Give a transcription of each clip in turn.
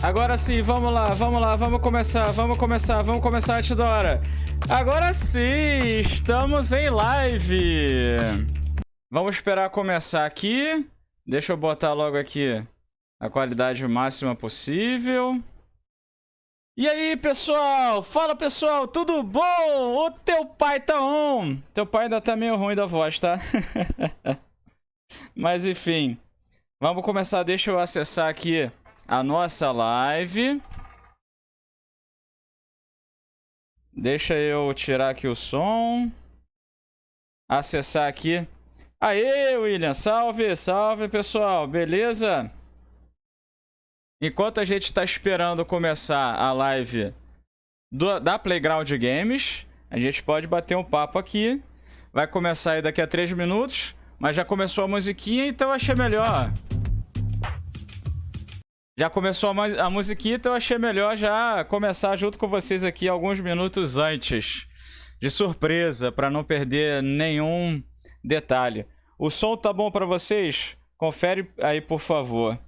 Agora sim, vamos lá, vamos começar antes da hora. Agora sim, estamos em live. Vamos esperar começar aqui. Deixa eu botar logo aqui a qualidade máxima possível. E aí, pessoal? Fala, pessoal, tudo bom? O teu pai tá on. Teu pai ainda tá meio ruim da voz, tá? Mas enfim, vamos começar. Deixa eu acessar aqui a nossa live. Deixa eu tirar aqui o som. Acessar aqui. Aê, William, salve, salve, pessoal, beleza? Enquanto a gente está esperando começar a live da Playground Games, a gente pode bater um papo aqui. Vai começar aí daqui a 3 minutos, mas já começou a musiquinha, então eu achei melhor. Já começou a musiquinha, então eu achei melhor já começar junto com vocês aqui alguns minutos antes. De surpresa, para não perder nenhum detalhe. O som tá bom para vocês? Confere aí, por favor.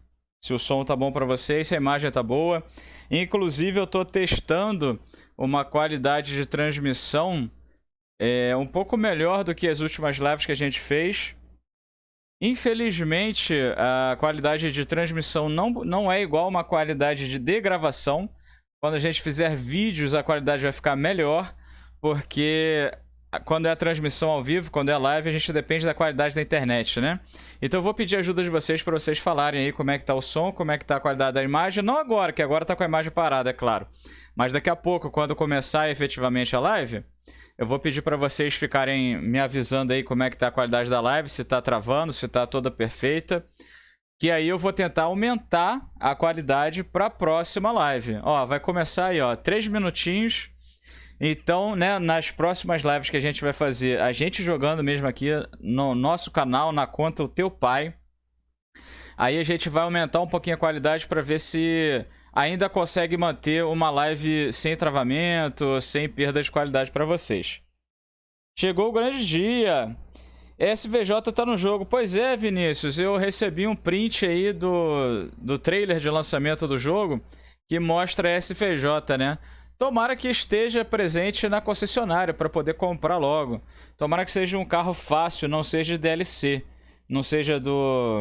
Se o som tá bom para vocês, se a imagem tá boa. Inclusive, eu tô testando uma qualidade de transmissão um pouco melhor do que as últimas lives que a gente fez. Infelizmente, a qualidade de transmissão não é igual a uma qualidade de gravação. Quando a gente fizer vídeos, a qualidade vai ficar melhor, porque quando é a transmissão ao vivo, quando é live, a gente depende da qualidade da internet, né? Então eu vou pedir ajuda de vocês para vocês falarem aí como é que tá o som, como é que tá a qualidade da imagem. Não agora, que agora tá com a imagem parada, é claro. Mas daqui a pouco, quando começar efetivamente a live, eu vou pedir para vocês ficarem me avisando aí como é que tá a qualidade da live, se tá travando, se tá toda perfeita. Que aí eu vou tentar aumentar a qualidade para a próxima live. Ó, vai começar aí, ó, 3 minutinhos. Então, né, nas próximas lives que a gente vai fazer, a gente jogando mesmo aqui no nosso canal, na conta oTeuPai. Aí a gente vai aumentar um pouquinho a qualidade para ver se ainda consegue manter uma live sem travamento, sem perda de qualidade para vocês. Chegou o grande dia. SVJ tá no jogo. Pois é, Vinícius, eu recebi um print aí do trailer de lançamento do jogo que mostra SVJ, né? Tomara que esteja presente na concessionária para poder comprar logo. Tomara que seja um carro fácil, não seja de DLC. Não seja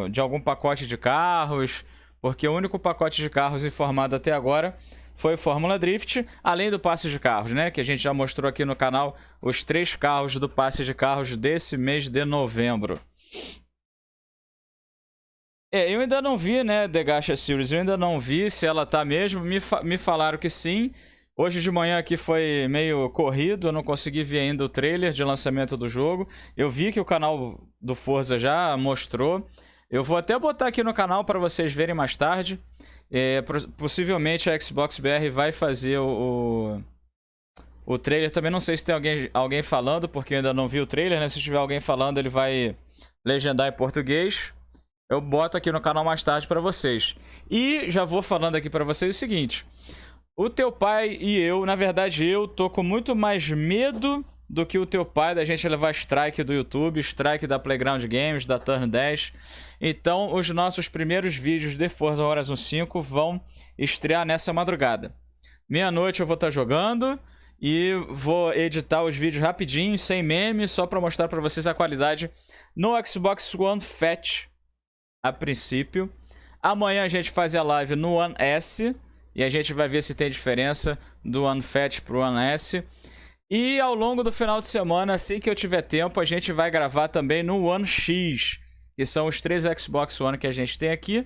de algum pacote de carros, porque o único pacote de carros informado até agora foi Fórmula Drift, além do passe de carros, né? Que a gente já mostrou aqui no canal os 3 carros do passe de carros desse mês de novembro. Eu ainda não vi, né, The Gacha Series, eu ainda não vi se ela tá mesmo. Me falaram que sim. Hoje de manhã aqui foi meio corrido, eu não consegui ver ainda o trailer de lançamento do jogo. Eu vi que o canal do Forza já mostrou. Eu vou até botar aqui no canal para vocês verem mais tarde. Possivelmente a Xbox BR vai fazer o trailer. Também não sei se tem alguém falando, porque eu ainda não vi o trailer, né? Se tiver alguém falando, ele vai legendar em português. Eu boto aqui no canal mais tarde para vocês. E já vou falando aqui para vocês o seguinte. O teu pai e eu, na verdade eu tô com muito mais medo do que o teu pai da gente levar strike do YouTube, strike da Playground Games, da Turn 10. Então os nossos primeiros vídeos de Forza Horizon 5 vão estrear nessa madrugada. Meia-noite eu vou estar jogando e vou editar os vídeos rapidinho, sem meme, só para mostrar para vocês a qualidade no Xbox One Fat, a princípio. Amanhã a gente faz a live no One S. E a gente vai ver se tem diferença do One Fat pro One S. E ao longo do final de semana, assim que eu tiver tempo, a gente vai gravar também no One X, que são os 3 Xbox One que a gente tem aqui.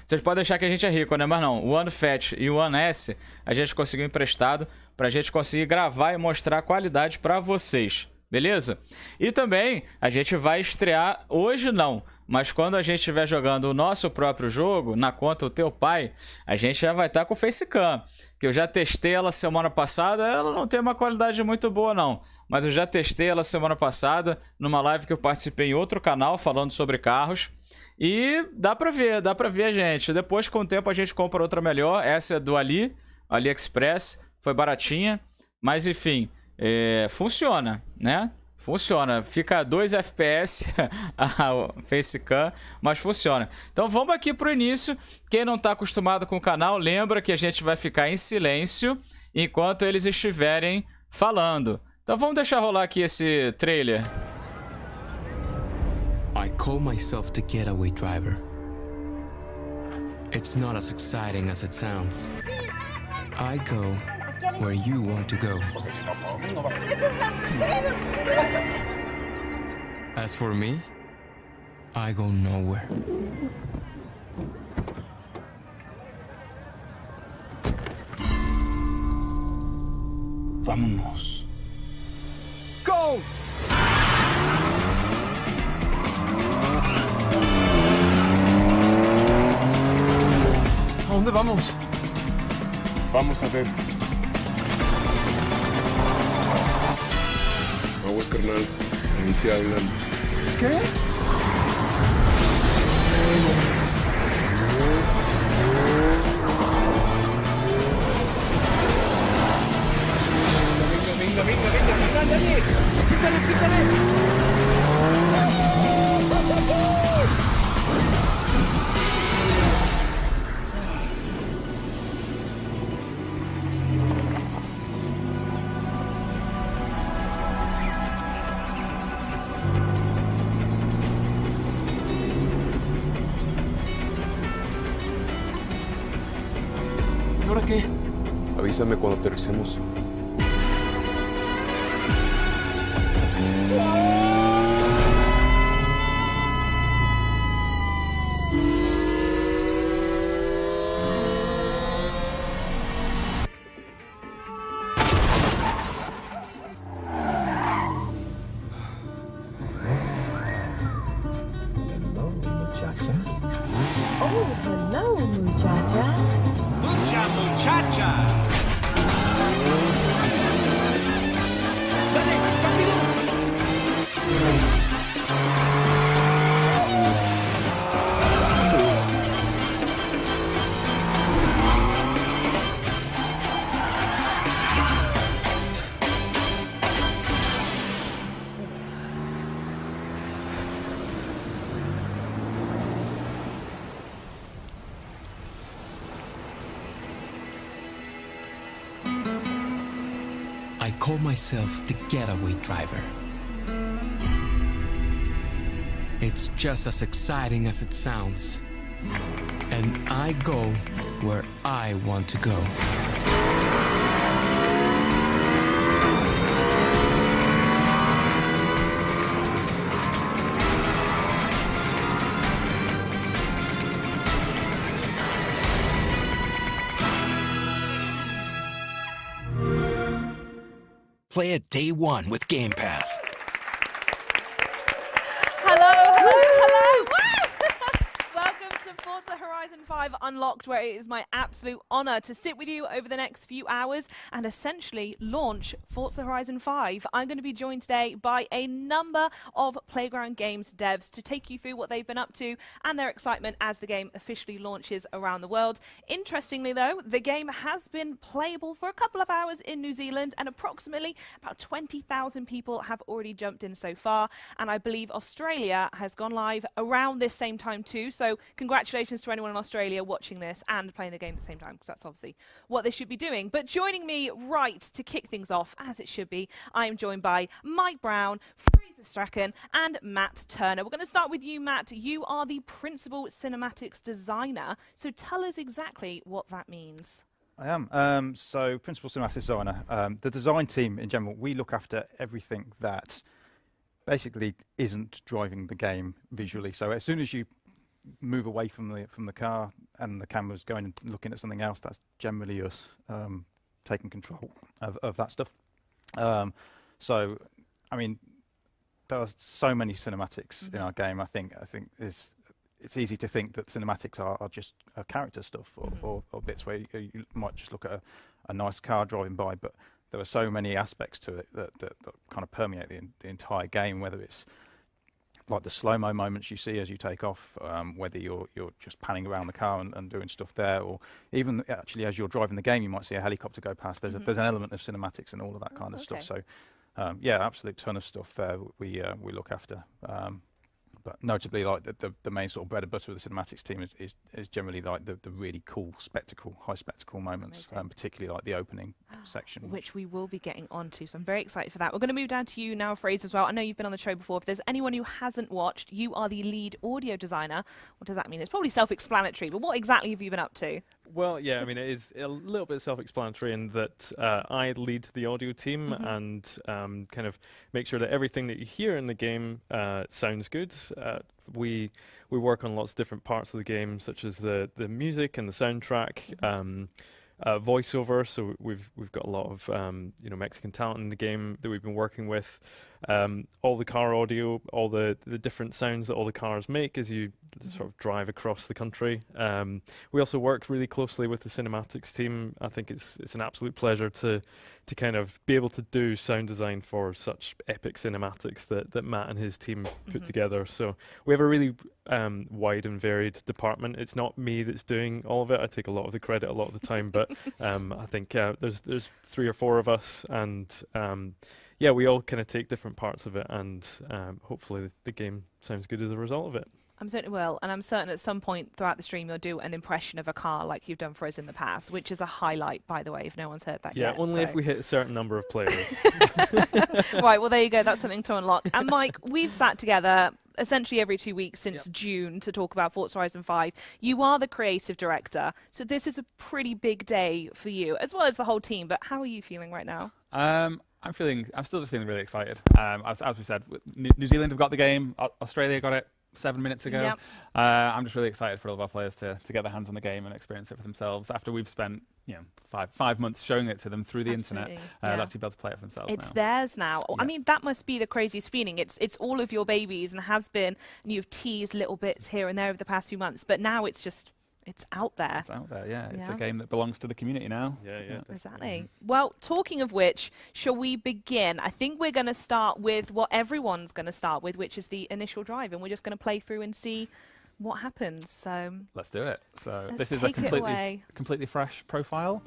Vocês podem achar que a gente é rico, né? Mas não, o One Fat e o One S a gente conseguiu emprestado pra gente conseguir gravar e mostrar a qualidade pra vocês. Beleza? E também a gente vai estrear, hoje não, mas quando a gente estiver jogando o nosso próprio jogo, na conta oTeuPai, a gente já vai estar com o Facecam, que eu já testei ela semana passada. Ela não tem uma qualidade muito boa não, mas eu já testei ela semana passada, numa live que eu participei em outro canal, falando sobre carros. E dá pra ver, gente. Depois, com o tempo, a gente compra outra melhor. Essa é do AliExpress, foi baratinha, mas enfim... funciona, né? Funciona, fica 2 FPS a facecam, mas funciona. Então vamos aqui pro início. Quem não está acostumado com o canal, lembra que a gente vai ficar em silêncio enquanto eles estiverem falando. Então vamos deixar rolar aqui esse trailer. I call myself the getaway driver. It's not as exciting as it sounds. I go where you want to go. As for me, I go nowhere. Vámonos. Go! ¿A dónde vamos? Vamos a ver. Aguas, carnal. Ahí te hablan. ¿Qué? Venga, dale. Pícale. ¿Y ahora qué? Avísame cuando aterricemos. Oh, hello, muchacha. ¡Muchacha! I call myself the getaway driver. It's just as exciting as it sounds. And I go where I want to go. Play it day one with Game Pass. Hello. Welcome to Forza Horizon 5 Unlocked, where it is my absolute honor to sit with you over the next few hours and essentially launch Forza Horizon 5. I'm going to be joined today by a number of Playground Games devs to take you through what they've been up to and their excitement as the game officially launches around the world. Interestingly though, the game has been playable for a couple of hours in New Zealand and approximately about 20,000 people have already jumped in so far, and I believe Australia has gone live around this same time too, so congratulations to anyone in Australia watching this and playing the game at the same time, because that's obviously what they should be doing. But joining me right to kick things off, as it should be, I am joined by Mike Brown, Fraser Strachan and Matt Turner. We're going to start with you, Matt. You are the principal cinematics designer, so tell us exactly what that means. I am. So principal cinematics designer. The design team in general, we look after everything that basically isn't driving the game visually. So as soon as you move away from the car and the camera's going and looking at something else, that's generally us taking control of that stuff. So, I mean, there are so many cinematics in our game. I think it's easy to think that cinematics are just character stuff or bits where you might just look at a nice car driving by, but there are so many aspects to it that kind of permeate the entire game, whether it's like the slow-mo moments you see as you take off, whether you're just panning around the car and doing stuff there, or even actually as you're driving the game you might see a helicopter go past. There's an element of cinematics and all of that kind of stuff. So yeah, absolute ton of stuff there we look after. But notably, like the main sort of bread and butter of the cinematics team is generally like the really cool high spectacle moments, particularly like the opening section. Which we will be getting onto, so I'm very excited for that. We're going to move down to you now, Fraser, as well. I know you've been on the show before. If there's anyone who hasn't watched, you are the lead audio designer. What does that mean? It's probably self-explanatory, but what exactly have you been up to? Well, yeah, I mean, it is a little bit self-explanatory in that I lead the audio team and kind of make sure that everything that you hear in the game sounds good. We work on lots of different parts of the game, such as the music and the soundtrack, voiceover. So we've got a lot of Mexican talent in the game that we've been working with. All the car audio, all the different sounds that all the cars make as you sort of drive across the country. We also work really closely with the cinematics team. I think it's an absolute pleasure to kind of be able to do sound design for such epic cinematics that Matt and his team put together. So we have a really wide and varied department. It's not me that's doing all of it. I take a lot of the credit a lot of the time, but I think there's 3 or 4 of us, and yeah, we all kind of take different parts of it, and hopefully the game sounds good as a result of it. I'm certain it will, and I'm certain at some point throughout the stream you'll do an impression of a car like you've done for us in the past, which is a highlight, by the way, if no one's heard that yet. Yeah, only if we hit a certain number of players. Right, well, there you go. That's something to unlock. And Mike, we've sat together essentially every 2 weeks since June to talk about Forza Horizon 5. You are the creative director, so this is a pretty big day for you, as well as the whole team, but how are you feeling right now? I'm still just feeling really excited. As we said, New Zealand have got the game, Australia got it 7 minutes ago. Yep. I'm just really excited for all of our players to get their hands on the game and experience it for themselves after we've spent 5 months showing it to them through the internet. They'll actually be able to play it for themselves. It's theirs now. Yeah. I mean, that must be the craziest feeling. It's all of your babies and has been, and you've teased little bits here and there over the past few months, but now it's out there. It's out there, yeah. It's a game that belongs to the community now. Yeah. Exactly. Well, talking of which, shall we begin? I think we're going to start with what everyone's going to start with, which is the initial drive, and we're just going to play through and see what happens. So let's do it. So let's this is a take it away. completely fresh profile.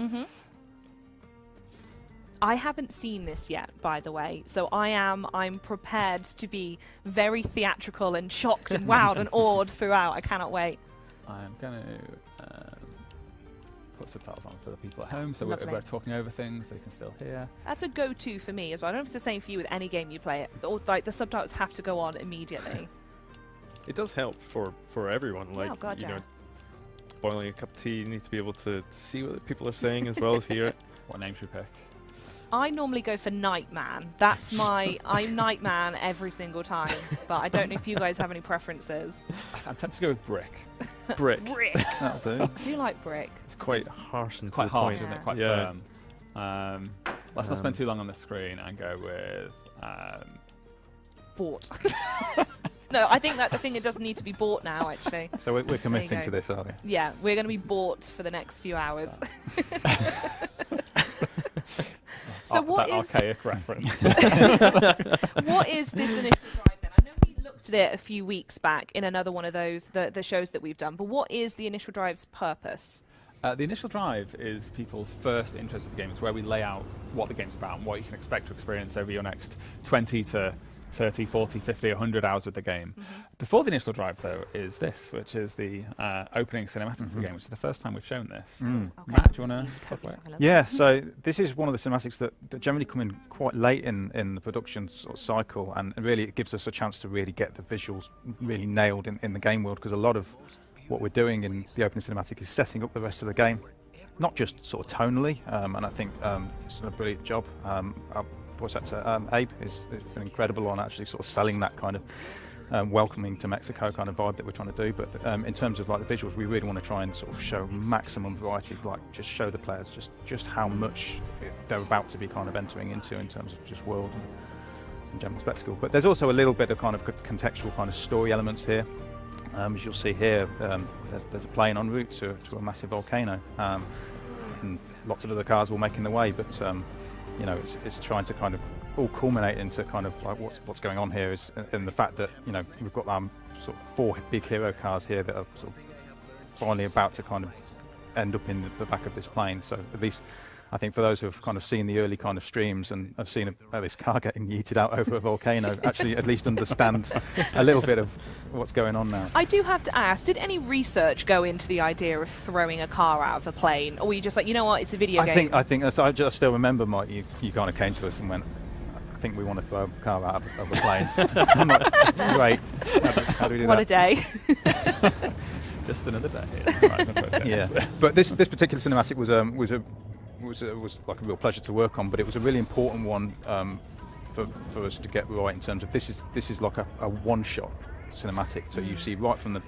I haven't seen this yet, by the way, so I'm prepared to be very theatrical and shocked and wowed and awed throughout. I cannot wait. I'm going to put subtitles on for the people at home, so Lovely. we're talking over things, they can still hear. That's a go-to for me as well. I don't know if it's the same for you with any game you play it, or like the subtitles have to go on immediately. It does help for everyone. Like, Oh, God, you yeah. know, boiling a cup of tea, you need to be able to see what the people are saying as well as hear it. What name should we pick? I normally go for Nightman. That's I'm Nightman every single time, but I don't know if you guys have any preferences. I'm tempted to go with Brick. Brick. Brick. That'll do. I do like Brick. It's quite harsh and Quite to the harsh, point. isn't it? Quite Yeah. firm. Let's not spend too long on the screen and go with... Bought. No, I think it doesn't need to be bought now, actually. So we're committing go. to this, are we? Yeah, we're going to be bought for the next few hours. So what that is archaic reference. what is this initial drive then? I know we looked at it a few weeks back in another one of those the shows that we've done, but what is the initial drive's purpose? The initial drive is people's first interest in the game. It's where we lay out what the game's about and what you can expect to experience over your next 20 to 30, 40, 50, 100 hours with the game. Before the initial drive, though, is this, which is the opening cinematics of the game, which is the first time we've shown this. Okay. Matt, do you want to talk about it? Yeah, so this is one of the cinematics that generally come in quite late in the production sort of cycle, and really it gives us a chance to really get the visuals really nailed in the game world, because a lot of what we're doing in the opening cinematic is setting up the rest of the game, not just sort of tonally, and I think it's done a brilliant job. Voice actor Abe has been incredible on actually sort of selling that kind of welcoming to Mexico kind of vibe that we're trying to do. But in terms of like the visuals, we really want to try and sort of show maximum variety, like just show the players just how much they're about to be kind of entering into in terms of just world and general spectacle. But there's also a little bit of kind of contextual kind of story elements here. As you'll see here, there's a plane en route to a massive volcano, and lots of other cars will make in the way, but you know, it's trying to kind of all culminate into kind of like what's going on here is in the fact that, you know, we've got sort of 4 big hero cars here that are sort of finally about to kind of end up in the back of this plane. So at least I think for those who have kind of seen the early kind of streams and have seen this car getting yeeted out over a volcano, actually at least understand a little bit of what's going on now. I do have to ask, did any research go into the idea of throwing a car out of a plane? Or were you just like, you know what, it's a video game? I think that's, I just still remember, Mike, you kind of came to us and went, I think we want to throw a car out of a plane. I'm like, great. How do we do What that? a day. Just another day. Yeah, but this particular cinematic was like a real pleasure to work on, but it was a really important one for us to get right in terms of this is like a one-shot cinematic, so you see right from the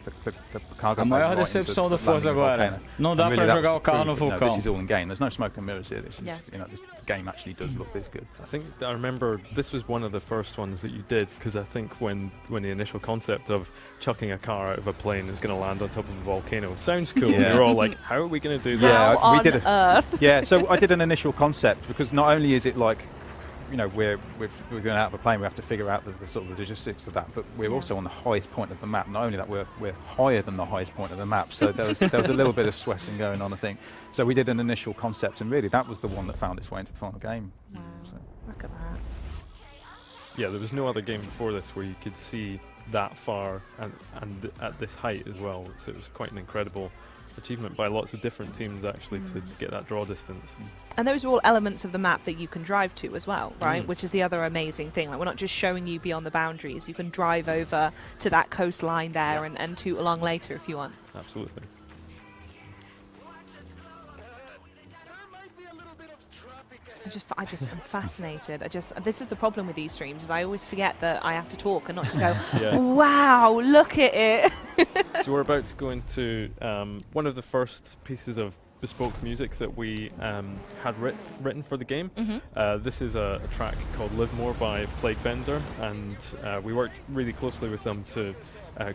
cargo. A maior decepção do Forza agora. Não dá pra jogar o carro no vulcão. This is all in game. There's no smoke and mirrors here. This is, this game actually does look this good. I think I remember this was one of the first ones that you did, because I think when the initial concept of chucking a car out of a plane is going to land on top of a volcano sounds cool. Yeah. You're all like, how are we going to do that? Yeah, How we on did. earth? Yeah, so I did an initial concept, because not only is it like, we're going out of a plane, we have to figure out the sort of logistics of that, but we're also on the highest point of the map. Not only that, we're higher than the highest point of the map, so there was a little bit of sweating going on, I think. So we did an initial concept, and really that was the one that found its way into the final game. Wow. So. Look at that. Yeah, there was no other game before this where you could see that far and at this height as well, so it was quite an incredible achievement by lots of different teams actually to get that draw distance. And those are all elements of the map that you can drive to as well, right? Which is the other amazing thing. Like, we're not just showing you beyond the boundaries. You can drive over to that coastline there and toot along later if you want. Absolutely. I'm fascinated. This is the problem with these streams, is I always forget that I have to talk and not to go, wow, look at it. So we're about to go into one of the first pieces of bespoke music that we had written for the game. This is a track called Live More by Plague Vendor, and we worked really closely with them to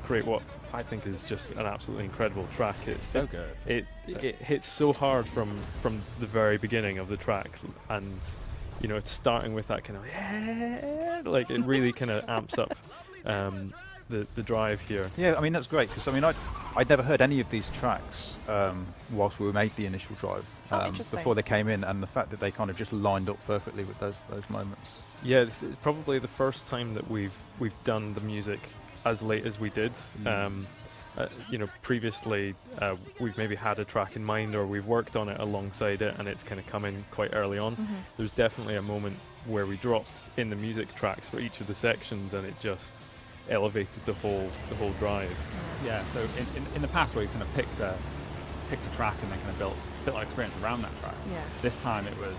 create what I think is just an absolutely incredible track. It's so good. It hits so hard from the very beginning of the track, and it's starting with that kind of like it really kind of amps up the drive here. Yeah, I mean that's great, because I'd never heard any of these tracks whilst we made the initial drive before they came in, and the fact that they kind of just lined up perfectly with those moments. Yeah, it's probably the first time that we've done the music as late as we did. Previously we've maybe had a track in mind, or we've worked on it alongside it, and it's kind of come in quite early on. There's definitely a moment where we dropped in the music tracks for each of the sections, and it just elevated the whole drive. Yeah, so in the past where you kind of picked a track and then kind of built an experience around that track. Yeah. This time it was,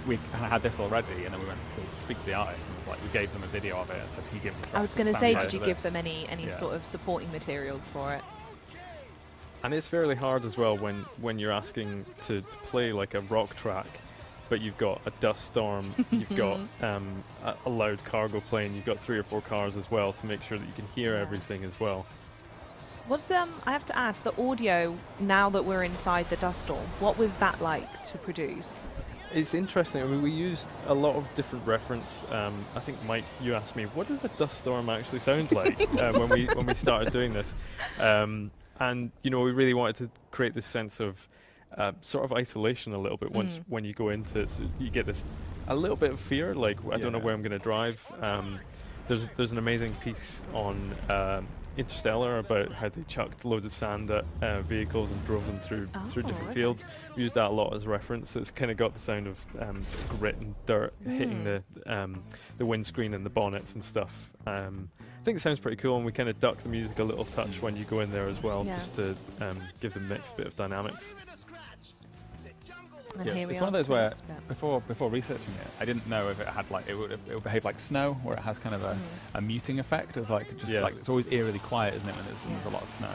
we kind of had this already, and then we went to speak to the artist, and it's like we gave them a video of it, so he gives a track. I was going to that say, sounds did you like give this. them any sort of supporting materials for it? And it's fairly hard as well when you're asking to play like a rock track, but you've got a dust storm, you've got a loud cargo plane, you've got 3 or 4 cars as well, to make sure that you can hear everything as well. What's I have to ask, the audio, now that we're inside the dust storm, what was that like to produce? It's interesting. I mean, we used a lot of different reference. I think, Mike, you asked me, what does a dust storm actually sound like when we started doing this? And we really wanted to create this sense of sort of isolation a little bit when you go into it. So you get a little bit of fear, like I don't know where I'm going to drive. There's an amazing piece on Interstellar about how they chucked loads of sand at vehicles and drove them through different fields. We used that a lot as reference. So it's kind of got the sound of sort of grit and dirt hitting the windscreen and the bonnets and stuff. I think it sounds pretty cool, and we kind of duck the music a little touch when you go in there as well, just to give the mix a bit of dynamics. And Yeah, here we it's are. one of those where before researching it, I didn't know if it had like it would behave like snow, or it has kind of a muting effect of like just like it's always eerily quiet, isn't it, when there's a lot of snow,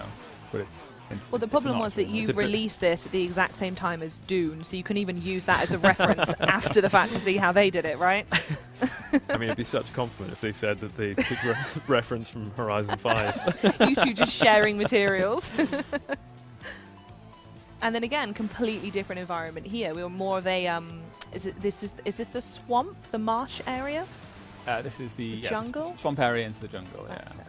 but it's Well, the problem was that you released this at the exact same time as Dune, so you can even use that as a reference after the fact to see how they did it, right? I mean, it'd be such a compliment if they said that they took reference from Horizon 5. You two just sharing materials. And then again, completely different environment here. We were more of a is this the swamp, the marsh area? This is the jungle? swamp area into the jungle. That's it.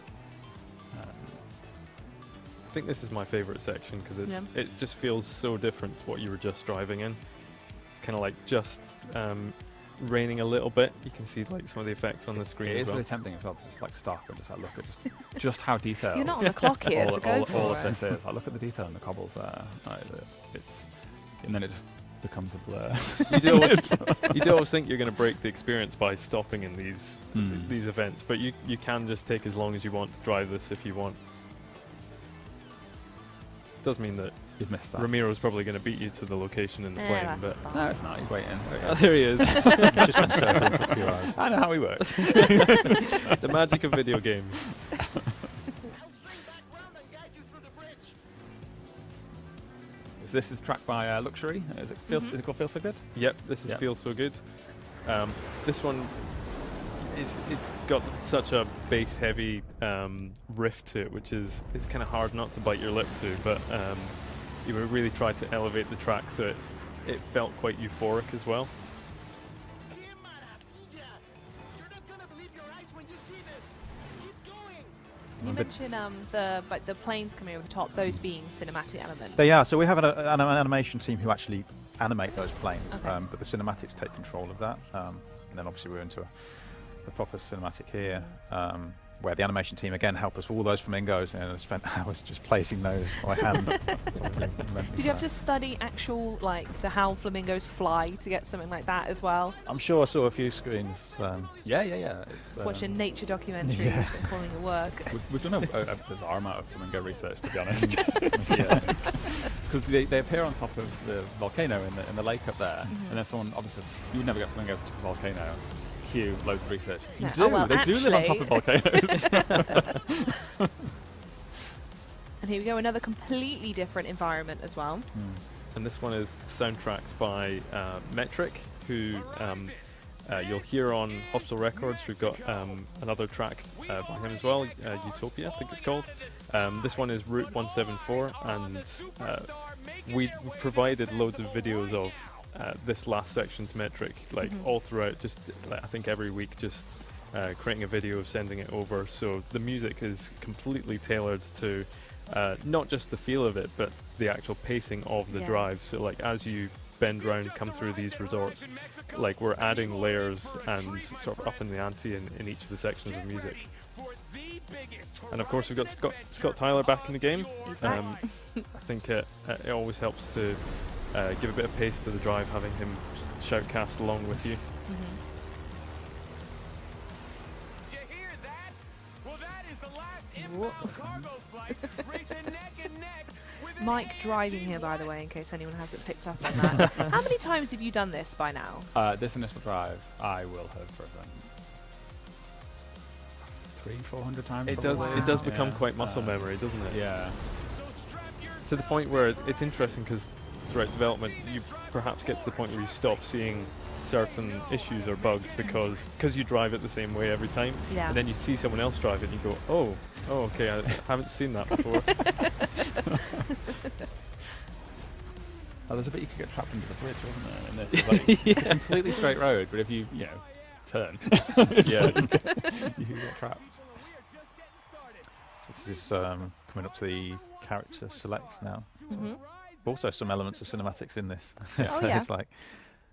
I think this is my favourite section because it just feels so different to what you were just driving in. It's kind of like just raining a little bit. You can see like some of the effects on the screen. It as is well. really tempting as well to just like stop and just like look at just how detailed. You're not on the clock here, so go all for of it. this is. Like, look at the detail in the cobbles there. Like, it's, and then it just becomes a blur. You do always think you're going to break the experience by stopping in these events, but you can just take as long as you want to drive this if you want. Does mean that You've missed that. Ramiro's probably going to beat you to the location in the plane, that's but fine. No, it's not. He's waiting. there he is. Just been circling for a few hours. I know how he works. The magic of video games. This is tracked by Luxury. Is it called Feel So Good? Yep, this is Yep. Feel So Good. This one, it's got such a bass-heavy riff to it, which is kind of hard not to bite your lip to, but you really tried to elevate the track so it felt quite euphoric as well. You mentioned the planes coming over the top, those being cinematic elements. They are. So we have an animation team who actually animate those planes, Okay. but the cinematics take control of that. And then obviously we're into a proper cinematic here, where the animation team again help us with all those flamingos, and I spent hours just placing those by hand. Did you have to study actual how flamingos fly to get something like that as well? I'm sure I saw a few screens. Yeah. It's, Watching nature documentaries yeah. and calling it work. we've done a bizarre amount of flamingo research, to be honest. Because they appear on top of the volcano in the lake up there, and then someone obviously you would never get flamingos to a volcano. Cue loads of research. You No. do. Oh, well, they do live on top of volcanoes. And here we go, another completely different environment as well. And this one is soundtracked by Metric, who you'll hear on Hostel Records. We've got another track by him as well, Utopia, I think it's called. This one is Route 174, and we provided loads of videos of this last section to Metric, all throughout, just I think every week, just creating a video of sending it over. So the music is completely tailored to not just the feel of it, but the actual pacing of the drive. So as you bend round, come through these resorts, we're adding layers and sort of up in the ante in each of the sections of music. And of course we've got Scott Tyler back in the game. I think it always helps to give a bit of pace to the drive, having him shoutcast along with you. Did you hear that? Well, that is the last infamous cargo flight, racing neck and neck with Mike driving here, by the way, in case anyone hasn't picked up on that. How many times have you done this by now? This initial drive, I will have driven 300-400 times. It probably. does become quite muscle memory, doesn't it? Yeah. To the point where it's interesting, because throughout development you perhaps get to the point where you stop seeing certain issues or bugs because you drive it the same way every time, and then you see someone else drive it and you go, oh okay, I haven't seen that before. There's a bit you could get trapped into the bridge, wasn't there? And it's a completely straight road, but if you turn, you get trapped. This is coming up to the character selects now. Also some elements of cinematics in this.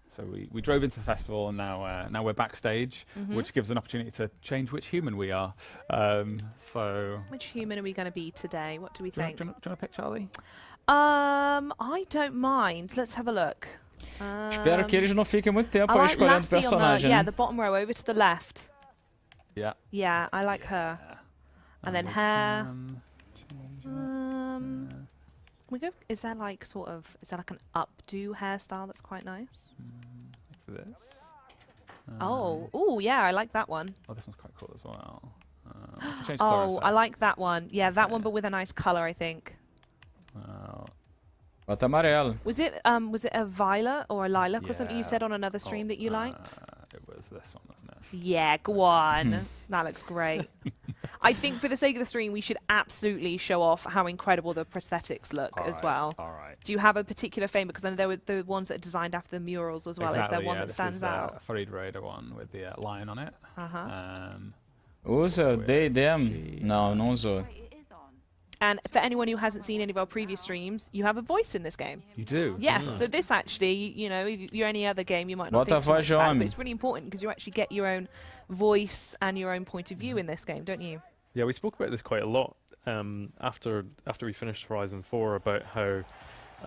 So we drove into the festival, and now we're backstage, which gives an opportunity to change which human we are. Which human are we going to be today? What do we think? Do you want to pick Charlie? I don't mind. Let's have a look. Espero que eles não fiquem muito tempo I aí like escolhendo Lassie on personagem. the, né? the bottom row over to the left. Yeah. Yeah, I like her. And then hair. We go. Is there like an updo hairstyle that's quite nice? For this. Oh, yeah, I like that one. Oh, this one's quite cool as well. Change colour Oh, instead. I like that one. Yeah, that one, but with a nice color, I think. Bota amarelo. Was it a violet or a lilac or something you said on another stream that you liked? It was this one, wasn't it? Yeah, go on. That looks great. I think for the sake of the stream, we should absolutely show off how incredible the prosthetics look as well. All right. Do you have a particular fame? Because I know there were the ones that are designed after the murals as well. Exactly, Is there one that this stands is out? Farid Raider one with the lion on it. Uh-huh. Usa, they, them? Não usou. And for anyone who hasn't seen any of our previous streams, you have a voice in this game. You do. Yes, so this actually, you know, if you're any other game, you might not Bota a think too much voz de about it, but homem. it's really important because you actually get your own voice and your own point of view in this game, don't you? Yeah, we spoke about this quite a lot after we finished Horizon 4 about how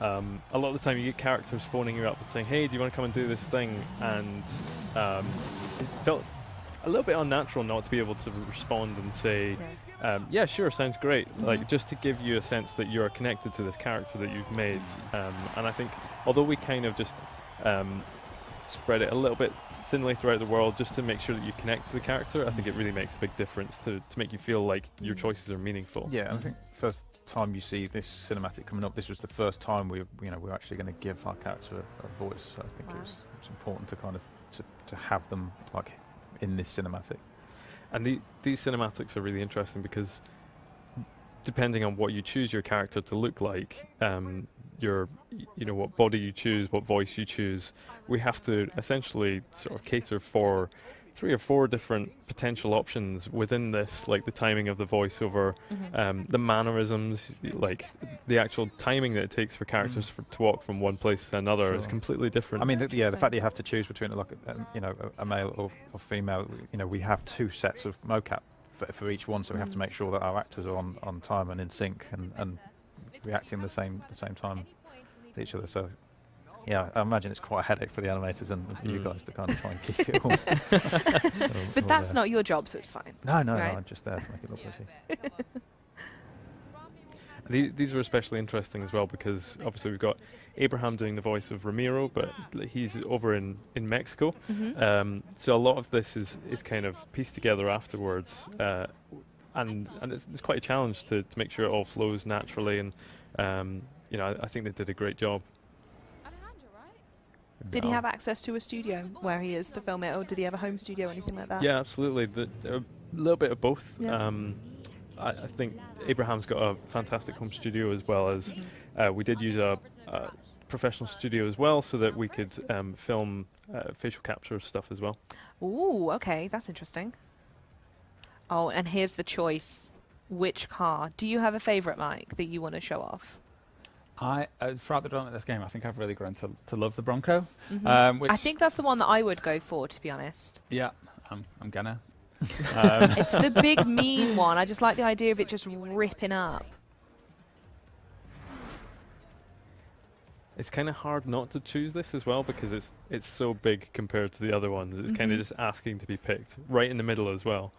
a lot of the time you get characters phoning you up and saying, hey, do you want to come and do this thing? And it felt a little bit unnatural not to be able to respond and say, yeah, sure, sounds great. Like, just to give you a sense that you're connected to this character that you've made. And I think, although we kind of just spread it a little bit thinly throughout the world just to make sure that you connect to the character, I think it really makes a big difference to make you feel like your choices are meaningful. Yeah, I think first time you see this cinematic coming up, this was the first time we're actually going to give our character a voice. So I think it was important to kind of to have them like in this cinematic. And these cinematics are really interesting because depending on what you choose your character to look like, what body you choose, what voice you choose, we have to essentially sort of cater for 3 or 4 different potential options within this, like the timing of the voiceover, the mannerisms, like the actual timing that it takes for characters to walk from one place to another is completely different. I mean, the fact that you have to choose between a male or female, we have 2 sets of mocap for each one, so we have to make sure that our actors are on time and in sync and reacting the same time to each other. So yeah, I imagine it's quite a headache for the animators and for you guys to kind of try and keep it all. But that's not your job, so it's fine. No, right? I'm just there to make it look pretty. These were especially interesting as well because obviously we've got Abraham doing the voice of Ramiro, but he's over in Mexico. So a lot of this is kind of pieced together afterwards, and it's quite a challenge to make sure it all flows naturally. And I think they did a great job. Did he have access to a studio where he is to film it, or did he have a home studio or anything like that? Yeah, absolutely. A little bit of both. Yeah. I think Abraham's got a fantastic home studio as well as we did use a professional studio as well so that we could film facial capture stuff as well. Ooh, okay, that's interesting. Oh, and here's the choice. Which car? Do you have a favourite, Mike, that you want to show off? Throughout the development of this game, I think I've really grown to love the Bronco. I think that's the one that I would go for, to be honest. Yeah, I'm gonna. It's the big mean one. I just like the idea of it just ripping up. It's kind of hard not to choose this as well because it's so big compared to the other ones. It's kind of just asking to be picked right in the middle as well.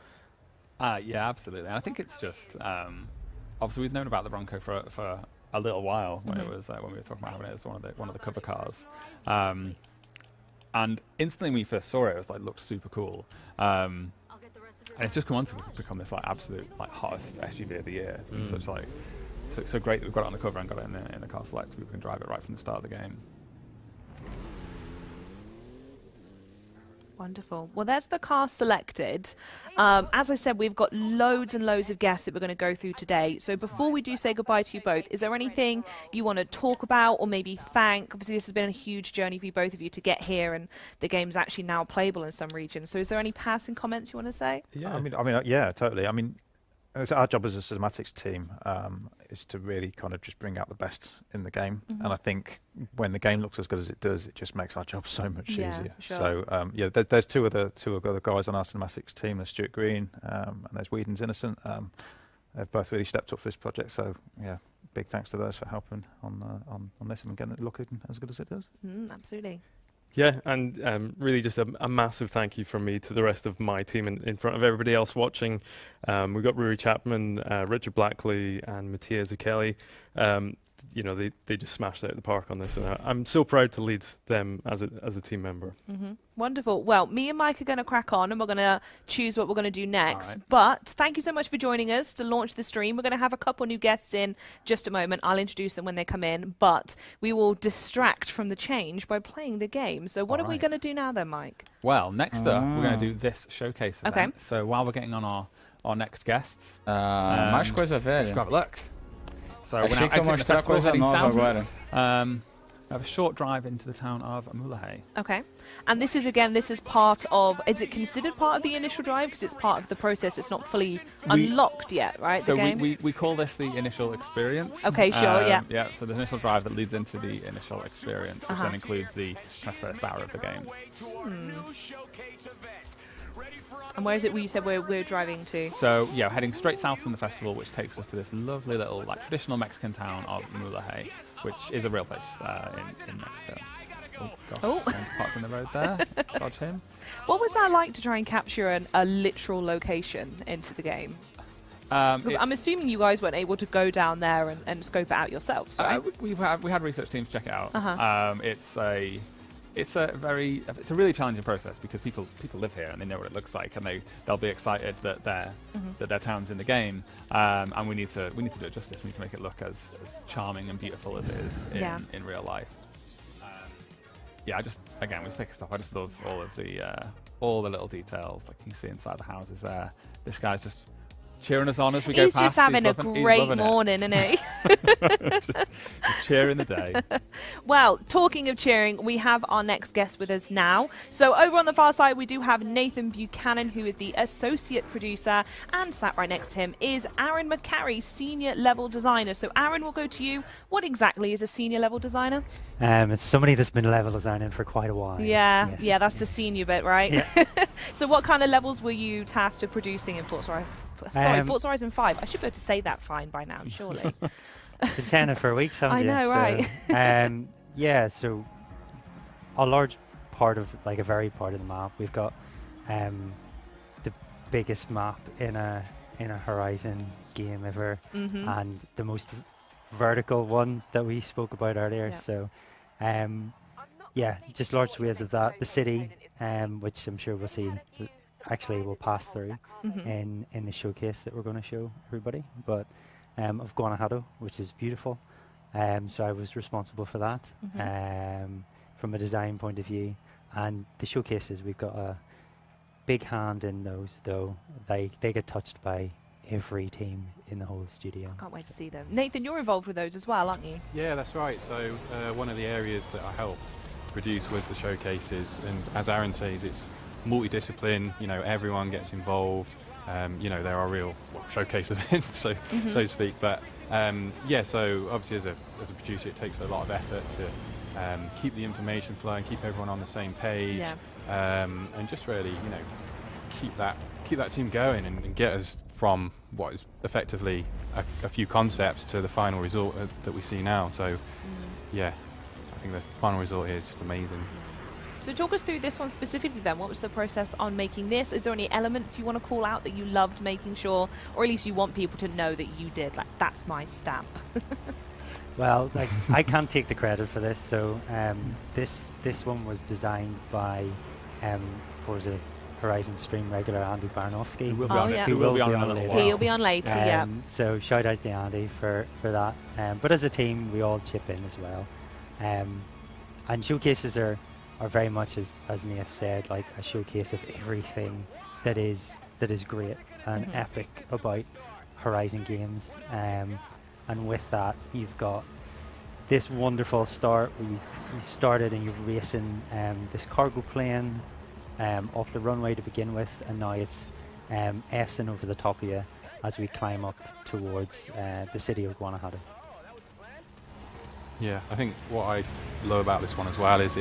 Yeah, absolutely. And I think it's just obviously we've known about the Bronco for a little while when it was when we were talking about having it as one of the cover cars, and instantly when we first saw it, it was like looked super cool, and it's just come on to become this like absolute like hottest SUV of the year. It's been such like so great that we've got it on the cover and got it in the car select so people can drive it right from the start of the game. Wonderful. Well, there's the car selected. As I said, we've got loads and loads of guests that we're going to go through today. So before we do say goodbye to you both, is there anything you want to talk about or maybe thank? Obviously, this has been a huge journey for you, both of you to get here, and the game's actually now playable in some regions. So is there any passing comments you want to say? Yeah, I mean, yeah, totally. I mean, it's our job as a cinematics team is to really kind of just bring out the best in the game, and I think when the game looks as good as it does, it just makes our job so much easier. Sure. So there's two other guys on our cinematics team. There's Stuart Green and there's Whedon's Innocent. They've both really stepped up for this project. So yeah, big thanks to those for helping on this and getting it looking as good as it does. Absolutely. Yeah, and really just a massive thank you from me to the rest of my team in front of everybody else watching. We've got Rory Chapman, Richard Blackley, and Mattia Zucchelli. They just smashed it out of the park on this, and I'm so proud to lead them as a team member. Wonderful. Well, me and Mike are going to crack on, and we're going to choose what we're going to do next. Right. But thank you so much for joining us to launch the stream. We're going to have a couple new guests in just a moment. I'll introduce them when they come in, but we will distract from the change by playing the game. So what are we going to do now then, Mike? Well, next up, we're going to do this showcase event. Okay. So while we're getting on our next guests, Mais coisa let's velha. grab a look. So Achei que ia mostrar coisa nova agora. We have a short drive into the town of Mulahay. Okay. And this is part of, is it considered part of the initial drive? Because it's part of the process, it's not fully unlocked yet, right, So the game? we call this the initial experience. Okay, sure, yeah. Yeah, so the initial drive that leads into the initial experience, which then includes the kind of first hour of the game. And where is it where you said we're driving to? So, yeah, heading straight south from the festival, which takes us to this lovely little, like, traditional Mexican town of Mulahay, which is a real place in Mexico. Oh, gosh, someone's parked in the road there. Dodge him. What was that like to try and capture a literal location into the game? Because I'm assuming you guys weren't able to go down there and scope it out yourselves, right? We had research teams check it out. It's a really challenging process because people live here and they know what it looks like, and they'll be excited that their town's in the game, and we need to do it justice. We need to make it look as charming and beautiful as it is in real life. Yeah, with thick stuff, I just love all the little details, like you can see inside the houses there. This guy's just cheering us on as we go past. He's just having a great morning, isn't he? just cheering the day. Well, talking of cheering, we have our next guest with us now. So over on the far side, we do have Nathan Buchanan, who is the associate producer, and sat right next to him is Aaron McCarry, senior level designer. So Aaron, we'll go to you. What exactly is a senior level designer? It's somebody that's been level designing for quite a while. Yeah, yes. yeah, that's the senior bit, right? Yeah. So what kind of levels were you tasked with producing in Forza Horizon 5? I should be able to say that fine by now, surely. Been saying it for weeks, haven't you? I know, right? Yeah, so a large part of, like a very part of the map, we've got the biggest map in a Horizon game ever, and the most vertical one that we spoke about earlier. Yep. So, yeah, just large swathes of that. The city, which I'm sure we'll see. Actually will pass through in the showcase that we're going to show everybody, but of Guanajuato, which is beautiful. So I was responsible for that from a design point of view. And the showcases, we've got a big hand in those, though. They get touched by every team in the whole studio. Can't wait to see them. Nathan, you're involved with those as well, aren't you? Yeah, that's right. So one of the areas that I helped produce was the showcases, and as Aaron says, it's multidiscipline. You know, everyone gets involved. You know, there are real showcase events, so to speak. But yeah, so obviously as a producer, it takes a lot of effort to keep the information flowing, keep everyone on the same page, and just really, you know, keep that team going and get us from what is effectively a few concepts to the final result that we see now. So yeah, I think the final result here is just amazing. So talk us through this one specifically then. What was the process on making this? Is there any elements you want to call out that you loved making sure, or at least you want people to know that you did? Like, that's my stamp. Well, like, I can't take the credit for this. So this one was designed by Forza Horizon stream regular Andy Barnowski. Who will be on in a little while. He'll be on later, yeah. So shout out to Andy for that. But as a team, we all chip in as well. And showcases are very much, as Nate said, like a showcase of everything that is great and epic about Horizon games. And with that, you've got this wonderful start where you started and you're racing this cargo plane off the runway to begin with, and now it's S-ing over the top of you as we climb up towards the city of Guanajuato. Yeah, I think what I love about this one as well is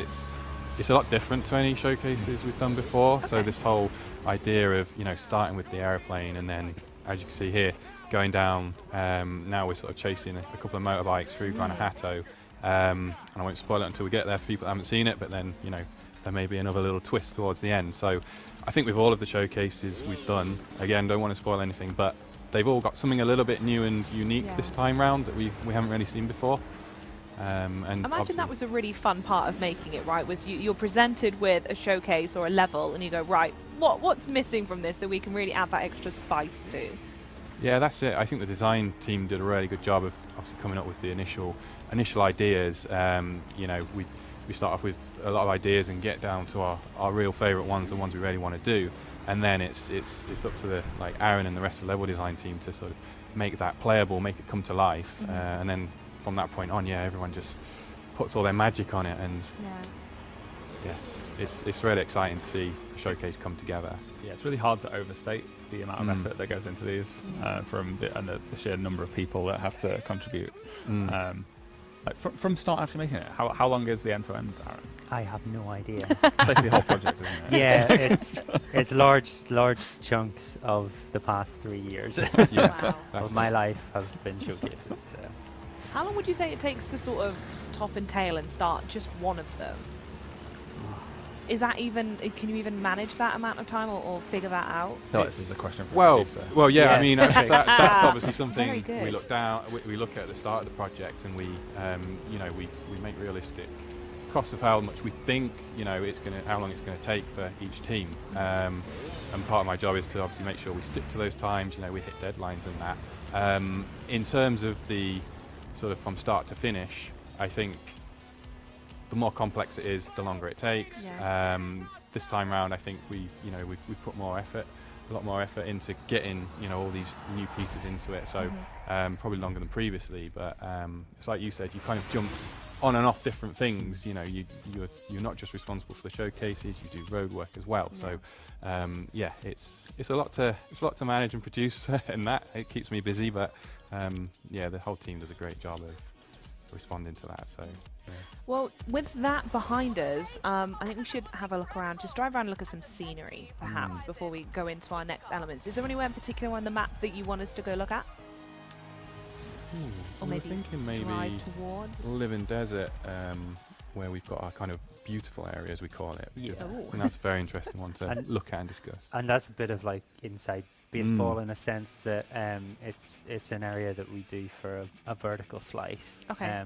it's a lot different to any showcases we've done before. Okay. So this whole idea of, you know, starting with the aeroplane and then, as you can see here, going down, now we're sort of chasing a couple of motorbikes through Guanajuato, and I won't spoil it until we get there for people that haven't seen it, but then, you know, there may be another little twist towards the end. So I think with all of the showcases we've done, again, don't want to spoil anything, but they've all got something a little bit new and unique this time round that we haven't really seen before. And imagine that was a really fun part of making it, right? Was you're presented with a showcase or a level and you go, right, what's missing from this that we can really add that extra spice to? Yeah, that's it. I think the design team did a really good job of obviously coming up with the initial ideas. You know, we start off with a lot of ideas and get down to our real favourite ones, the ones we really want to do, and then it's up to like Aaron and the rest of the level design team to sort of make that playable, make it come to life, and then from that point on, everyone just puts all their magic on it, and Yeah. it's really exciting to see the showcase come together. Yeah, it's really hard to overstate the amount of effort that goes into these from the sheer number of people that have to contribute. Like from start actually making it, how long is the end-to-end, Aaron? I have no idea. Basically the whole project, isn't it? Yeah, it's large chunks of the past 3 years Wow. of my life have been showcases. So. How long would you say it takes to sort of top and tail and start just one of them? Is that even, can you even manage that amount of time or figure that out? I feel like this is a question for Well, the producer. well, yeah. Yeah. I mean, that's obviously Very something good. we look down. We look at the start of the project, and we, you know, we make realistic costs of how much we think, you know, how long it's going to take for each team. And part of my job is to obviously make sure we stick to those times. You know, we hit deadlines and that. In terms of the sort of from start to finish, I think the more complex it is, the longer it takes. Yeah. This time round, I think we've put a lot more effort into getting, you know, all these new pieces into it. So probably longer than previously, but it's like you said, you kind of jump on and off different things. You know, you're not just responsible for the showcases, you do road work as well. So yeah, it's a lot to manage and produce, and that it keeps me busy. But yeah, the whole team does a great job of responding to that. So. Yeah. Well, with that behind us, I think we should have a look around, just drive around and look at some scenery, perhaps, before we go into our next elements. Is there anywhere in particular on the map that you want us to go look at? Or We're maybe thinking drive towards? Living Desert, where we've got our kind of beautiful area, as we call it. Yeah. And that's a very interesting one to And- look at and discuss. And that's a bit of like inside baseball in a sense that it's an area that we do for a vertical slice. Okay.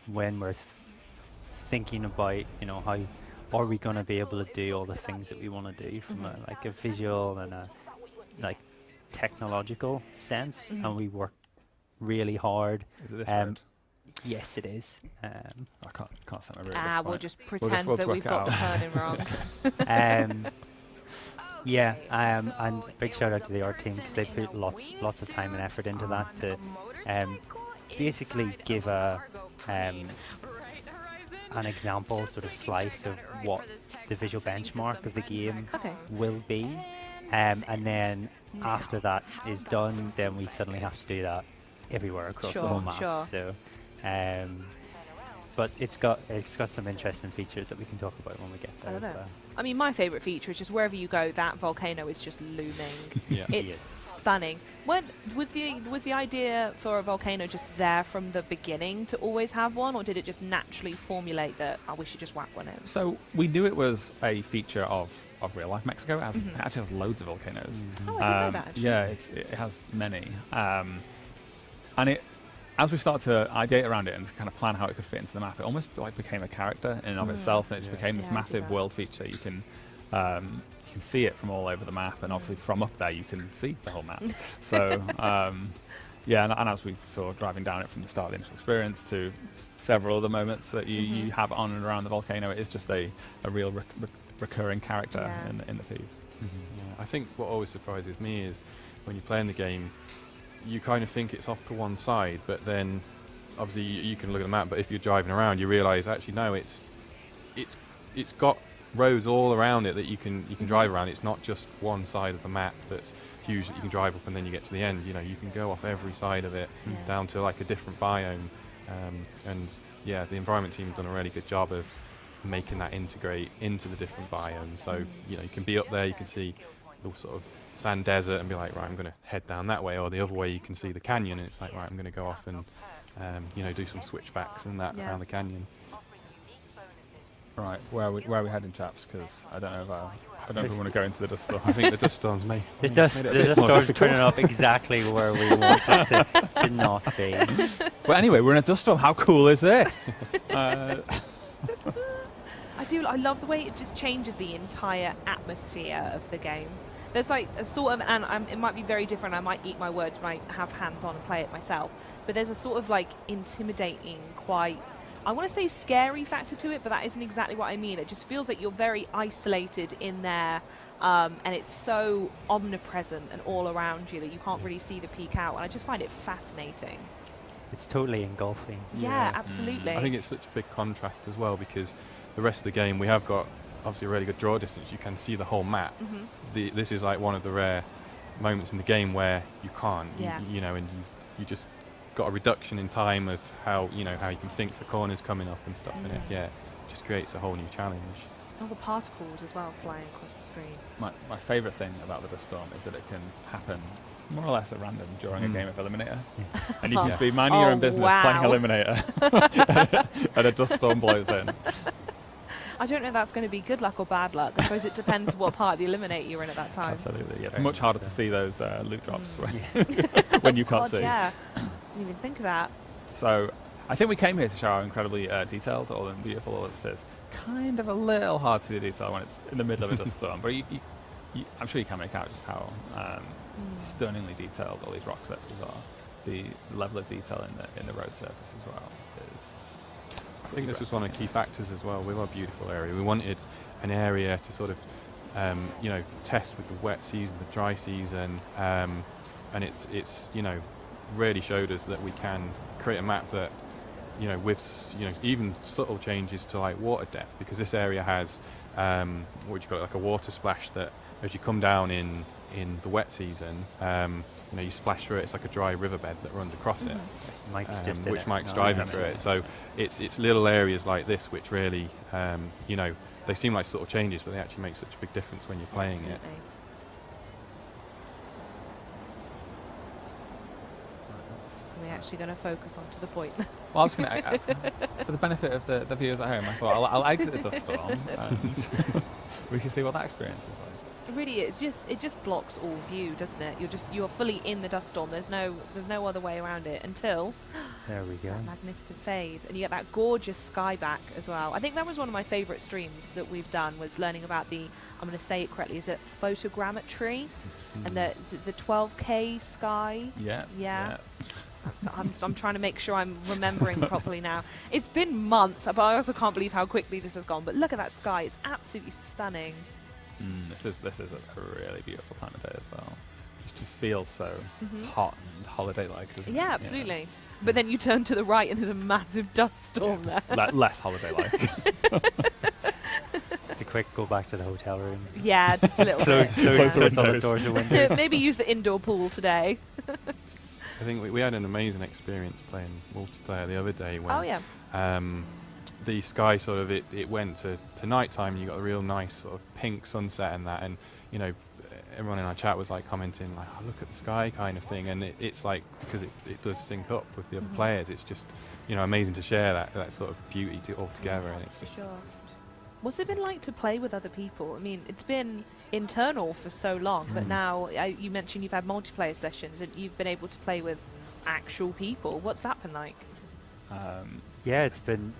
When we're thinking about, you know, how are we going to be able to do all the things that we want to do from a, like a visual and a like technological sense, and we work really hard. Is it this road? Yes, it is. I can't say my route at this We'll point. just pretend we'll that work we've it got the out. turning wrong. Yeah, and big shout out to the art team because they put lots of time and effort into that to basically give an example sort of slice of what the visual benchmark of the game will be, and then after that is done, then we suddenly have to do that everywhere across the whole map. So, but it's got some interesting features that we can talk about when we get there as well. I mean, my favourite feature is just wherever you go, that volcano is just looming. Yeah. It's stunning. When was the idea for a volcano just there from the beginning to always have one, or did it just naturally formulate that we should just whack one in? So we knew it was a feature of real life Mexico. It actually has loads of volcanoes. Oh, I didn't know that, actually. Yeah, it has many. And it, as we started to ideate around it and kind of plan how it could fit into the map, it almost like became a character in and of itself, and it just became this massive world feature. You can see it from all over the map, and obviously from up there you can see the whole map. So yeah, and as we saw driving down it from the start of the initial experience to several other moments that you have on and around the volcano, it is just a real recurring character in the piece. Yeah. I think what always surprises me is when you're playing the game, you kind of think it's off to one side, but then obviously you can look at the map, but if you're driving around you realise actually no, it's got roads all around it that you can drive around. It's not just one side of the map that's huge that you can drive up and then you get to the end. You know, you can go off every side of it down to like a different biome, and yeah, the environment team have done a really good job of making that integrate into the different biomes. So you know, you can be up there, you can see the sort of sand desert and be like, right, I'm going to head down that way, or the other way you can see the canyon, and it's like, right, I'm going to go off and you know, do some switchbacks and that around the canyon. Right, where are we heading, chaps? Because I don't know if we want to go into the dust storm. I think the dust storms may. The dust storm's turning up exactly where we want it to not be. But anyway, we're in a dust storm. How cool is this? I love the way it just changes the entire atmosphere of the game. There's like a sort of, and it might be very different, I might eat my words when I have hands on and play it myself, but there's a sort of like intimidating, quite, I want to say scary factor to it, but that isn't exactly what I mean. It just feels like you're very isolated in there, and it's so omnipresent and all around you that you can't really see the peak out, and I just find it fascinating. it's totally engulfing. Yeah, absolutely. I think it's such a big contrast as well, because the rest of the game we have got obviously a really good draw distance. You can see the whole map. This is like one of the rare moments in the game where you can't. You know, and you just got a reduction in time of how you can think the corners coming up and stuff. And it just creates a whole new challenge. All the particles as well flying across the screen. My favourite thing about the dust storm is that it can happen more or less at random during a game of Eliminator. And you can just be minding your own business playing Eliminator and a dust storm blows in. I don't know if that's going to be good luck or bad luck. I suppose it depends what part of the Eliminator you're in at that time. Absolutely, yeah. It's much harder to see those loot drops when you can't see. Yeah, I didn't even think of that. So I think we came here to show how incredibly detailed all and beautiful all this is. Kind of a little hard to see the detail when it's in the middle of a dust storm, but I'm sure you can make out just how stunningly detailed all these rock surfaces are. The level of detail in the road surface as well is. I think this was one of the key factors as well with our beautiful area. We wanted an area to sort of, test with the wet season, the dry season, and it's really showed us that we can create a map that, with even subtle changes to like water depth, because this area has like a water splash that as you come down in the wet season, you splash through it. It's like a dry riverbed that runs across it. Which Mike's driving through it. So it's little areas like this which really, they seem like subtle changes, but they actually make such a big difference when you're playing it. We're actually going to focus on to the point. Well, I was going to, for the benefit of the viewers at home, I thought I'll exit the dust storm and we can see what that experience is like. Really, it just blocks all view, doesn't it? You're fully in the dust storm. There's no other way around it until there we go. That magnificent fade, and you get that gorgeous sky back as well. I think that was one of my favourite streams that we've done, was learning about I'm going to say it correctly, is it photogrammetry, and the 12K sky. Yeah. I'm trying to make sure I'm remembering properly now. It's been months, but I also can't believe how quickly this has gone. But look at that sky; it's absolutely stunning. This is a really beautiful time of day as well. Just to feel so hot and holiday-like, doesn't it? Yeah, absolutely. Yeah. But then you turn to the right and there's a massive dust storm there. Less holiday-like. It's a quick go back to the hotel room. Yeah, just a little bit. Close all the doors and windows. Maybe use the indoor pool today. I think we had an amazing experience playing multiplayer the other day when the sky sort of it went to night time, and you got a real nice sort of pink sunset and that, and everyone in our chat was like commenting like, oh, look at the sky kind of thing, and it's like, because it does sync up with the other players, it's just amazing to share that sort of beauty all together. And it's just What's it been like to play with other people? I mean, it's been internal for so long, but now you mentioned you've had multiplayer sessions and you've been able to play with actual people. What's that been like? Yeah, it's been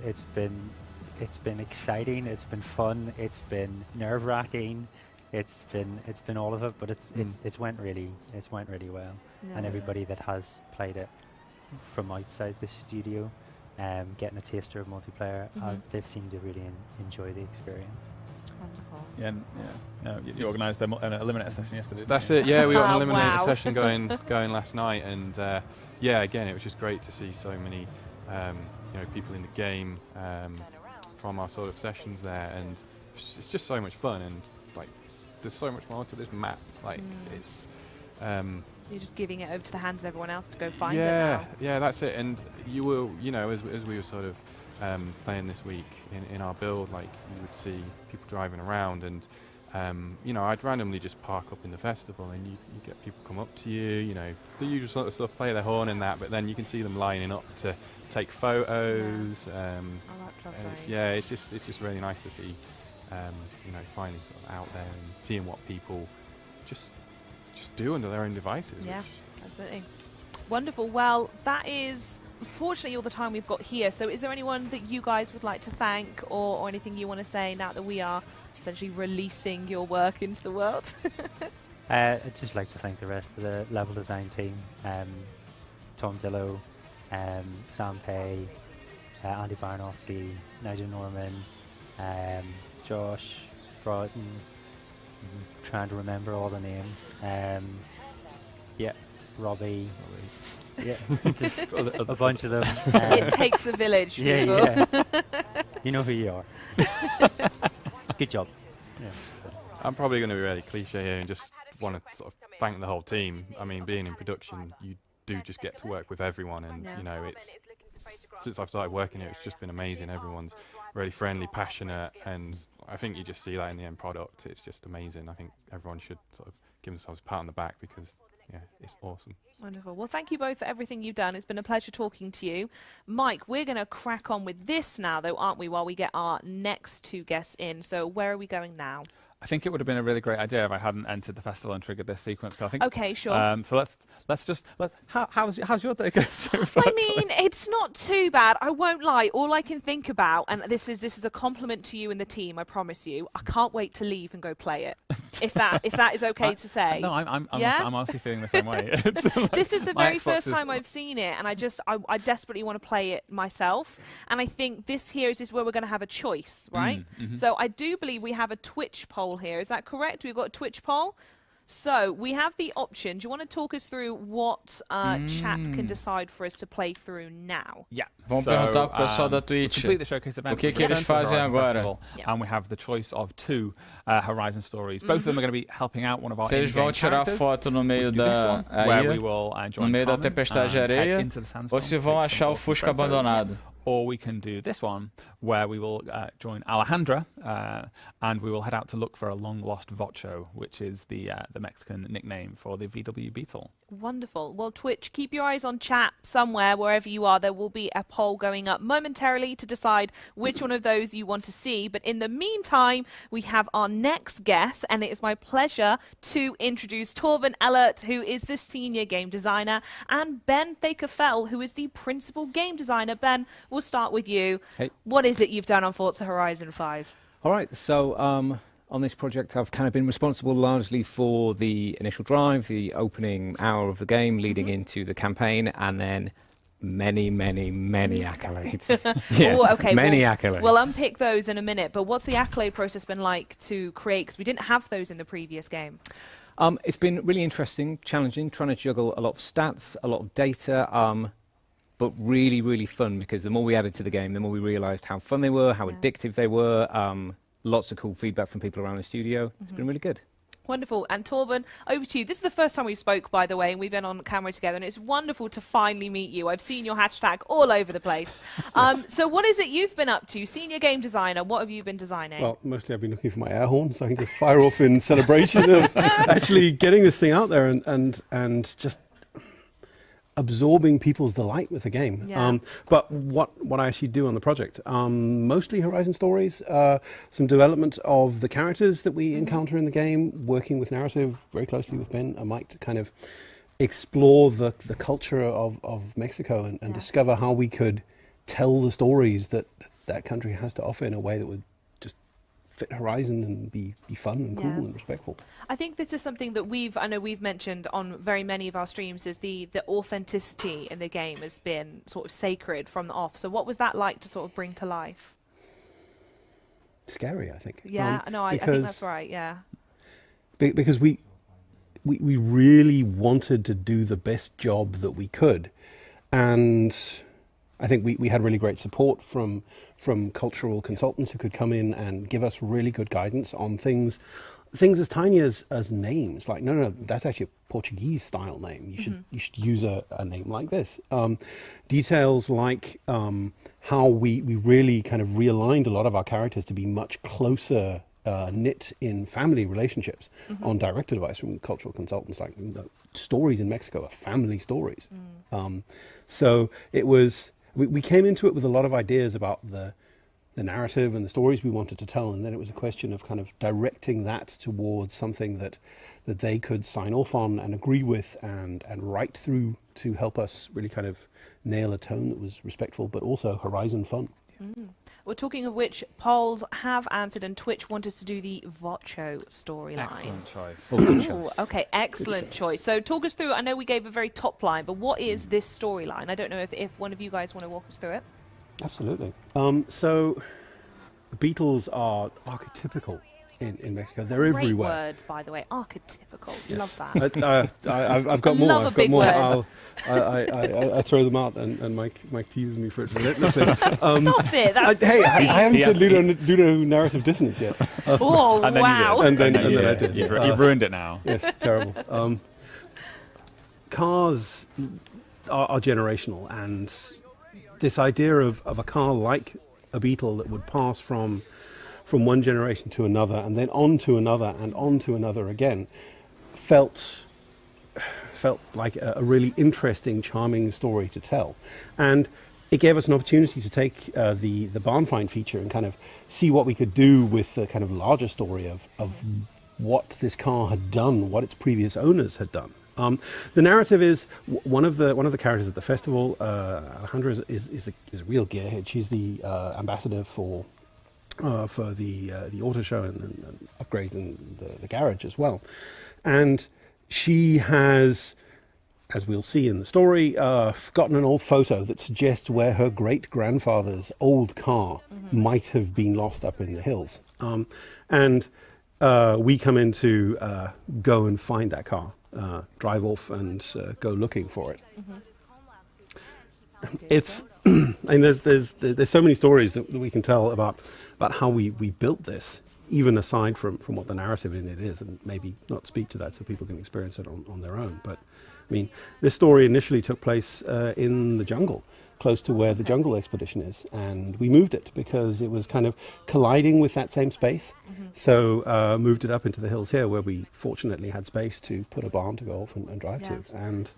exciting. It's been fun. It's been nerve-wracking. It's been all of it, but it's went really well. Yeah. And everybody that has played it from outside the studio, getting a taster of multiplayer, they've seemed to really enjoy the experience. Wonderful. Yeah. You organised an Eliminator session yesterday. That's it. Yeah, we got an Eliminator session going last night, and again, it was just great to see so many. People in the game from our sort of sessions there, and it's just so much fun, and like there's so much more to this map. Like it's you're just giving it over to the hands of everyone else to go find it now. Yeah, that's it. And you will, as we were sort of playing this week in our build, like you would see people driving around, and I'd randomly just park up in the festival, and you get people come up to you, the usual sort of stuff, play their horn and that, but then you can see them lining up to take photos. That's lovely. It's just really nice to see, finally sort of out there and seeing what people just do under their own devices. Yeah, absolutely. Wonderful. Well, that is unfortunately all the time we've got here. So is there anyone that you guys would like to thank, or anything you want to say now that we are essentially releasing your work into the world? I'd just like to thank the rest of the level design team, Tom Dillo, Sam Pay, Andy Barnowski, Nigel Norman, Josh Broughton. Trying to remember all the names. Robbie. Yeah, a bunch of them. It takes a village. People. Yeah. You know who you are. Good job. Yeah. I'm probably going to be really cliche here and just want to sort of thank the whole team. I mean, being in production, you do just get to work with everyone, and you know, it's since I've started working here, it's just been amazing. Everyone's really friendly, passionate, and I think you just see that in the end product. It's just amazing. I think everyone should sort of give themselves a pat on the back because, yeah, it's awesome. Wonderful. Well, thank you both for everything you've done. It's been a pleasure talking to you. Mike, we're going to crack on with this now, though, aren't we, while we get our next two guests in. So where are we going now? I think it would have been a really great idea if I hadn't entered the festival and triggered this sequence. I think. Okay, sure. So let's how's your day going so far? I mean, it's not too bad. I won't lie. All I can think about, and this is a compliment to you and the team. I promise you. I can't wait to leave and go play it. If that is okay to say. No, I'm honestly feeling the same way. This is the very first time I've seen it, and I desperately want to play it myself. And I think this here is where we're going to have a choice, right? So I do believe we have a Twitch poll here. Is that correct? We've got a Twitch poll. So we have the option. Do you want to talk us through what chat can decide for us to play through now? Yeah. Vamos perguntar pro pessoal da Twitch o que eles fazem agora. And we have the choice of two Horizon stories. Both of them are going to be helping out one of our Se eles vão tirar foto no meio da no meio da tempestade de areia, ou se vão achar o Fusca abandonado. Or we can do this one, where we will join Alejandra, and we will head out to look for a long-lost Vocho, which is the Mexican nickname for the VW Beetle. Wonderful. Well, Twitch, keep your eyes on chat somewhere, wherever you are. There will be a poll going up momentarily to decide which one of those you want to see. But in the meantime, we have our next guest, and it is my pleasure to introduce Torben Ellert, who is the senior game designer, and Ben Thaker-Fell, who is the principal game designer. Ben, we'll start with you. Hey. What is it you've done on Forza Horizon 5? All right, so on this project I've kind of been responsible largely for the initial drive, the opening hour of the game leading into the campaign, and then many accolades. Yeah, Ooh, okay, many accolades. We'll unpick those in a minute, but what's the accolade process been like to create? Because we didn't have those in the previous game. It's been really interesting, challenging, trying to juggle a lot of stats, a lot of data, but really fun, because the more we added to the game, the more we realised how fun they were, how addictive they were. Lots of cool feedback from people around the studio. It's been really good. Wonderful. And Torben, over to you. This is the first time we spoke, by the way, and we've been on camera together, and it's wonderful to finally meet you. I've seen your hashtag all over the place. So what is it you've been up to? Senior game designer, what have you been designing? Well, mostly I've been looking for my air horn, so I can just fire off in celebration of actually getting this thing out there and just absorbing people's delight with the game. Yeah. But what I actually do on the project, mostly Horizon stories, some development of the characters that we encounter in the game, working with narrative very closely with Ben and Mike to kind of explore the culture of Mexico and discover how we could tell the stories that country has to offer in a way that would just fit Horizon and be fun and cool and respectful. I think this is something that I know we've mentioned on very many of our streams, is the authenticity in the game has been sort of sacred from the off. So what was that like to sort of bring to life? Scary, I think. Yeah, no, I think that's right, yeah. Because we really wanted to do the best job that we could. And I think we had really great support from cultural consultants who could come in and give us really good guidance on things as tiny as names. Like, no, that's actually a Portuguese style name. You should use a name like this. Details like how we really kind of realigned a lot of our characters to be much closer knit in family relationships on direct-to-device from cultural consultants. Like, the stories in Mexico are family stories. So it was, we came into it with a lot of ideas about the narrative and the stories we wanted to tell, and then it was a question of kind of directing that towards something that they could sign off on and agree with and write through to help us really kind of nail a tone that was respectful but also Horizon fun. Well, talking of which, polls have answered, and Twitch wanted to do the Vocho storyline. Excellent choice. Ooh, okay, excellent choice. So talk us through, I know we gave a very top line, but what is this storyline? I don't know if one of you guys want to walk us through it. Absolutely. So the Beatles are archetypical in Mexico. They're Great everywhere. words, by the way. Archetypical. Yes. Love that. I've got more. Love a I've got big more. word. I throw them out, and Mike teases me for it relentlessly. Stop it. That's I haven't said ludo narrative dissonance yet. Oh, And then you wow. did. And then you I did. did. You've ruined it now. Yes, terrible. Cars are generational, and this idea of a car like a Beetle that would pass from one generation to another, and then on to another, and on to another again, felt like a really interesting, charming story to tell. And it gave us an opportunity to take the barn find feature and kind of see what we could do with the kind of larger story of what this car had done, what its previous owners had done. The narrative is one of the characters at the festival. Alejandra is a real gearhead. She's the ambassador for the auto show and upgrades in the garage as well. And she has, as we'll see in the story, gotten an old photo that suggests where her great-grandfather's old car might have been lost up in the hills. And we come in to go and find that car, drive off and go looking for it. It's and there's so many stories that we can tell about how we built this, even aside from what the narrative in it is, and maybe not speak to that so people can experience it on their own. But I mean, this story initially took place in the jungle, close to where the jungle expedition is, and we moved it because it was kind of colliding with that same space. So moved it up into the hills here, where we fortunately had space to put a barn to go off and drive to. And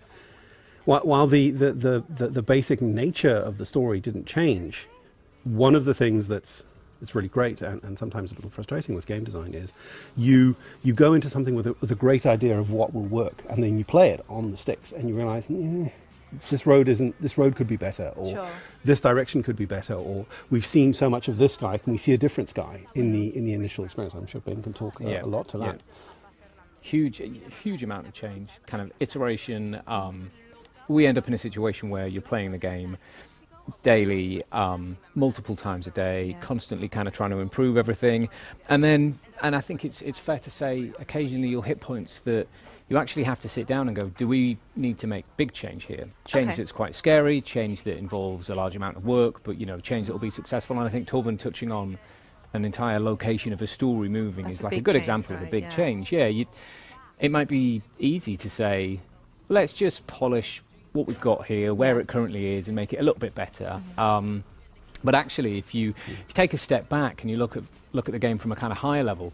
while the basic nature of the story didn't change, one of the things that's really great and sometimes a little frustrating with game design is you go into something with a great idea of what will work, and then you play it on the sticks and you realize this road could be better, or this direction could be better, or we've seen so much of this sky, can we see a different sky in the initial experience? I'm sure Ben can talk a lot to that. Huge amount of change, kind of iteration. We end up in a situation where you're playing the game daily, multiple times a day, constantly kind of trying to improve everything. And I think it's fair to say occasionally you'll hit points that you actually have to sit down and go, do we need to make big change here? Change that's quite scary, change that involves a large amount of work, but change that will be successful. And I think Torben touching on an entire location of a story moving is like a good example of a big change. It might be easy to say, let's just polish what we've got here, where it currently is, and make it a little bit better. But actually, if you take a step back and you look at the game from a kind of higher level,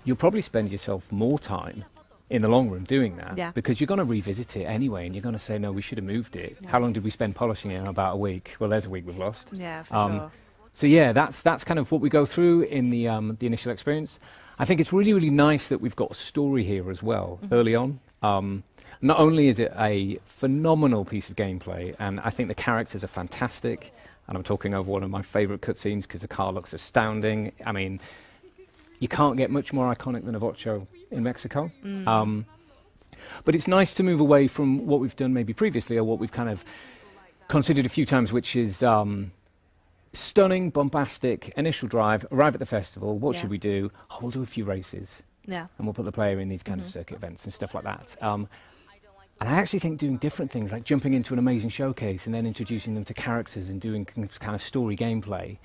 you'll probably spend yourself more time in the long run doing that, because you're going to revisit it anyway, and you're going to say, no, we should have moved it. How long did we spend polishing it? About a week. Well, there's a week we've lost. Yeah, for sure. So yeah, that's kind of what we go through in the initial experience. I think it's really, really nice that we've got a story here as well early on. Not only is it a phenomenal piece of gameplay, and I think the characters are fantastic, and I'm talking over one of my favourite cutscenes because the car looks astounding. I mean, you can't get much more iconic than a Vocho in Mexico. But it's nice to move away from what we've done maybe previously, or what we've kind of considered a few times, which is stunning, bombastic, initial drive, arrive at the festival, what should we do? Oh, we'll do a few races. And we'll put the player in these kind of circuit events and stuff like that. And I actually think doing different things, like jumping into an amazing showcase and then introducing them to characters and doing kind of story gameplay,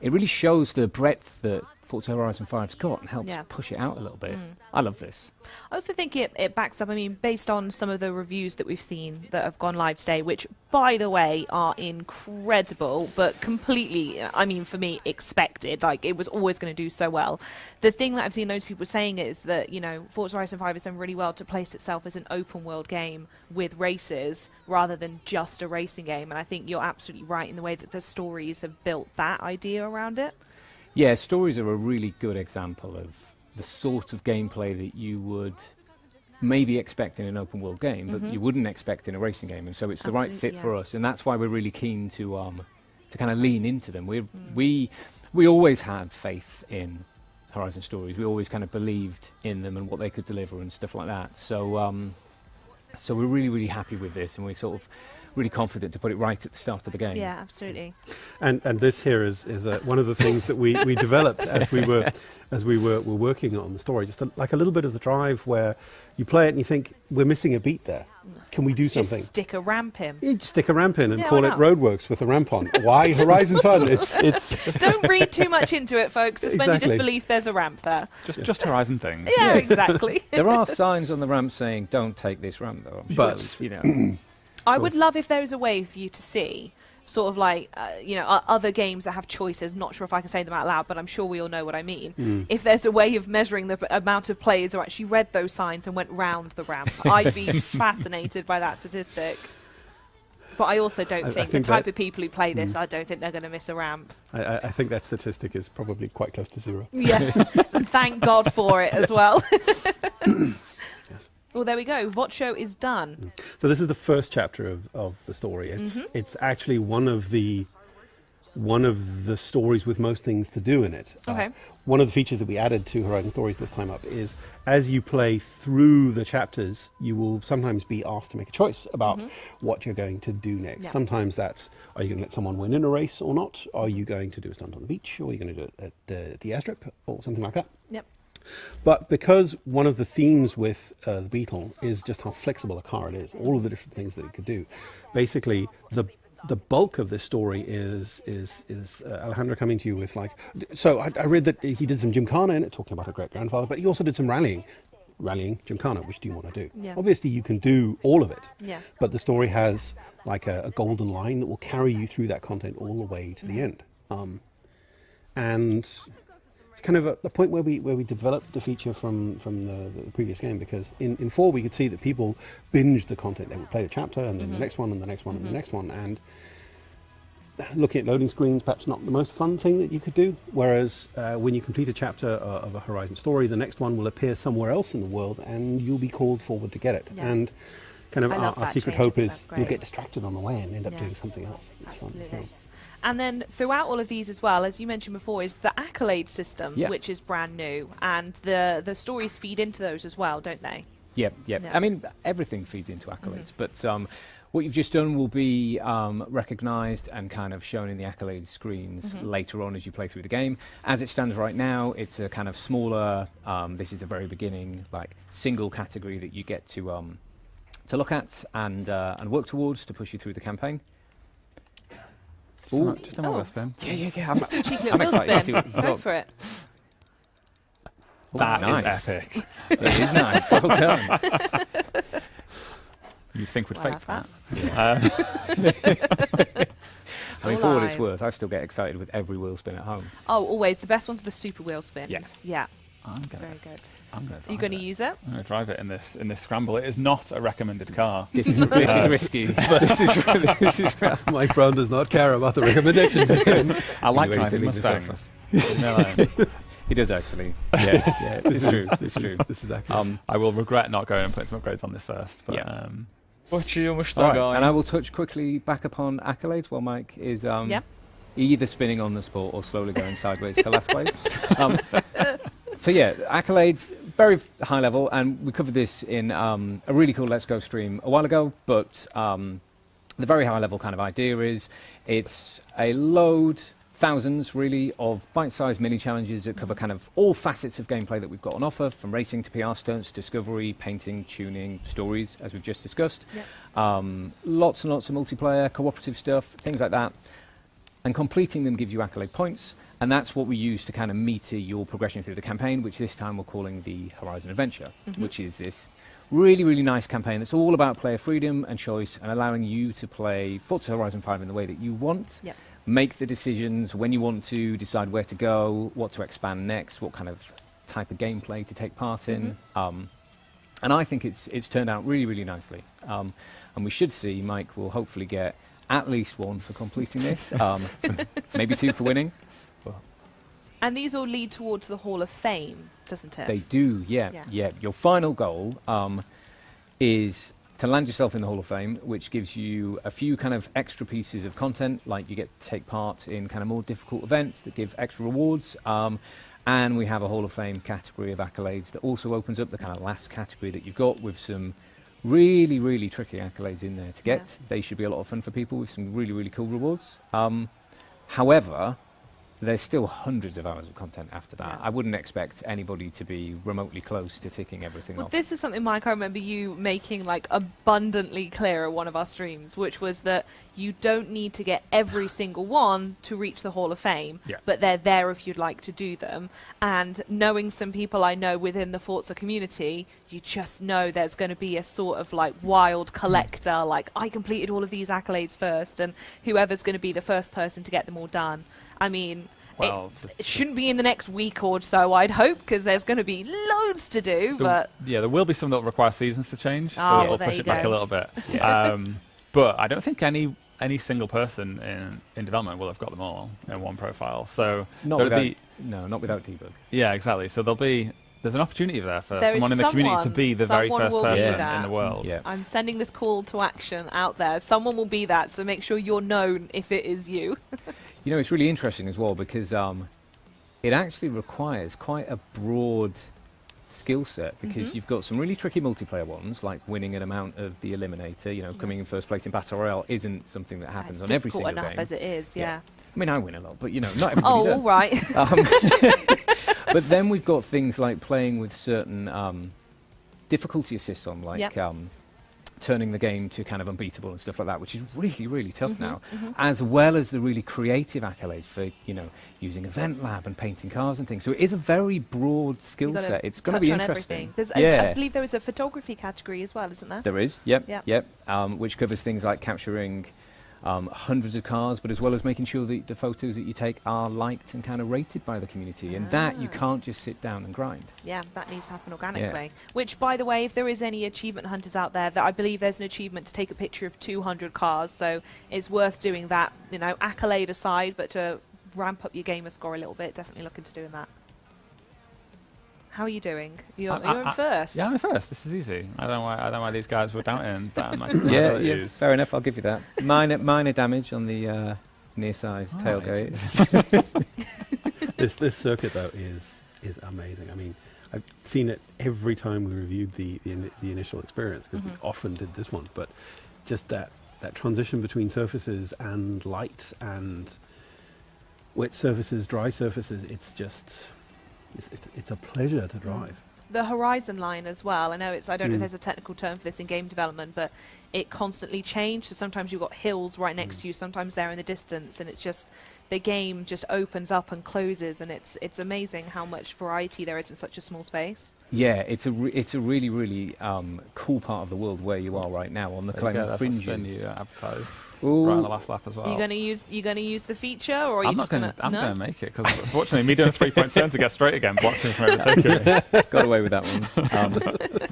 it really shows the breadth that Forza Horizon 5's got and helps push it out a little bit. I love this. I also think it backs up, I mean, based on some of the reviews that we've seen that have gone live today, which, by the way, are incredible, but completely, I mean, for me, expected. Like, it was always going to do so well. The thing that I've seen loads of people saying is that, Forza Horizon 5 has done really well to place itself as an open-world game with races rather than just a racing game. And I think you're absolutely right in the way that the stories have built that idea around it. Yeah, stories are a really good example of the sort of gameplay that you would maybe expect in an open world game, but you wouldn't expect in a racing game. And so it's the right fit for us, and that's why we're really keen to kind of lean into them. We always had faith in Horizon stories. We always kind of believed in them and what they could deliver and stuff like that. So so we're really, really happy with this, and really confident to put it right at the start of the game. Yeah, absolutely. And this here is one of the things that we developed as we were working on the story. Just like a little bit of the drive where you play it and you think we're missing a beat there. Can we do something? Just stick a ramp in. You just stick a ramp in and Yeah, call why it not? Roadworks with a ramp on. Why Horizon Fun? It's Don't read too much into it, folks. Suspend your Exactly. disbelief. There's a ramp there. Just Horizon things. Yeah, exactly. There are signs on the ramp saying, don't take this ramp, though. I'm But- sure, you know. I would love if there was a way for you to see sort of like, other games that have choices. Not sure if I can say them out loud, but I'm sure we all know what I mean. If there's a way of measuring the amount of players who actually read those signs and went round the ramp, I'd be fascinated by that statistic. But I also don't think the think type that- of people who play this, I don't think they're going to miss a ramp. I think that statistic is probably quite close to zero. Yeah, and thank God for it as well. Yes. Well, there we go. Vocho is done. So this is the first chapter of the story. It's actually one of the stories with most things to do in it. Okay. One of the features that we added to Horizon Stories this time up is as you play through the chapters, you will sometimes be asked to make a choice about what you're going to do next. Yeah. Sometimes that's, are you going to let someone win in a race or not? Are you going to do a stunt on the beach? Or are you going to do it at the airstrip or something like that? Yep. But because one of the themes with the Beetle is just how flexible a car it is, all of the different things that it could do, basically the bulk of this story is Alejandro coming to you with like, so I read that he did some gymkhana in it, talking about her great-grandfather, but he also did some rallying gymkhana. Which do you want to do? Yeah. Obviously you can do all of it, Yeah. but the story has like a golden line that will carry you through that content all the way to the end. And it's kind of a point where we developed the feature from the previous game, because in 4 we could see that people binged the content. They would play a chapter and then the next one and the next one and the next one, and looking at loading screens, perhaps not the most fun thing that you could do. Whereas when you complete a chapter of a Horizon story, the next one will appear somewhere else in the world and you'll be called forward to get it. Yeah. And kind of I love our that secret change. I hope think is that's you'll great. get distracted on the way and end up Yeah. doing something else. It's fun as well. Absolutely. And then throughout all of these as well, as you mentioned before, is the accolade system, Yeah. which is brand new, and the stories feed into those as well, don't they? Yep. Yeah. I mean, everything feeds into accolades, but what you've just done will be recognised and kind of shown in the accolade screens later on as you play through the game. As it stands right now, it's a kind of smaller, this is the very beginning, like single category that you get to look at and work towards to push you through the campaign. Ooh. Just a spin. Yeah. Just a cheeky I'm little excited to see wheel what spin. you've Go got. for it. Oh, That is nice. epic. It is nice. Well done. You'd think we'd Well, fake have that. I mean, All for what it's live. worth, I still get excited with every wheel spin at home. Oh, always. The best ones are the super wheel spins. Yes. Yeah, I'm gonna very good. drive Are you going to it. use it? I'm going to drive it in this scramble. It is not a recommended car. This is risky. this is Mike Brown does not care about the recommendations. I like You ready to driving leave this Mustangs. office? No, He does actually. Yeah, it's true. It's true. This is accurate. I will regret not going and putting some upgrades on this first. But, Yeah. Curtiu, All right, Mustangão, and I hein? will touch quickly back upon accolades while Mike is Yeah. either spinning on the spot or slowly going sideways to last place. So yeah, accolades, very high level, and we covered this in a really cool Let's Go stream a while ago, but the very high level kind of idea is it's a load, thousands really, of bite-sized mini challenges that cover kind of all facets of gameplay that we've got on offer, from racing to PR stunts, discovery, painting, tuning, stories, as we've just discussed. Yep. Lots and lots of multiplayer, cooperative stuff, things like that. And completing them gives you accolade points, and that's what we use to kind of meter your progression through the campaign, which this time we're calling the Horizon Adventure, which is this really, really nice campaign that's all about player freedom and choice and allowing you to play Forza Horizon 5 in the way that you want. Yep. Make the decisions when you want to, decide where to go, what to expand next, what kind of type of gameplay to take part in. And I think it's turned out really, really nicely. And we should see Mike will hopefully get at least 1 for completing this, maybe 2 for winning. And these all lead towards the Hall of Fame, doesn't it? They do, yeah. Your final goal is to land yourself in the Hall of Fame, which gives you a few kind of extra pieces of content, like you get to take part in kind of more difficult events that give extra rewards. And we have a Hall of Fame category of accolades that also opens up the kind of last category that you've got with some really, really tricky accolades in there to get. They should be a lot of fun for people with some really, really cool rewards. However, there's still hundreds of hours of content after that. I wouldn't expect anybody to be remotely close to ticking everything off. This is something, Mike, I remember you making like abundantly clear at one of our streams, which was that you don't need to get every single one to reach the Hall of Fame, but they're there if you'd like to do them. And knowing some people I know within the Forza community, you just know there's going to be a sort of like wild collector, like I completed all of these accolades first, and whoever's going to be the first person to get them all done. I mean, well, it shouldn't be in the next week or so, I'd hope, because there's going to be loads to do. But yeah, there will be some that will require seasons to change, so well, it'll push it back a little bit. But I don't think any single person in development will have got them all in one profile. So not without debug. Yeah, exactly. So there's an opportunity there for someone in the community to be the very first person in the world. Yeah. I'm sending this call to action out there. Someone will be that, so make sure you're known if it is you. You know, it's really interesting as well because it actually requires quite a broad skill set because you've got some really tricky multiplayer ones, like winning an amount of the Eliminator. You know, coming in first place in Battle Royale isn't something that happens on every single game. It's difficult enough as it is, yeah. I mean, I win a lot, but, you know, not everybody does. All right. But then we've got things like playing with certain difficulty assists on, like turning the game to kind of unbeatable and stuff like that, which is really, really tough now, as well as the really creative accolades for, you know, using Event Lab and painting cars and things. So it is a very broad skill set. It's going to be interesting. I believe there is a photography category as well, isn't there? There is, yep. Which covers things like capturing hundreds of cars, but as well as making sure that the photos that you take are liked and kind of rated by the community. And that you can't just sit down and grind. Yeah, that needs to happen organically. Which, by the way, if there is any achievement hunters out there, that I believe there's an achievement to take a picture of 200 cars, so it's worth doing that, you know, accolade aside, but to ramp up your gamer score a little bit, definitely look into doing that. How are you doing? You're in first. Yeah, I'm in first. This is easy. I don't know why these guys were doubting that. Yeah, fair enough. I'll give you that. Minor damage on the near side tailgate. This circuit though is amazing. I mean, I've seen it every time we reviewed the initial experience because we often did this one, but just that transition between surfaces and light and wet surfaces, dry surfaces, it's a pleasure to drive. The horizon line as well. I know I don't know if there's a technical term for this in game development, but it constantly changes. So sometimes you've got hills right next to you, sometimes they're in the distance, and it's just the game just opens up and closes, and it's amazing how much variety there is in such a small space. Yeah, it's a really, really cool part of the world where you are right now on the kind of fringes. You advertised right on the last lap as well. You're going to use the feature, or are you just going to? I'm going to make it because unfortunately, me doing a 3-point turn to get straight again blocked me from overtaking it. Got away with that one.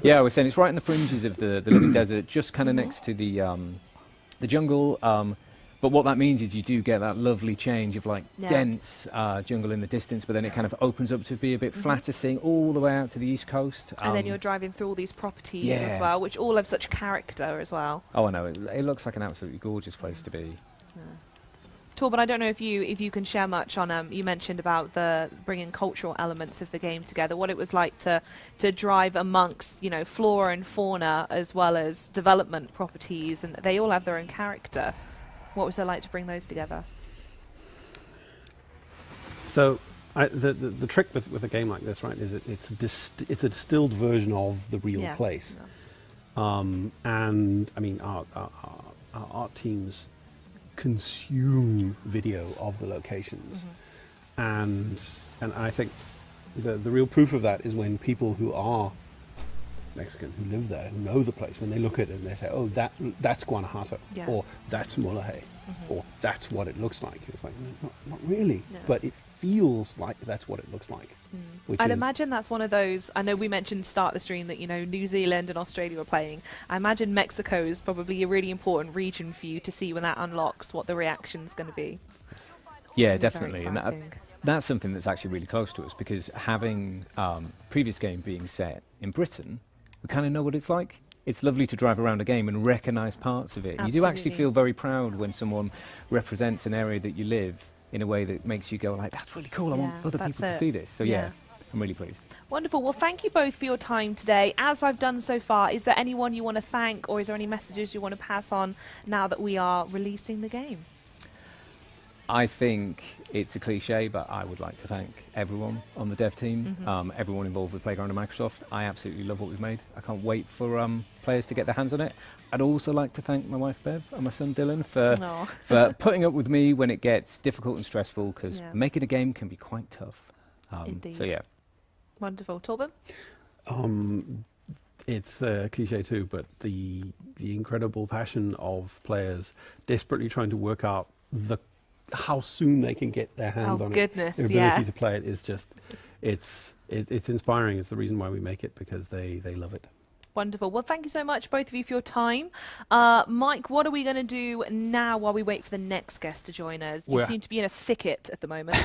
Yeah, I was saying it's right in the fringes of the living desert, just kind of next to the jungle. But what that means is you do get that lovely change of like dense jungle in the distance, but then it kind of opens up to be a bit flatter, seeing all the way out to the east coast. And then you're driving through all these properties as well, which all have such character as well. Oh, I know. It looks like an absolutely gorgeous place to be. Torben, I don't know if you can share much on. You mentioned about the bringing cultural elements of the game together. What it was like to drive amongst, you know, flora and fauna as well as development properties, and they all have their own character. What was it like to bring those together? So the trick with a game like this, right, is it's a distilled version of the real place. And I mean, our art teams consume video of the locations, and I think the real proof of that is when people who are Mexican, who live there, who know the place, when they look at it and they say, oh, that's Guanajuato, or that's Mulegé, or that's what it looks like. It's like, not really, but it feels like that's what it looks like. I'd imagine that's one of those, I know we mentioned at the start of the stream that, you know, New Zealand and Australia were playing. I imagine Mexico is probably a really important region for you to see when that unlocks what the reaction's going to be. Yeah, definitely. And that's something that's actually really close to us, because having previous game being set in Britain, we kind of know what it's like. It's lovely to drive around a game and recognise parts of it. And you do actually feel very proud when someone represents an area that you live in a way that makes you go like, that's really cool, I want other people to see this. So yeah, I'm really pleased. Wonderful. Well, thank you both for your time today. As I've done so far, is there anyone you want to thank, or is there any messages you want to pass on now that we are releasing the game? I think it's a cliche, but I would like to thank everyone on the dev team, everyone involved with Playground and Microsoft. I absolutely love what we've made. I can't wait for players to get their hands on it. I'd also like to thank my wife Bev and my son Dylan for putting up with me when it gets difficult and stressful, because making a game can be quite tough. Indeed. So yeah. Wonderful. Torben? It's a cliche too, but the incredible passion of players desperately trying to work out how soon they can get their hands on it. The ability to play it is just, it's inspiring. It's the reason why we make it, because they love it. Wonderful. Well, thank you so much, both of you, for your time. Mike, what are we going to do now while we wait for the next guest to join us? You seem to be in a thicket at the moment.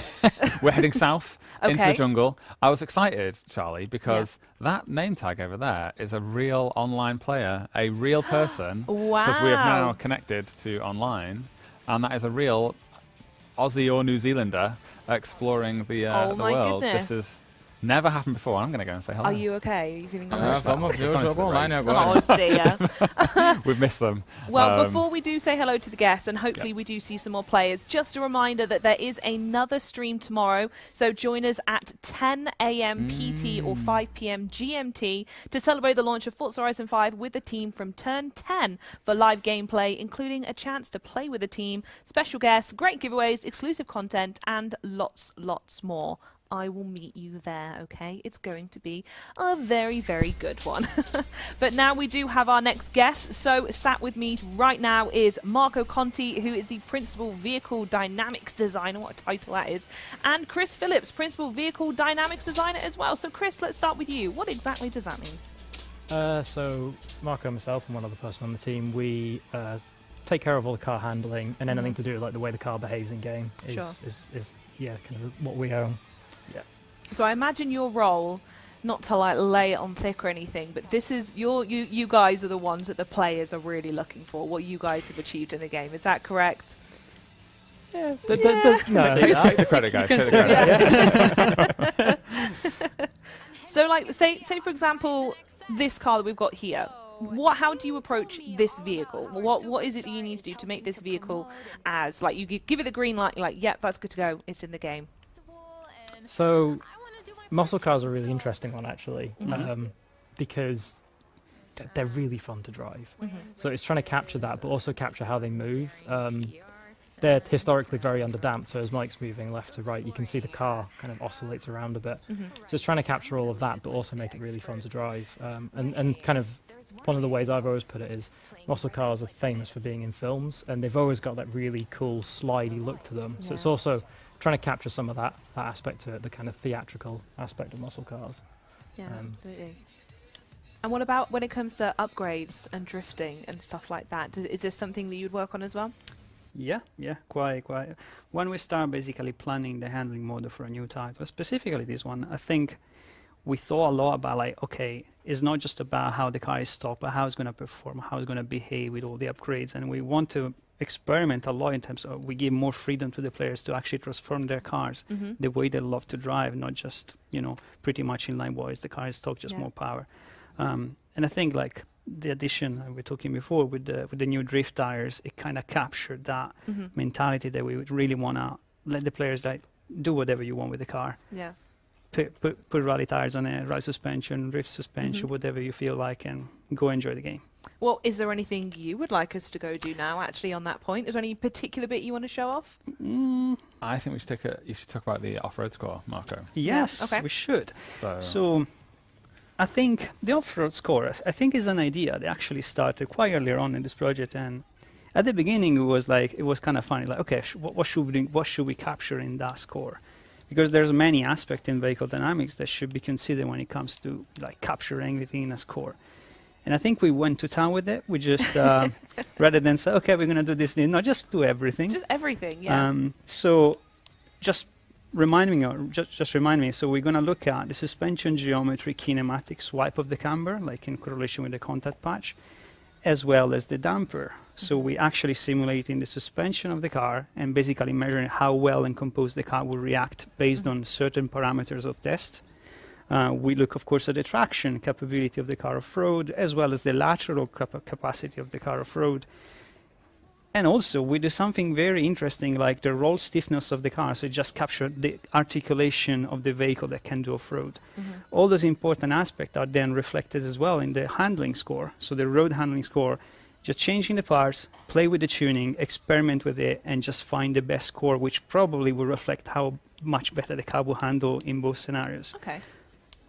We're heading south into the jungle. I was excited, Charlie, because that name tag over there is a real online player, a real person. Wow. Because we have now connected to online, and that is a real Aussie or New Zealander exploring the world. Goodness. This is never happened before. I'm going to go and say hello. Are you okay? Are you feeling Vamos ver o jogo online agora. Oh dear. We've missed them. Well, before we do say hello to the guests, and hopefully we do see some more players, just a reminder that there is another stream tomorrow. So join us at 10 a.m. PT or 5 p.m. GMT to celebrate the launch of Forza Horizon 5 with the team from Turn 10 for live gameplay, including a chance to play with the team, special guests, great giveaways, exclusive content, and lots more. I will meet you there, okay? It's going to be a very, very good one. But now we do have our next guest. So sat with me right now is Marco Conti, who is the Principal Vehicle Dynamics Designer, what a title that is, and Chris Phillips, Principal Vehicle Dynamics Designer as well. So Chris, let's start with you. What exactly does that mean? So Marco and myself and one other person on the team, we take care of all the car handling and anything to do with like the way the car behaves in game is kind of what we own. Yeah. So I imagine your role, not to like lay it on thick or anything, but this is you guys are the ones that the players are really looking for, what you guys have achieved in the game. Is that correct? Yeah. No, take the credit, guys. Take the credit. So like say for example, this car that we've got here. How do you approach this vehicle? What is it you need to do to make this vehicle as like you give it the green light, like yep, that's good to go, it's in the game? So, muscle cars are a really interesting one, actually, because they're really fun to drive. So it's trying to capture that, but also capture how they move. They're historically very underdamped, so as Mike's moving left to right, you can see the car kind of oscillates around a bit. So it's trying to capture all of that, but also make it really fun to drive. And kind of one of the ways I've always put it is muscle cars are famous for being in films, and they've always got that really cool slidey look to them. So it's also trying to capture some of that aspect to it, the kind of theatrical aspect of muscle cars. Yeah, absolutely. And what about when it comes to upgrades and drifting and stuff like that? Is this something that you'd work on as well? Yeah, quite. When we start basically planning the handling model for a new title, specifically this one, I think we thought a lot about like, okay, it's not just about how the car is stopped, but how it's going to perform, how it's going to behave with all the upgrades, and we want to experiment a lot in terms of we give more freedom to the players to actually transform their cars the way they love to drive, not just pretty much in line wise the car is stock, just more power. And I think like the addition we were talking before with the new drift tires, it kind of captured that mentality that we would really want to let the players like do whatever you want with the car. Yeah. Put rally tires on it, ride suspension, drift suspension, whatever you feel like, and go enjoy the game. Well, is there anything you would like us to go do now, actually, on that point? Is there any particular bit you want to show off? I think you should talk about the off-road score, Marco. Yes, we should. So I think the off-road score, I think, is an idea that actually started quite earlier on in this project. And at the beginning, it was kind of funny, like, okay, what should we capture in that score? Because there's many aspects in vehicle dynamics that should be considered when it comes to like capturing everything in a score. And I think we went to town with it. We just, rather than say, okay, we're going to do this, no, just do everything. Just everything, yeah. So just remind me. So we're going to look at the suspension geometry kinematic swipe of the camber, like in correlation with the contact patch, as well as the damper. So we actually simulating the suspension of the car and basically measuring how well and composed the car will react based on certain parameters of test. We look, of course, at the traction capability of the car off-road, as well as the lateral capacity of the car off-road. And also, we do something very interesting, like the roll stiffness of the car, so it just captures the articulation of the vehicle that can do off-road. All those important aspects are then reflected as well in the handling score. So the road handling score, just changing the parts, play with the tuning, experiment with it, and just find the best score, which probably will reflect how much better the car will handle in both scenarios. Okay.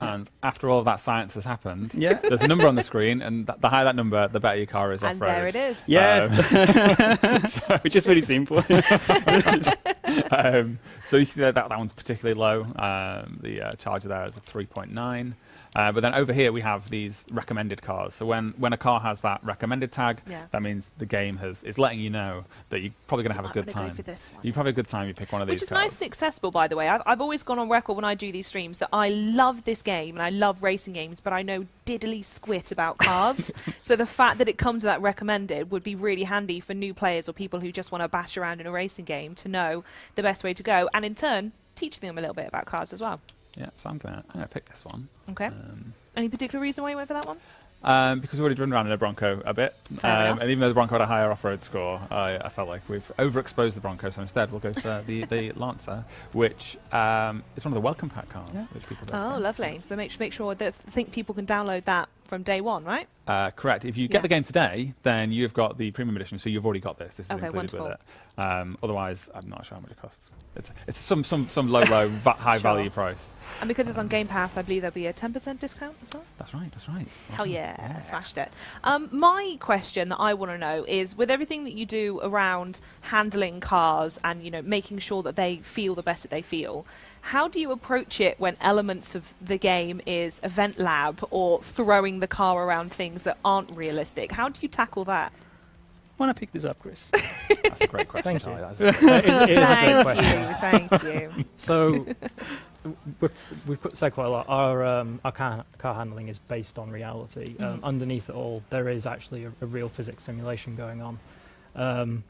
And after all of that science has happened, Yeah. there's a number on the screen, and the higher that number, the better your car is And off-road. there it is. Yeah. So, which is very simple. So you can see that one's particularly low. The charger there is a 3.9. But then over here we have these recommended cars. So when a car has that recommended tag, Yeah. that means the game is letting you know that you're probably going to have a good I'm gonna time. go for this one. You probably have a good time. You pick one of these Which is cars. nice and accessible, by the way. I've always gone on record when I do these streams that I love this game and I love racing games, but I know diddly squit about cars. So the fact that it comes with that recommended would be really handy for new players or people who just want to bash around in a racing game to know the best way to go, and in turn teach them a little bit about cars as well. Yeah, so I'm gonna pick this one. Okay. Any particular reason why you went for that one? Because we've already driven around in a Bronco a bit, Fair enough. and even though the Bronco had a higher off-road score, I felt like we've overexposed the Bronco, so instead we'll go for the Lancer, which is one of the welcome pack cars, which people don't Oh, get. lovely. So make sure that I think people can download that from day one, right? Correct. If you get the game today, then you've got the premium edition, so you've already got this. This is Okay, included wonderful. with it. Otherwise, I'm not sure how much it costs. It's some low high value price. And because it's on Game Pass, I believe there'll be a 10% discount as well. That's right. That's right. Hell yeah, smashed it. My question that I want to know is, with everything that you do around handling cars and making sure that they feel the best that they feel, how do you approach it when elements of the game is event lab or throwing the car around things that aren't realistic? How do you tackle that? Want to pick this up, Chris? That's a great question. Thank you. Charlie. It is a great question. Thank you. So we've said quite a lot. Our car handling is based on reality. Underneath it all, there is actually a real physics simulation going on.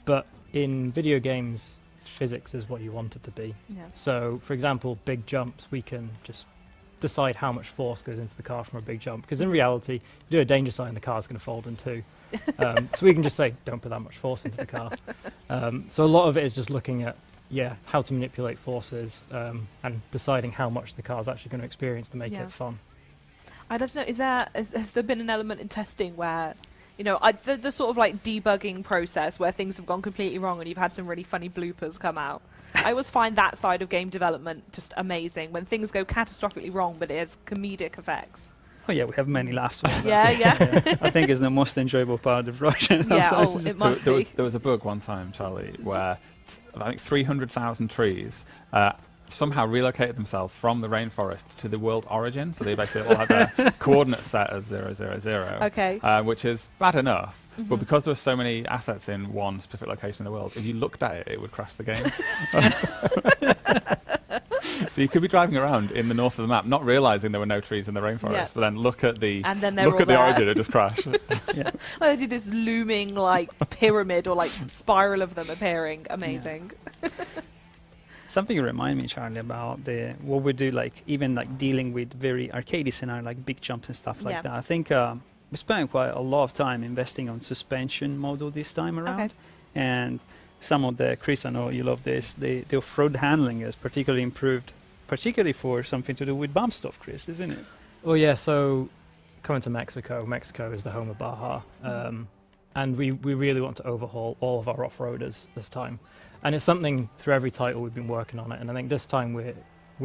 But in video games, physics is what you want it to be. Yeah. So, for example, big jumps, we can just decide how much force goes into the car from a big jump. Because in reality, you do a danger sign, the car's going to fold in two. So we can just say, don't put that much force into the car. So a lot of it is just looking at how to manipulate forces and deciding how much the car's actually going to experience to make it fun. I'd love to know, has there been an element in testing where, the sort of like debugging process where things have gone completely wrong and you've had some really funny bloopers come out? I always find that side of game development just amazing, when things go catastrophically wrong but it has comedic effects. Oh yeah, we have many laughs. With that. Yeah. I think it's the most enjoyable part of the project. Yeah, it must be. There was a bug one time, Charlie, where I think 300,000 trees somehow relocated themselves from the rainforest to the world origin. So they basically all had their coordinate set as 000. Okay. Which is bad enough. But because there were so many assets in one specific location in the world, if you looked at it, it would crash the game. So you could be driving around in the north of the map, not realizing there were no trees in the rainforest, but then look at the origin, it just crashed. Well, they did this looming like pyramid or like spiral of them appearing. Amazing. Yeah. Something you remind me, Charlie, about what we do, like even like dealing with very arcadey scenario, like big jumps and stuff like that. I think we spent quite a lot of time investing on suspension model this time around, and some of Chris, I know you love this, the off-road handling is particularly improved, particularly for something to do with bump stuff, Chris, isn't it? Well, yeah, so coming to Mexico is the home of Baja, and we really want to overhaul all of our off-roaders this time. And it's something through every title we've been working on it, and I think this time we're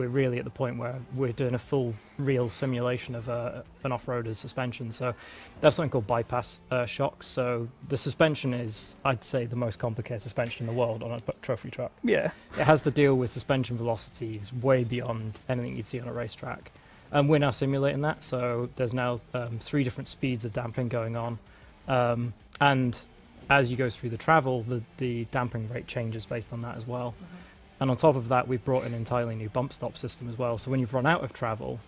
really at the point where we're doing a full real simulation of an off-roader's suspension. So that's something called bypass shocks. So the suspension is, I'd say, the most complicated suspension in the world on a trophy truck. Yeah. It has to deal with suspension velocities way beyond anything you'd see on a racetrack. And we're now simulating that, so there's now 3 different speeds of damping going on. And as you go through the travel, the damping rate changes based on that as well. And on top of that, we've brought in an entirely new bump stop system as well. So when you've run out of travel,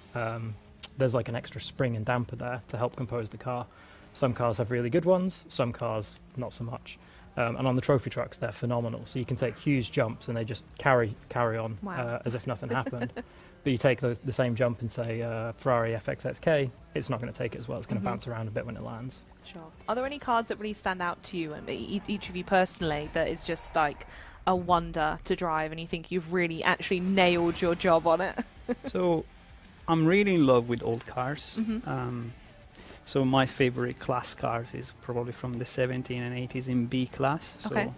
there's like an extra spring and damper there to help compose the car. Some cars have really good ones, some cars not so much. And on the trophy trucks, they're phenomenal. So you can take huge jumps and they just carry on Wow. as if nothing happened. But you take the same jump in, say, Ferrari FXXK, it's not going to take it as well. It's going to bounce around a bit when it lands. Sure. Are there any cars that really stand out to you, and each of you personally, that is just like a wonder to drive, and you think you've really actually nailed your job on it? So I'm really in love with old cars. So my favorite class cars is probably from the 70s and 80s in B class. So Okay.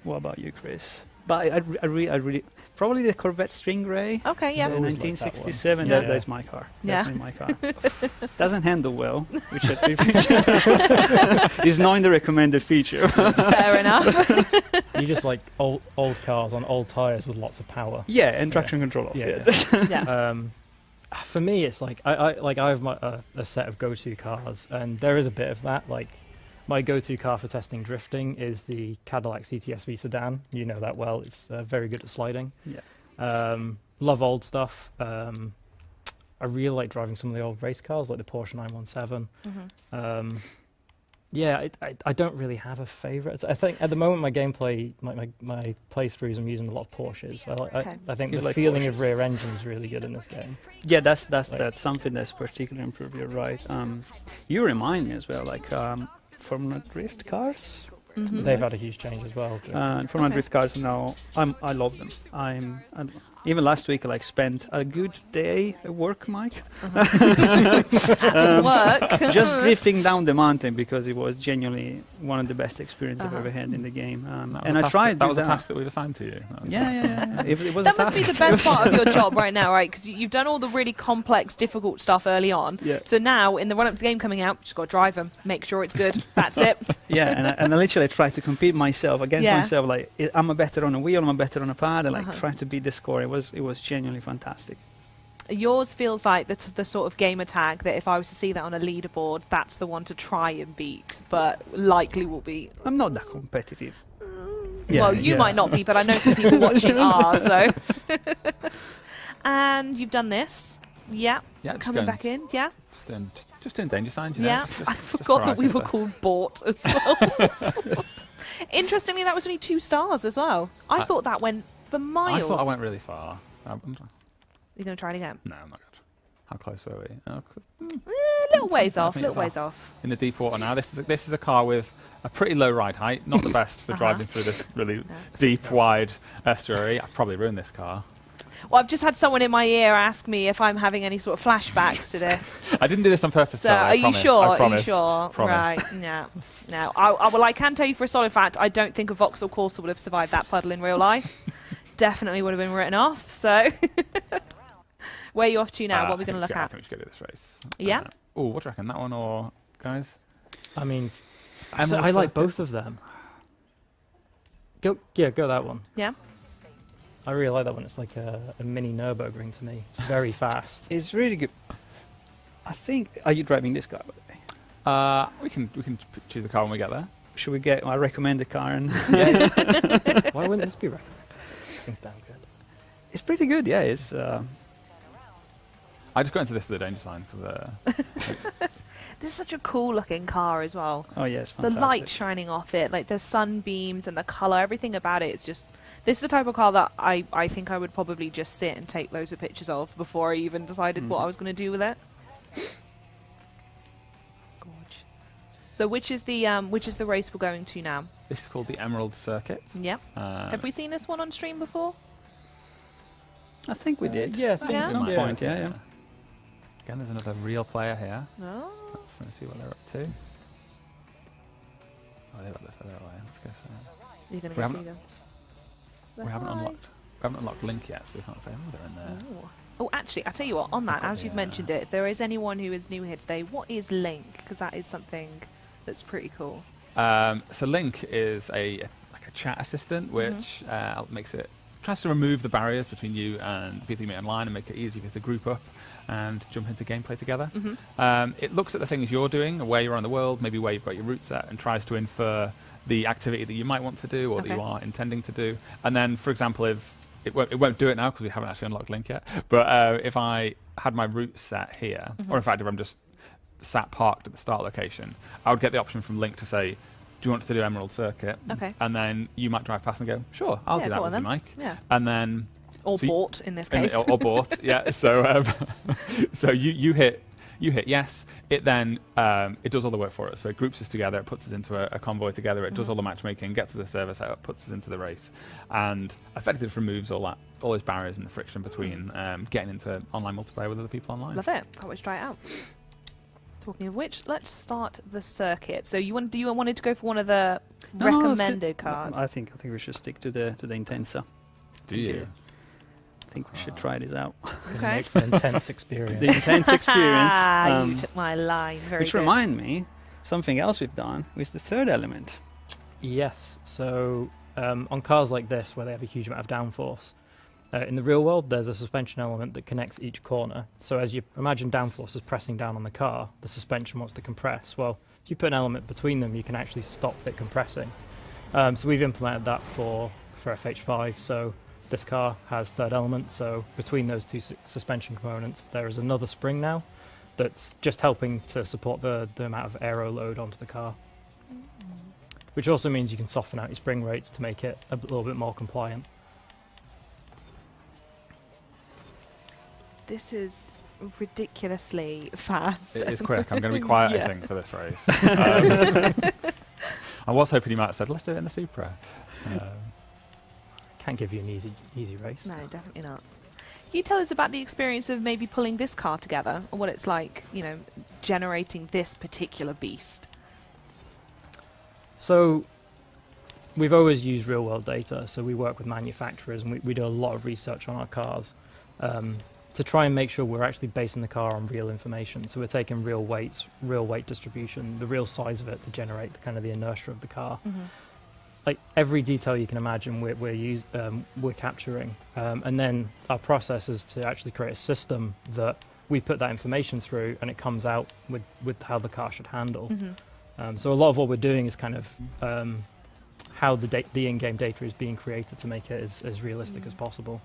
what about you, Chris? But I really probably the Corvette Stingray. Okay, yeah. The I always liked that 1967. one. That's my car. Yeah. Definitely my car. Doesn't handle well, which is not in the recommended feature. Fair enough. You just like old cars on old tires with lots of power. Yeah, and traction control off it. Yeah. For me, it's like I have a set of go-to cars, and there is a bit of that. Like my go-to car for testing drifting is the Cadillac CTS-V sedan. You know that well. It's very good at sliding. Yeah. Love old stuff. I really like driving some of the old race cars, like the Porsche 917. Yeah, I don't really have a favourite. I think at the moment my gameplay, my playthroughs, I'm using a lot of Porsches. I think You the like feeling Porsches? of rear engine is really good in this game. Yeah, that's something that's particularly improved. You're right. You remind me as well, like Formula Drift cars. They've had a huge change as well. Formula Drift cars now, I love them. Even last week, I spent a good day at work, Mike. Work. Just drifting down the mountain because it was genuinely one of the best experiences I've ever had in the game. And I tried. That was a task that we've assigned to you. Yeah. It was That a must be task. the best part of your job right now, right? Because you've done all the really complex, difficult stuff early on. Yeah. So now, in the run-up to the game coming out, just got to drive them, make sure it's good. That's it. Yeah, and I literally tried to compete myself against myself. Like, am I better on a wheel? Am I better on a pad? And trying to beat the score. It was genuinely fantastic. Yours feels like the sort of gamer tag that if I was to see that on a leaderboard, that's the one to try and beat, but likely will be. I'm not that competitive. Well, you might not be, but I know some people watching are. So. And you've done this. Yeah. Yeah. Coming back in. Yeah. Just doing danger signs. You know, Yeah. just I forgot that we were called Bought as well. Interestingly, that was only 2 stars as well. I thought that went for miles. I thought I went really far. You're going to try it again? No, I'm not good. How close were we? Little ways off. I think Little it's ways off. In the deep water now. This is a car with a pretty low ride height. Not the best for driving through this really deep, wide estuary. I've probably ruined this car. Well, I've just had someone in my ear ask me if I'm having any sort of flashbacks to this. I didn't do this on purpose. So, though, are you sure? I promise. Are you sure? Promise. Right. Yeah. No. Well, I can tell you for a solid fact, I don't think a Vauxhall Corsa would have survived that puddle in real life. Definitely would have been written off. So, where are you off to now? What are we going to look I at? think we should go to this race. Yeah. Oh, what do you reckon? That one or guys? I mean, I like both of them. Go that one. Yeah. I really like that one. It's like a mini Nürburgring to me. It's very fast. It's really good. I think. Are you driving this car? By the way? We can choose a car when we get there. Should we get? I recommend the car, and Why wouldn't this be recommended? This thing's damn good. it's pretty good. Yeah, it's. I just got into this for the danger sign because. This is such a cool looking car as well. Oh yes, The fantastic. light shining off it, like the sunbeams and the colour, everything about it. It's just. This is the type of car that I think I would probably just sit and take loads of pictures of before I even decided what I was going to do with it. Gorge. So which is the race we're going to now? This is called the Emerald Circuit. Yep. Have we seen this one on stream before? I think we did. Yeah, at some point. Yeah. Again, there's another real player here. No. Let's see what they're up to. Oh, they're a bit further away. Let's go. You're going We to go see haven't- them. We haven't unlocked Link yet, so we can't say they're in there. Oh, actually, I tell you what. On that, as you've mentioned it, if there is anyone who is new here today, what is Link? Because that is something that's pretty cool. So Link is a chat assistant, which tries to remove the barriers between you and people you meet online and make it easier to group up and jump into gameplay together. It looks at the things you're doing, where you are in the world, maybe where you've got your routes at, and tries to infer the activity that you might want to do or that you are intending to do. And then, for example, if it won't do it now because we haven't actually unlocked Link yet, but if I had my route set here, or in fact if I'm just sat parked at the start location, I would get the option from Link to say, do you want to do Emerald Circuit? Okay. And then you might drive past and go, sure, I'll do that with you, Mike. Yeah. And then... Or bought, in this case. Or bought, yeah. So so you hit yes. It then it does all the work for us. So it groups us together, it puts us into a convoy together, it does all the matchmaking, gets us a server set up, puts us into the race, and effectively removes all those barriers and the friction between getting into online multiplayer with other people online. Love it. Can't wait to try it out. Talking of which, let's start the circuit. So you wanted to go for one of the recommended cars? I think we should stick to the Intensa. Do you? I think we should try this out. It's going to make for an intense experience. The intense experience. You took my line. Very which good. remind me, something else we've done with the third element. Yes. So on cars like this, where they have a huge amount of downforce, in the real world, there's a suspension element that connects each corner. So as you imagine downforce is pressing down on the car, the suspension wants to compress. Well, if you put an element between them, you can actually stop it compressing. So we've implemented that for FH5. So this car has third element, so between those two suspension components there is another spring now that's just helping to support the amount of aero load onto the car. Which also means you can soften out your spring rates to make it a little bit more compliant. This is ridiculously fast. It is quick. I'm going to be quiet, I think, for this race. I was hoping you might have said, let's do it in the Supra. Can't give you an easy race. No, definitely not. Can you tell us about the experience of maybe pulling this car together, or what it's like, generating this particular beast? So we've always used real world data, so we work with manufacturers and we do a lot of research on our cars to try and make sure we're actually basing the car on real information. So we're taking real weights, real weight distribution, the real size of it to generate the inertia of the car. Like every detail you can imagine we're capturing, and then our process is to actually create a system that we put that information through and it comes out with how the car should handle. So a lot of what we're doing is how the in-game data is being created to make it as realistic as possible.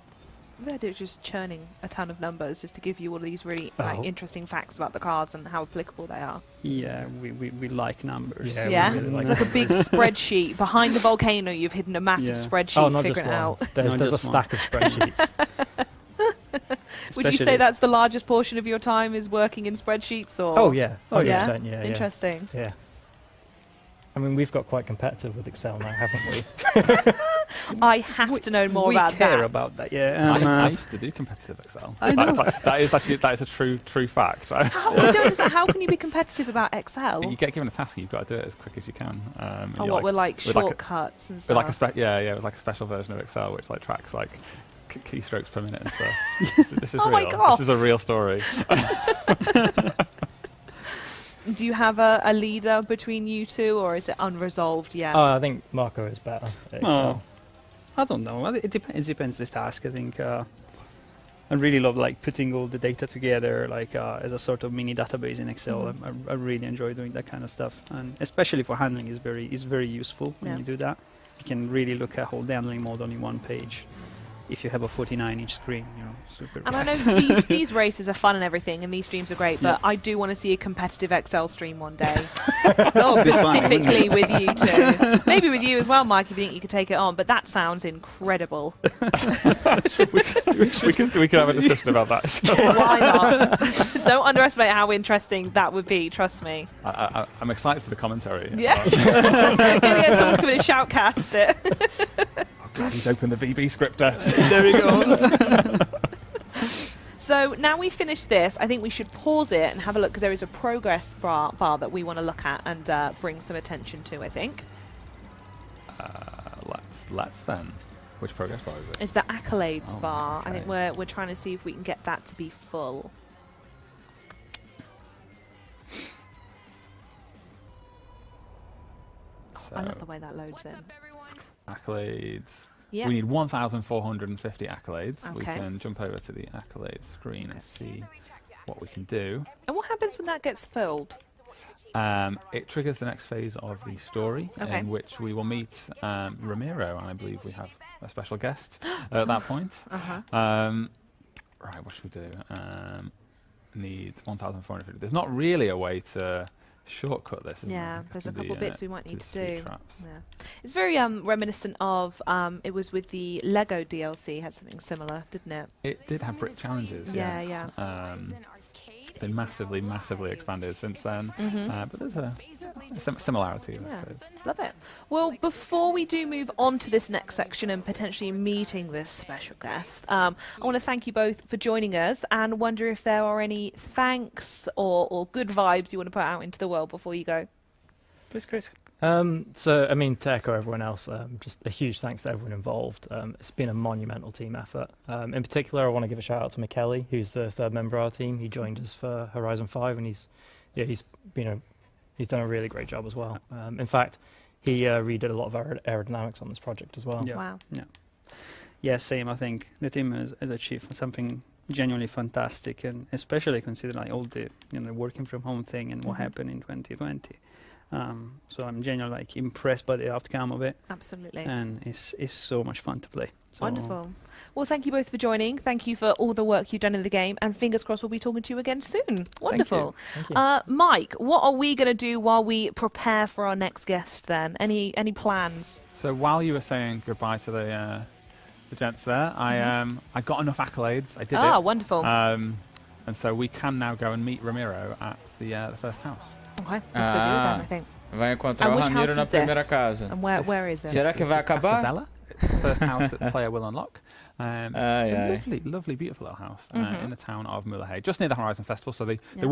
The idea is just churning a ton of numbers just to give you all these really interesting facts about the cars and how applicable they are. Yeah, we like numbers. Yeah, really it's like a big spreadsheet. Behind the volcano, you've hidden a massive spreadsheet figuring it out. There's a stack of spreadsheets. Would you say that's the largest portion of your time is working in spreadsheets? Or? Oh, yeah. 100%, yeah. Interesting. Yeah. I mean, we've got quite competitive with Excel now, haven't we? I have to know more about that. We care about that, yeah. I used to do competitive Excel. I know. That is a true fact. How can you be competitive about Excel? You get given a task and you've got to do it as quick as you can. With shortcuts and stuff? With with like a special version of Excel which tracks keystrokes per minute and stuff. This is oh real. My God. This is a real story. Do you have a leader between you two, or is it unresolved yet? Oh, I think Marco is better at Excel. I don't know. It depends the task. I think I really love putting all the data together as a sort of mini database in Excel. I really enjoy doing that kind of stuff, and especially for handling is very useful when you do that. You can really look at whole handling mode on in one page. If you have a 49-inch screen, super. And I know these races are fun and everything, and these streams are great, but I do want to see a competitive Excel stream one day. Specifically with you two. Maybe with you as well, Mike, if you think you could take it on, but that sounds incredible. we can have a discussion about that. Why not? Don't underestimate how interesting that would be, trust me. I'm excited for the commentary. Yeah. Can we get someone to come in and shoutcast it? God, he's opened the VB scripter. There we go. So now we've finished this, I think we should pause it and have a look, because there is a progress bar that we want to look at and bring some attention to, I think. Let's then. Which progress bar is it? It's the accolades bar. Okay. I think we're trying to see if we can get that to be full. So I love the way that loads in. Accolades. Yeah. We need 1,450 accolades. Okay. We can jump over to the accolades screen and see what we can do. And what happens when that gets filled? It triggers the next phase of the story, in which we will meet Ramiro, and I believe we have a special guest at that point. Right, what should we do? Needs 1,450. There's not really a way to shortcut this. Isn't Yeah, it? there's a To the, couple bits we might need the to speed do. traps. Yeah. It's very reminiscent of, it was with the Lego DLC, had something similar, didn't it? It did have brick challenges. Yeah, yes. yeah. Been massively expanded since then. Mhm. But there's similarities. I Yeah, suppose. love it. Well, before we do move on to this next section and potentially meeting this special guest, I want to thank you both for joining us and wonder if there are any thanks or good vibes you want to put out into the world before you go. Please, Chris. So, I mean, to echo everyone else, just a huge thanks to everyone involved. It's been a monumental team effort. In particular, I want to give a shout out to McKelly, who's the third member of our team. He joined us for Horizon 5, and he's done a really great job as well. In fact, he redid a lot of aerodynamics on this project as well. Yeah. Wow. Yeah, same. I think the team has achieved something genuinely fantastic, and especially considering like all the working from home thing and what happened in 2020. So I'm genuinely like impressed by the outcome of it. Absolutely. And it's so much fun to play. So Wonderful. Well, thank you both for joining. Thank you for all the work you've done in the game, and fingers crossed we'll be talking to you again soon. Wonderful. Thank you. Mike, what are we going to do while we prepare for our next guest then? Any plans? So while you were saying goodbye to the gents there, I got enough accolades. I did it. Wonderful. And so we can now go and meet Ramiro at the first house. Okay, let's go do it then, I think. Vai encontrar And o which Ramiro house na is this? primeira casa. And where is it? Será que vai acabar? Isabella. It's the first house that the player will unlock. It's a lovely, beautiful little house in the town of Mullahay, just near the Horizon Festival. So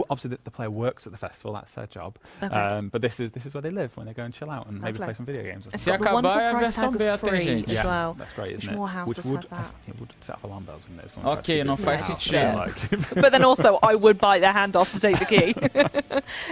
obviously the player works at the festival; that's their job. Okay. But this is where they live when they go and chill out and maybe Lovely. play some video games. Or It's Se something. got the acabar, é a wonderful price versão tag of beta, free gente. as well. That's great, isn't Which it? more houses would have that? it would set off alarm bells, wouldn't it? If someone tried to Ok, keep não it faz in the house. sentido. Like- But then also, I would bite their hand off to take the key.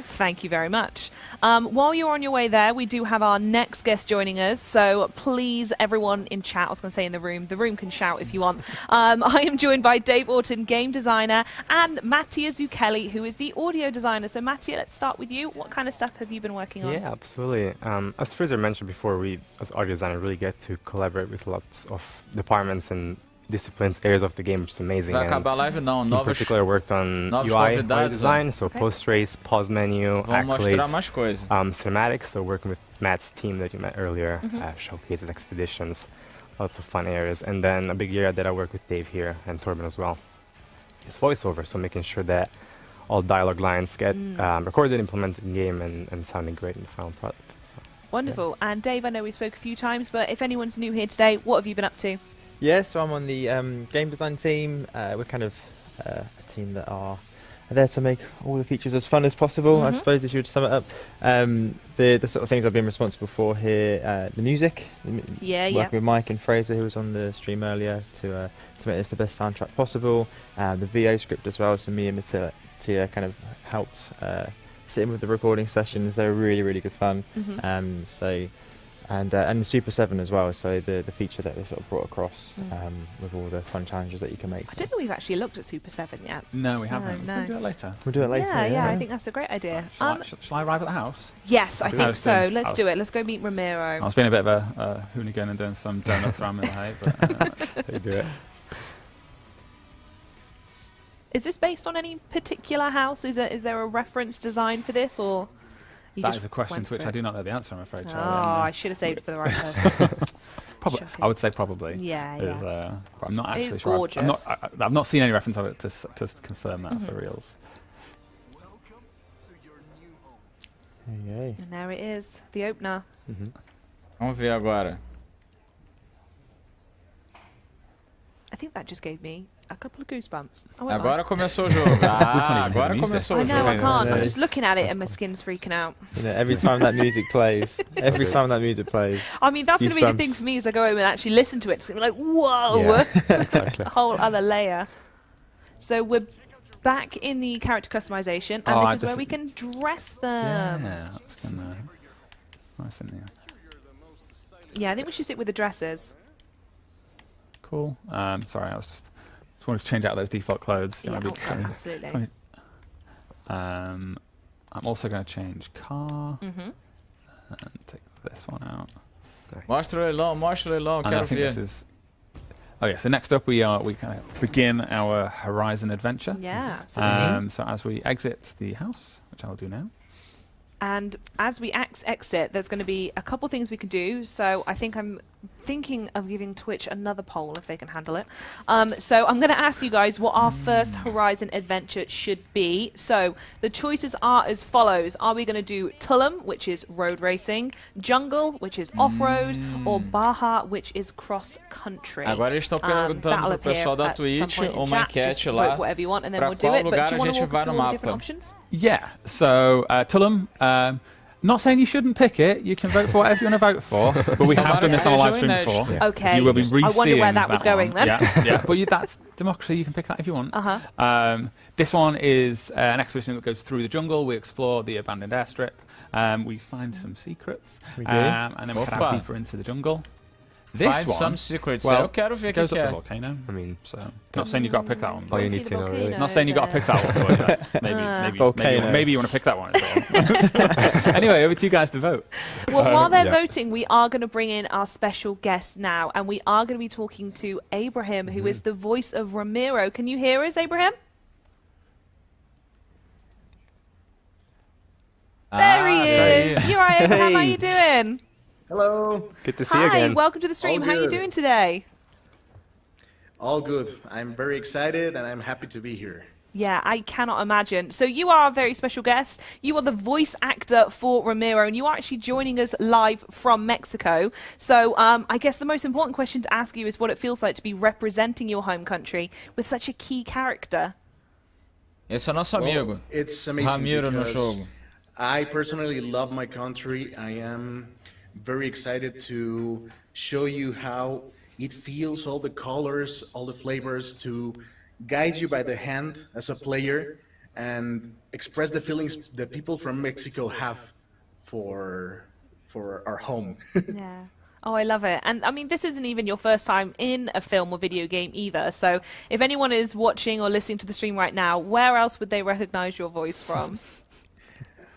Thank you very much. While you're on your way there, we do have our next guest joining us. So please, everyone in chat, I was going to say in the room can shout if you want. I am joined by Dave Orton, game designer, and Mattia Zucchelli, who is the audio designer. So Mattia, let's start with you. What kind of stuff have you been working on? Yeah, absolutely. As Fraser mentioned before, we as audio designer really get to collaborate with lots of departments and disciplines, areas of the game, which is amazing. Vai And acabar a live? Não, in novos. particular, worked on novos UI convidados, design, so Okay. post-race, pause menu, Vamos mostrar accolades, mais coisa. cinematics, so working with Matt's team that you met earlier, showcases, expeditions, lots of fun areas. And then a big area that I work with Dave here and Torben as well is voiceover, so making sure that all dialogue lines get recorded, implemented in game, and sounding great in the final product. So, Wonderful. And Dave, I know we spoke a few times, but if anyone's new here today, what have you been up to? Yeah, so I'm on the game design team. We're kind of a team that are there to make all the features as fun as possible, I suppose, if you were to sum it up. The sort of things I've been responsible for here, the music, working with Mike and Fraser, who was on the stream earlier, to make this the best soundtrack possible. The VO script as well, so me and Mattia kind of helped sit in with the recording sessions. They were really, really good fun. And Super 7 as well, so the feature that they sort of brought across with all the fun challenges that you can make. I don't think we've actually looked at Super 7 yet. No, we haven't. No. We'll do it later. We'll do it later. Yeah, I think that's a great idea. Shall I arrive at the house? Yes, I Do think those so. things. Let's do it. Let's go meet Ramiro. I was being a bit of a hooligan and doing some donuts around Middlehay, but they do it. Is this based on any particular house? Is there a reference design for this, or you that just is a question went to which for I it? do not know the answer, I'm afraid. Oh, Charlie. I should have saved it for the right person. Probably, I would say probably. Yeah, is, yeah. but I'm not It actually is sure. gorgeous. I've not seen any reference of it to confirm that for reals. Yay. And there it is, the opener. Vamos ver agora. I think that just gave me a couple of goosebumps. I won't Agora lie. começou o jogo. Agora começou I o know, jogo. I can't. I'm No. just looking at it and my skin's freaking out. You know, every time that music plays, I mean, that's going to be the goosebumps. thing for me as I go home and actually listen to it. It's going to be like, whoa! Yeah, exactly. A whole other layer. So we're back in the character customization, and this is where we can dress them. Yeah, that's gonna nice in there. Yeah, I think we should stick with the dresses. Cool. Sorry, I was just wanted to change out those default clothes. Yeah, Maybe absolutely. I'm also going to change car Mhm. and take this one out. Mostra o leilão, And I quero think ver. this is. Oh yeah. So next up we kind of begin our Horizon adventure. Yeah, absolutely. So as we exit the house, which I'll do now, And as we exit, there's going to be a couple things we can do. So I think I'm thinking of giving Twitch another poll if they can handle it. So I'm going to ask you guys what our first Horizon adventure should be. So the choices are as follows. Are we going to do Tullum, which is road racing, Jungle, which is off-road, or Baja, which is cross-country? Agora eles estão perguntando pro pessoal da Twitch uma enquete lá. Para qual lugar a gente vai no mapa? Yeah, so Tullum, not saying you shouldn't pick it, you can vote for whatever you want to vote for, but we have done this on a live stream before. Yeah. Okay, you will be I wonder where that was one. going then. Yeah, but that's democracy, you can pick that if you want. This one is an expedition that goes through the jungle, we explore the abandoned airstrip, we find some secrets, and then we head deeper into the jungle. This Find one, some secrets. Well, Eu quero ver o goes que up é. the volcano. I mean, so not saying you got to pick that one. All you need to know, really. Not saying you got to pick that one, but maybe you want to pick that one as well. Anyway, over to you guys to vote. Well, while they're voting, we are going to bring in our special guest now, and we are going to be talking to Abraham, who is the voice of Ramiro. Can you hear us, Abraham? There he is. You're right, Abraham. How are you doing? Hello. Good to see you again. Hi, welcome to the stream. How are you doing today? All good. I'm very excited and I'm happy to be here. Yeah, I cannot imagine. So you are a very special guest. You are the voice actor for Ramiro, and you are actually joining us live from Mexico. So I guess the most important question to ask you is what it feels like to be representing your home country with such a key character. Esse é nosso amigo. It's amazing Ramiro no jogo. I personally love my country. I am very excited to show you how it feels, all the colors, all the flavors, to guide you by the hand as a player and express the feelings that people from Mexico have for our home. Yeah. Oh, I love it. And I mean, this isn't even your first time in a film or video game either. So if anyone is watching or listening to the stream right now, where else would they recognize your voice from?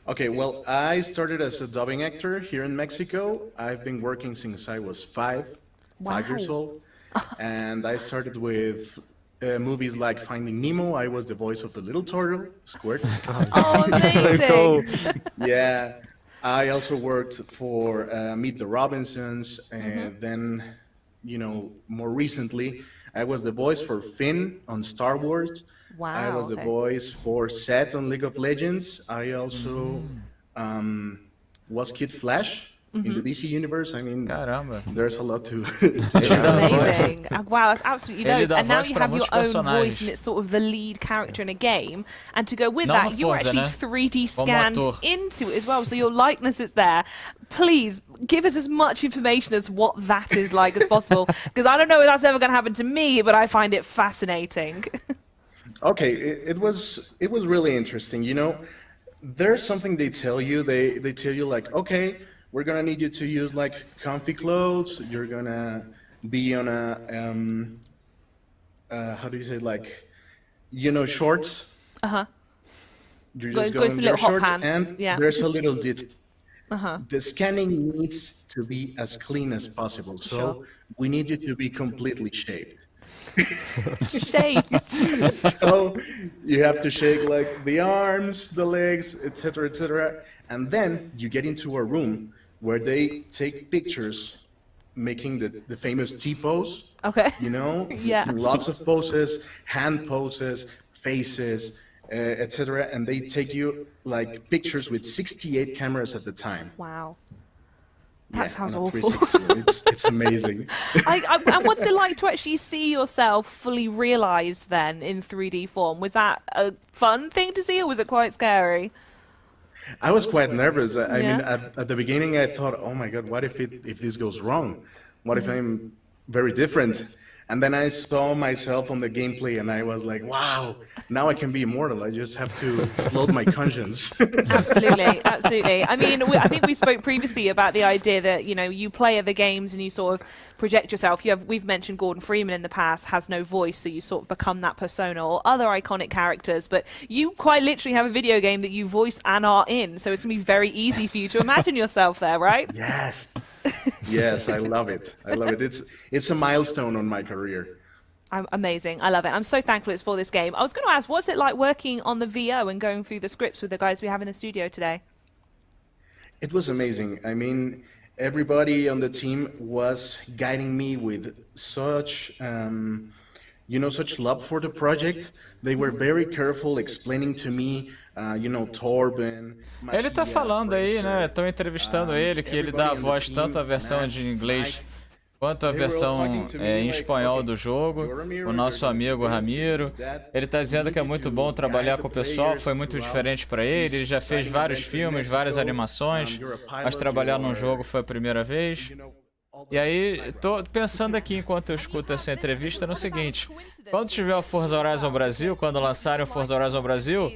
Okay, well, I started as a dubbing actor here in Mexico. I've been working since I was five years old. And I started with movies like Finding Nemo. I was the voice of the little turtle, Squirt. Oh, amazing. So cool. Yeah. I also worked for Meet the Robinsons. And then, you know, more recently, I was the voice for Finn on Star Wars. Wow. I was the voice for Seth on League of Legends. I also was Kid Flash in the DC universe. I mean, Caramba. There's a lot to Amazing. Wow, that's absolutely loads. And now you have your own personagens. voice and it's sort of the lead character in a game. And to go with Não that, no you're Forza, actually né? 3D scanned Como ator. into it as well. So your likeness is there. Please give us as much information as what that is like as possible. Because I don't know if that's ever going to happen to me, but I find it fascinating. Okay, it was really interesting. You know, there's something they tell you. They tell you like, okay, we're gonna need you to use like comfy clothes. You're gonna be on a how do you say, like, you know, shorts. You're just going in your shorts, and there's a little detail. The scanning needs to be as clean as possible. So we need you to be completely shaved. So you have to shake like the arms, the legs, etc., and then you get into a room where they take pictures, making the famous T pose. Okay. You know, lots of poses, hand poses, faces, etc., and they take you like pictures with 68 cameras at the time. Wow. That sounds awful. It's amazing. And what's it like to actually see yourself fully realized then in 3D form? Was that a fun thing to see, or was it quite scary? I was quite nervous. I mean, at the beginning, I thought, "Oh my God, what if this goes wrong? What if I'm very different?" And then I saw myself on the gameplay, and I was like, "Wow! Now I can be immortal. I just have to load my conscience." Absolutely, absolutely. I mean, I think we spoke previously about the idea that, you know, you play other games and you sort of project yourself. We've mentioned Gordon Freeman in the past has no voice, so you sort of become that persona, or other iconic characters. But you quite literally have a video game that you voice and are in, so it's gonna be very easy for you to imagine yourself there, right? Yes. Yes, I love it. I love it. It's a milestone on my career. Amazing. I love it. I'm so thankful it's for this game. I was going to ask, what's it like working on the VO and going through the scripts with the guys we have in the studio today? It was amazing. I mean, everybody on the team was guiding me with such, such love for the project. They were very careful explaining to me, Torben. Ele tá falando aí, né? Estão entrevistando ele, que ele dá a voz tanto a versão de inglês quanto a versão em espanhol do jogo, o nosso amigo Ramiro. Ele está dizendo que é muito bom trabalhar com o pessoal, foi muito diferente para ele, ele já fez vários filmes, várias animações, mas trabalhar num jogo foi a primeira vez. E aí, tô pensando aqui, enquanto eu escuto essa entrevista, no seguinte: quando tiver o Forza Horizon Brasil, quando lançarem o Forza Horizon Brasil,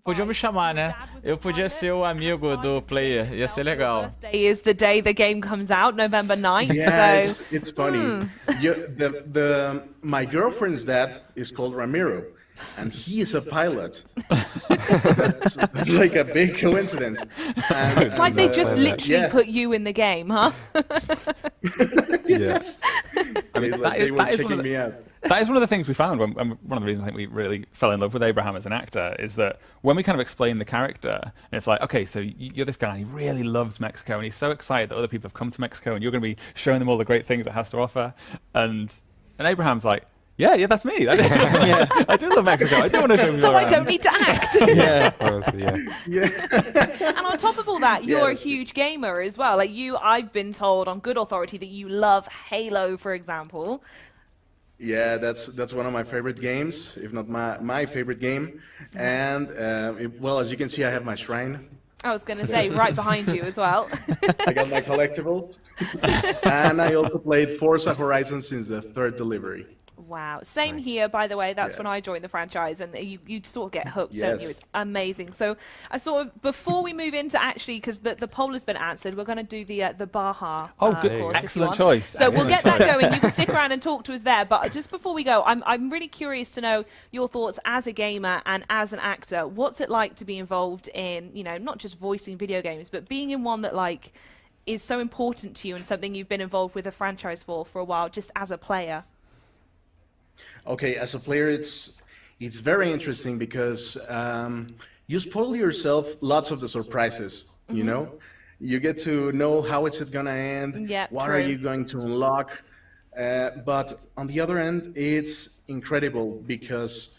podiam me chamar, né? Eu podia ser o amigo do player, ia ser legal. Is the day the game comes out, November 9th. Yeah, So it's funny. My girlfriend's dad is called Ramiro, and he is a pilot. that's like a big coincidence. It's like they just literally put you in the game, huh? Yes. I mean, they were checking me out. That is one of the things we found, one of the reasons I think we really fell in love with Abraham as an actor, is that when we kind of explain the character, and it's like, okay, so you're this guy, and he really loves Mexico, and he's so excited that other people have come to Mexico, and you're going to be showing them all the great things it has to offer, and Abraham's like, yeah, that's me. I do love Mexico. I do want to show them So I around. don't need to act. Yeah. And on top of all that, you're a huge gamer as well. Like I've been told on good authority that you love Halo, for example. Yeah, that's one of my favorite games, if not my favorite game. And well, as you can see, I have my shrine. I was going to say, right behind you as well. I got my collectibles. And I also played Forza Horizon since the 3rd delivery. Wow. Same here, by the way. That's when I joined the franchise, and you sort of get hooked, don't you? It's amazing. So I sort of, before we move into actually, because the poll has been answered, we're going to do the Baja course. Excellent choice. So we'll get that going. You can stick around and talk to us there. But just before we go, I'm really curious to know your thoughts as a gamer and as an actor. What's it like to be involved in, not just voicing video games, but being in one that is so important to you and something you've been involved with a franchise for a while, just as a player? Okay, as a player, it's very interesting because you spoil yourself lots of the surprises. You get to know how it's gonna end. Yeah, what true. are you going to unlock? But on the other end, it's incredible because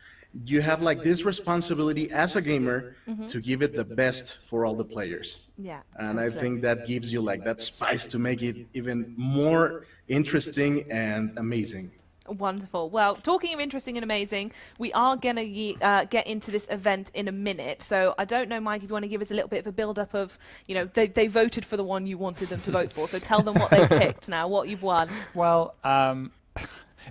you have this responsibility as a gamer to give it the best for all the players. Yeah. And I think that gives you that spice to make it even more interesting and amazing. Wonderful. Well, talking of interesting and amazing, we are going to get into this event in a minute. So I don't know, Mike, if you want to give us a little bit of a build-up of, they voted for the one you wanted them to vote for. So tell them what they've picked now, what you've won. Well,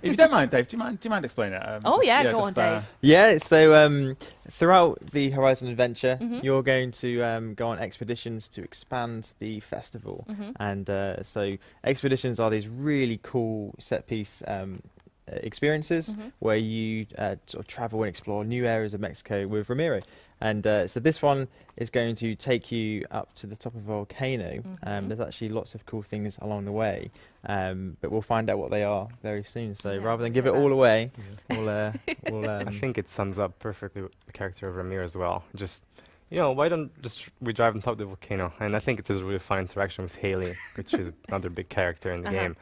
if you don't mind, Dave, do you mind explaining it? Go on, Dave. Yeah, so throughout the Horizon adventure, you're going to go on expeditions to expand the festival. And so expeditions are these really cool set-piece experiences where you sort of travel and explore new areas of Mexico with Ramiro. And so this one is going to take you up to the top of a volcano. There's actually lots of cool things along the way, but we'll find out what they are very soon. So rather than give it all away, we'll I think it sums up perfectly the character of Ramiro as well. Just, why don't we drive on top of the volcano? And I think it is a really fun interaction with Haley, which is another big character in the game.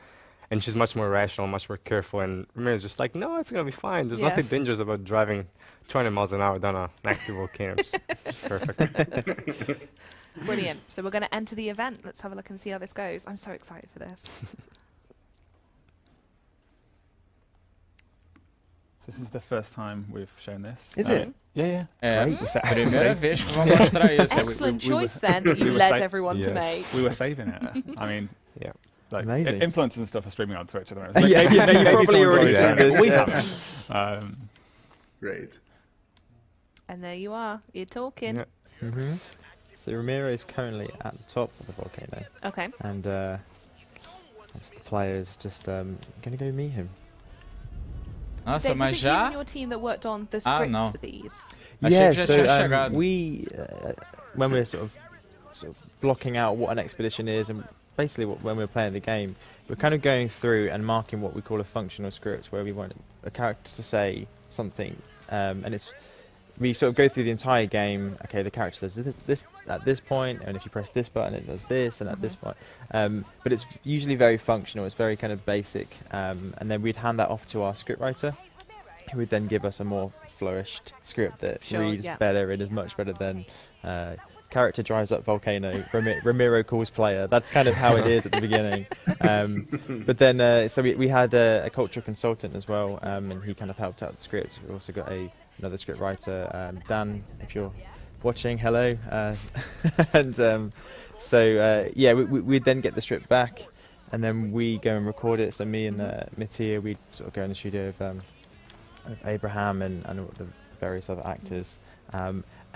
And she's much more rational, much more careful, and Ramiro's just like, no, it's going to be fine. There's nothing dangerous about driving 20 miles an hour down an active volcano. Just perfect. Brilliant. So we're going to enter the event. Let's have a look and see how this goes. I'm so excited for this. This is the first time we've shown this. Is it? Yeah. Primeira vez que vamos mostrar isso. Excellent choice then that you led everyone to make. We were saving it. I mean, amazing. Influencers and stuff are streaming on Twitch at the moment. You probably already seen this. We haven't. Great. And there you are. You're talking. Yeah. So Ramiro is currently at the top of the volcano. Okay. And the players just going to go meet him. Nossa, Dave, mas já? Your team that worked on the scripts for these. Yeah, so we when we're sort of blocking out what an expedition is, and basically when we're playing the game, we're kind of going through and marking what we call a functional script, where we want a character to say something, and we sort of go through the entire game. Okay, the character does this at this point, and if you press this button, it does this, and at this point. But it's usually very functional. It's very kind of basic. And then we'd hand that off to our scriptwriter, who would then give us a more flourished script that reads better and is much better than character drives up volcano, Ramiro calls player. That's kind of how it is at the beginning. But then, so we had a cultural consultant as well, and he kind of helped out the scripts. We also got another script writer, Dan, if you're watching, hello. And yeah, we'd then get the script back, and then we go and record it. So me and Mattia, we'd sort of go in the studio of Abraham and all the various other actors.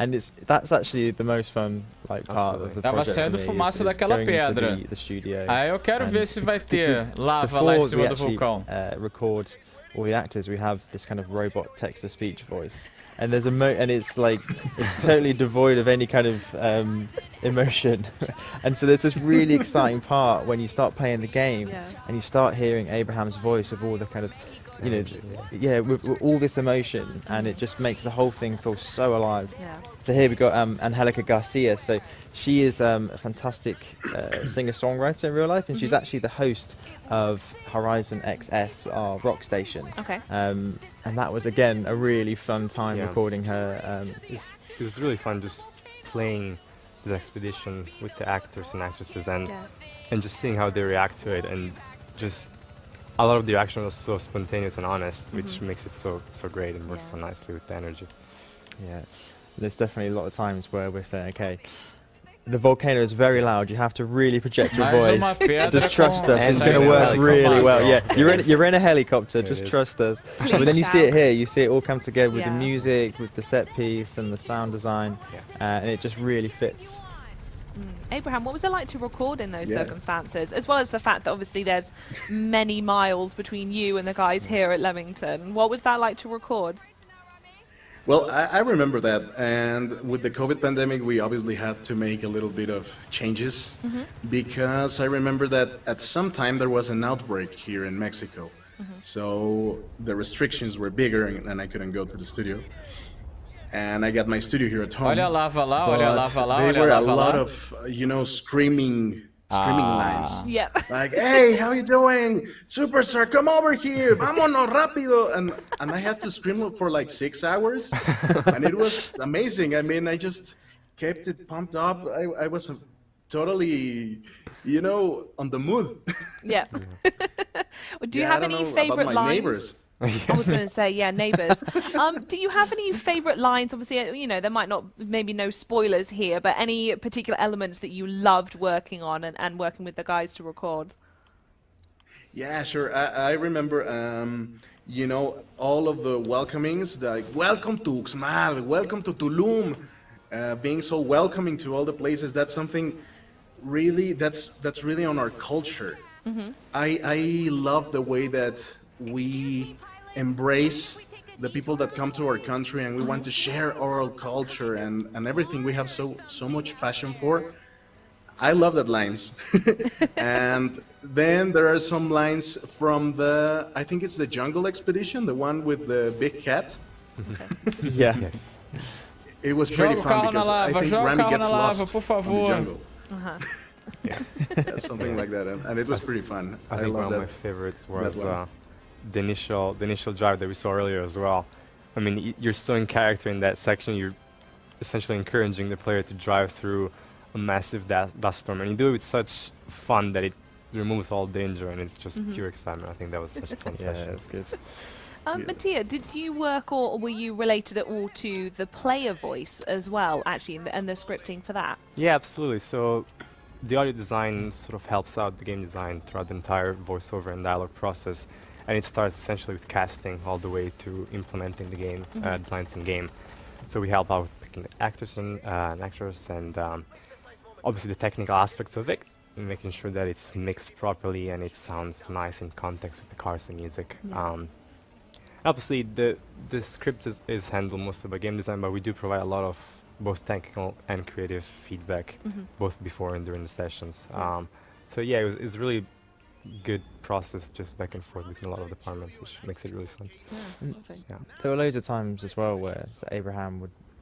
And that's actually the most fun part of the Tava project saindo for me, fumaça is daquela going into pedra. the studio. Aí eu quero ver se vai ter lava lá em cima do vulcão. Record all the actors, we have this kind of robot text-to-speech voice, and there's and it's like it's totally devoid of any kind of emotion. And so there's this really exciting part when you start playing the game and you start hearing Abraham's voice of all the kind of, you know, with all this emotion, and it just makes the whole thing feel so alive. So here we've got Angelica Garcia. So she is a fantastic singer-songwriter in real life, and she's actually the host of Horizon XS, our rock station. Okay. And that was, again, a really fun time recording her. It was really fun just playing the expedition with the actors and actresses, and just seeing how they react to it, and just a lot of the reaction was so spontaneous and honest, which makes it so great and works so nicely with the energy. Yeah, there's definitely a lot of times where we're saying, okay, the volcano is very loud. You have to really project your voice. Just trust us. It's going to work really well. Yeah, you're in a helicopter. Just trust us. But then you see it here. You see it all come together with the music, with the set piece, and the sound design, and it just really fits. Abraham, what was it like to record in those circumstances, as well as the fact that obviously there's many miles between you and the guys here at Leamington? What was that like to record? Well, I remember that, and with the COVID pandemic, we obviously had to make a little bit of changes, because I remember that at some time there was an outbreak here in Mexico, so the restrictions were bigger and I couldn't go to the studio. And I got my studio here at home. Olha a lava lá, olha a lava lá, olha a lava lá. There were a lot of, you know, screaming lines. Yeah. Like, hey, how you doing? Superstar, come over here. Vámonos rápido. And I had to scream for like 6 hours. And it was amazing. I mean, I just kept it pumped up. I was totally, you know, on the mood. Yeah. Do you have any favorite lines? Neighbors. I was going to say, yeah, neighbours. Do you have any favourite lines? Obviously, you know, there might not, maybe no spoilers here, but any particular elements that you loved working on and working with the guys to record? Yeah, sure. I remember, you know, all of the welcomings, like, welcome to Uxmal, welcome to Tulum, being so welcoming to all the places. That's something really, that's really on our culture. I love the way that we embrace the people that come to our country, and we want to share oral culture and everything we have so much passion for. I love that lines. And then there are some lines from I think it's the Jungle Expedition, the one with the big cat. Yeah. It was pretty fun because I think Rami gets lost por favor. in the jungle. Yeah. Something like that, and it was pretty fun. I think one of my favorites was the initial drive that we saw earlier as well. I mean, you're so in character in that section. You're essentially encouraging the player to drive through a massive dust storm, and you do it with such fun that it removes all danger, and it's just pure excitement. I think that was such a fun session. Yeah, it was good. Mattia, did you work or were you related at all to the player voice as well, actually, and the scripting for that? Yeah, absolutely. So the audio design sort of helps out the game design throughout the entire voiceover and dialogue process. And it starts essentially with casting all the way to implementing the game, the lines in game. So we help out with picking the actors and actors, and obviously the technical aspects of it, and making sure that it's mixed properly and it sounds nice in context with the cars and music. Obviously the script is handled mostly by game design, but we do provide a lot of both technical and creative feedback, both before and during the sessions. So yeah, it was really good process, just back and forth between a lot of departments, which makes it really fun. And there were loads of times as well where Abraham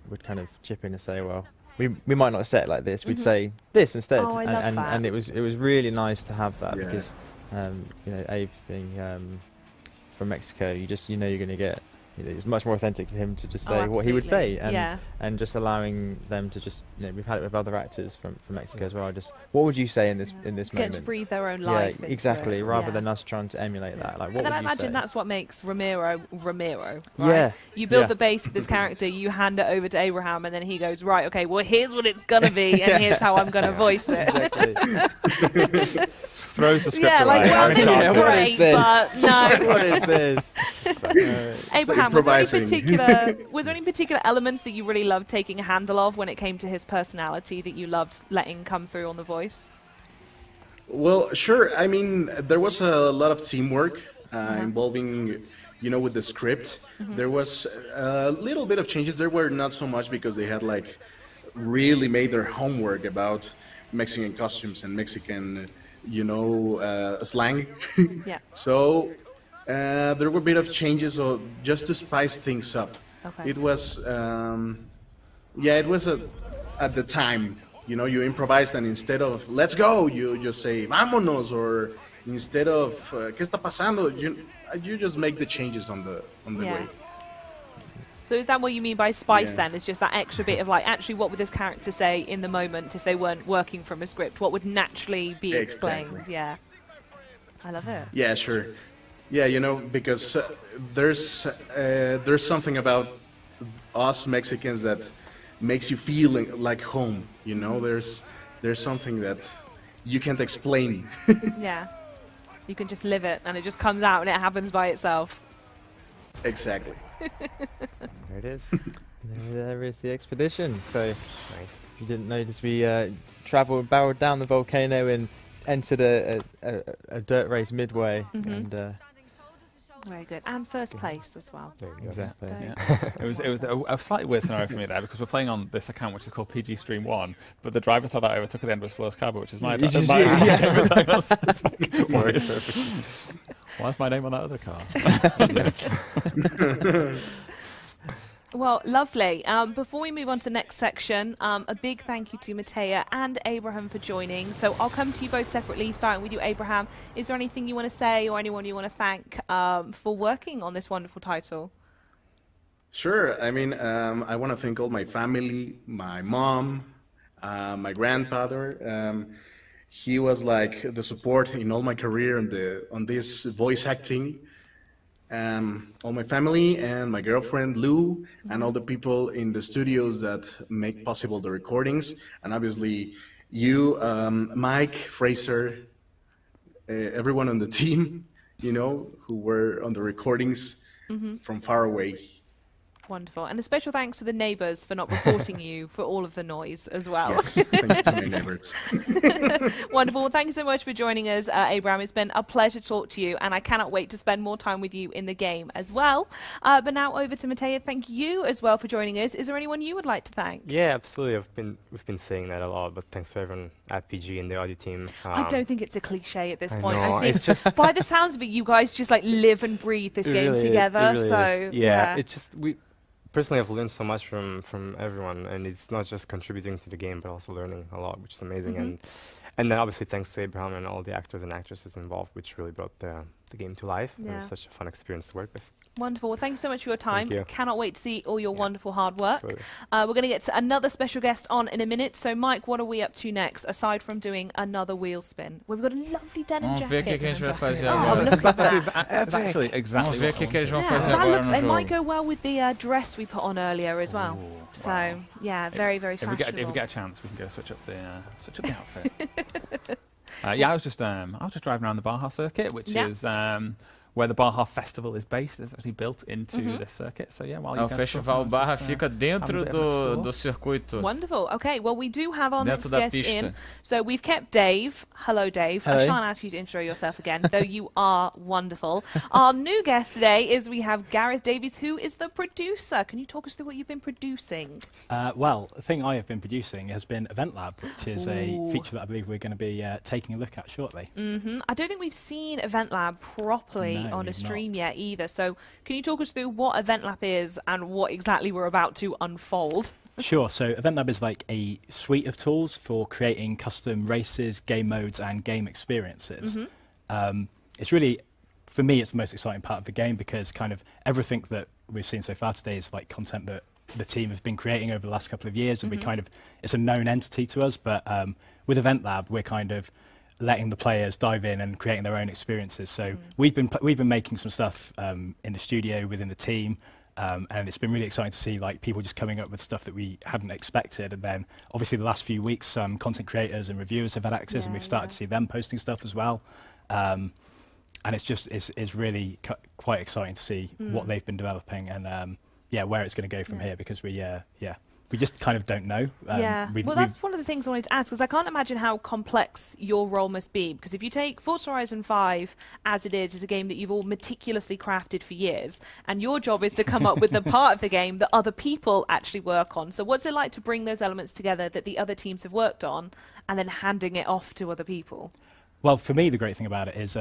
would kind of chip in and say, well, we might not say it like this, we'd say this instead. Oh, I love that. And it was really nice to have that because you know, Abe being from Mexico, you know you're going to get, you know, it's much more authentic for him to just say what he would say, and just allowing them to just, you know, we've had it with other actors from Mexico as well. Just what would you say in this moment? Get to breathe their own life. Yeah, exactly. Rather than us trying to emulate that, like what and would I you imagine say? that's what makes Ramiro. Right? Yeah. You build the base of this character, you hand it over to Abraham, and then he goes, right, okay, well here's what it's gonna be, and here's how I'm gonna voice it. Exactly. Throws the script yeah, away. like, well, this is great, but no. What is this? Abraham, was there any particular elements that you really loved taking a handle of when it came to his personality that you loved letting come through on the voice? Well, sure. I mean, there was a lot of teamwork involving, you know, with the script. There was a little bit of changes. There were not so much because they had like really made their homework about Mexican costumes and Mexican, you know, slang. Yeah. So there were a bit of changes, just to spice things up. Okay. It was, it was at the time, you know, you improvised, and instead of "let's go," you just say "vámonos," or instead of "¿qué está pasando?" you just make the changes on the way. So is that what you mean by spice then? It's just that extra bit of like, actually, what would this character say in the moment if they weren't working from a script? What would naturally be explained? Yeah. I love it. Yeah, sure. Yeah, you know, because there's something about us Mexicans that makes you feel like home. You know, there's something that you can't explain. Yeah, you can just live it, and it just comes out, and it happens by itself. Exactly. There it is. There is the expedition. So you didn't notice we barreled down the volcano and entered a dirt race midway, and. Very good, and first place as well. Exactly. Yeah. It was a slightly weird scenario for me there because we're playing on this account which is called PG Stream 1, but the driver thought that I overtook at the end of his first cab, which is my Why is my name on that other car? Well, lovely. Before we move on to the next section, a big thank you to Matea and Abraham for joining. So I'll come to you both separately, starting with you, Abraham. Is there anything you want to say or anyone you want to thank for working on this wonderful title? Sure. I mean, I want to thank all my family, my mom, my grandfather. He was like the support in all my career on this voice acting. All my family and my girlfriend Lou, and all the people in the studios that make possible the recordings, and obviously you, Mike, Fraser, everyone on the team, you know, who were on the recordings from far away. Wonderful. And a special thanks to the neighbours for not reporting you for all of the noise as well. Yes, thank you to my neighbours. Wonderful. Well, thank you so much for joining us, Abraham. It's been a pleasure to talk to you, and I cannot wait to spend more time with you in the game as well. But now over to Matea. Thank you as well for joining us. Is there anyone you would like to thank? Yeah, absolutely. We've been saying that a lot, but thanks to everyone at PG and the audio team. I don't think it's a cliche at this point. Know, I think it's just by the sounds of it, you guys just like live and breathe this game really together. Really so yeah, it's just personally, I've learned so much from everyone, and it's not just contributing to the game, but also learning a lot, which is amazing. And then obviously thanks to Abraham and all the actors and actresses involved, which really brought the game to life. It was such a fun experience to work with. Wonderful. Well, thank you so much for your time. Thank you. Cannot wait to see all your wonderful hard work. We're going to get to another special guest on in a minute. So, Mike, what are we up to next, aside from doing another wheel spin? We've got a lovely denim jacket. Vamos ver o que a gente vai fazer That's actually exactly Vamos ver o que eles vão fazer that agora looks, no it jogo. might go well with the dress we put on earlier as well. So, yeah, very, very fashionable. If we get a chance, we can go switch up the outfit. I was just driving around the Baja circuit, which is where the Baja Festival is based. It's actually built into the circuit. So yeah, while you O guys festival talk, Barra just, fica dentro have a bit of an do explore. circuito. Wonderful. Okay, well, we do have our next Dentro da guest pista. in. So we've kept Dave. Hello, Dave. Hello. I shan't ask you to intro yourself again, though you are wonderful. Our new guest today is we have Gareth Davies, who is the producer. Can you talk us through what you've been producing? Well, the thing I have been producing has been Event Lab, which is a Ooh. feature that I believe we're going to be taking a look at shortly. I don't think we've seen Event Lab properly No, on a we've stream not. yet either. So can you talk us through what Event Lab is and what exactly we're about to unfold? Sure, so Event Lab is like a suite of tools for creating custom races, game modes, and game experiences. It's really, for me, it's the most exciting part of the game because kind of everything that we've seen so far today is like content that the team have been creating over the last couple of years, and we kind of, it's a known entity to us, but with Event Lab, we're kind of letting the players dive in and creating their own experiences. So we've been making some stuff in the studio within the team, and it's been really exciting to see like people just coming up with stuff that we hadn't expected. And then obviously the last few weeks, some content creators and reviewers have had access, and we've started to see them posting stuff as well. And it's just it's really quite exciting to see what they've been developing and where it's going to go from here, because we just kind of don't know. Well, that's one of the things I wanted to ask, because I can't imagine how complex your role must be. Because if you take Forza Horizon 5 as it is a game that you've all meticulously crafted for years, and your job is to come up with the part of the game that other people actually work on. So what's it like to bring those elements together that the other teams have worked on and then handing it off to other people? Well, for me, the great thing about it is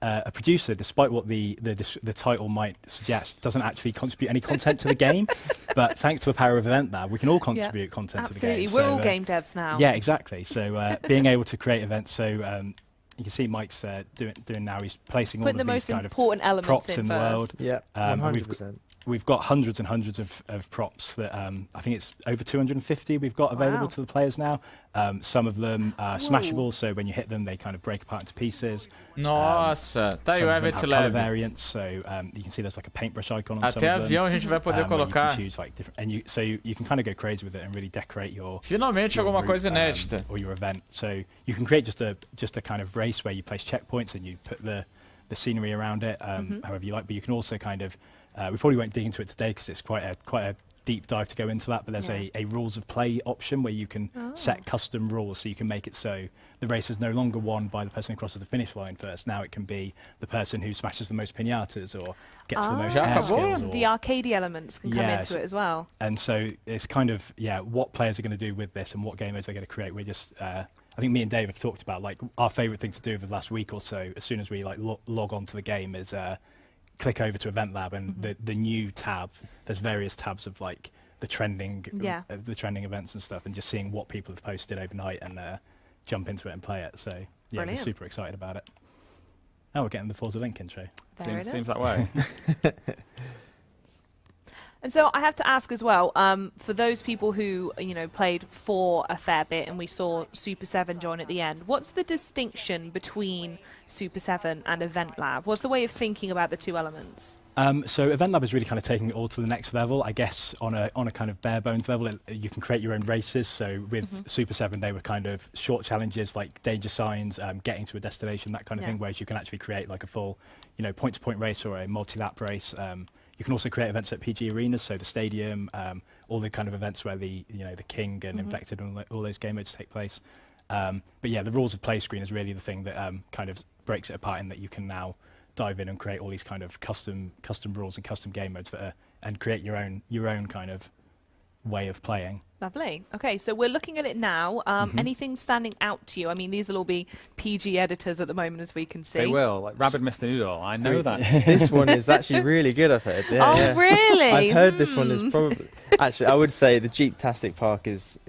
a producer, despite what the title might suggest, doesn't actually contribute any content to the game. But thanks to the power of Event Lab, we can all contribute content to the game. Absolutely, we're all game devs now. Yeah, exactly. So being able to create events, so you can see Mike's doing now. He's placing all of the these most kind of important elements props in the first. world. Yeah, 100%. We've got hundreds and hundreds of props that I think it's over 250 we've got available to the players now. Some of them are smashable, so when you hit them, they kind of break apart into pieces. Nossa, tá aí o Event color Lab. variants, so you can see there's like a paintbrush icon on some Até of them. avião a gente vai poder And you colocar. can choose like different, and you can kind of go crazy with it and really decorate your Finalmente your alguma route, coisa inédita. or your event. So you can create just a kind of race where you place checkpoints and you put the scenery around it, however you like. But you can also kind of we probably won't dig into it today because it's quite a deep dive to go into that, but there's a rules of play option where you can set custom rules, so you can make it so the race is no longer won by the person who crosses the finish line first. Now it can be the person who smashes the most piñatas or gets the most air skills. The arcadey elements can come into it as well. And so it's kind of what players are going to do with this and what game modes they're going to create. We're just I think me and Dave have talked about like our favourite thing to do over the last week or so, as soon as we like log on to the game, is click over to Event Lab, and the new tab, there's various tabs of like the trending events and stuff, and just seeing what people have posted overnight and jump into it and play it. So yeah, we're super excited about it. Oh, we're getting the Forza Link intro. Seems that way. And so I have to ask as well, for those people who, played for a fair bit and we saw Super 7 join at the end, what's the distinction between Super 7 and Event Lab? What's the way of thinking about the two elements? So Event Lab is really kind of taking it all to the next level, I guess, on a kind of bare bones level. You can create your own races. So with Super 7, they were kind of short challenges like danger signs, getting to a destination, that kind of thing, whereas you can actually create like a full, point-to-point race or a multi-lap race. You can also create events at PG arenas, so the stadium, all the kind of events where the King and Infected and all those game modes take place. But yeah, the rules of play screen is really the thing that kind of breaks it apart, in that you can now dive in and create all these kind of custom rules and custom game modes and create your own kind of way of playing. Lovely. Okay, so we're looking at it now. Anything standing out to you? I mean, these will all be PG editors at the moment, as we can see. They will, like Rabid Mr. Noodle. I know that. This one is actually really good, I've heard. Yeah, really? I've heard this one is probably... Actually, I would say the Jeep-tastic Park is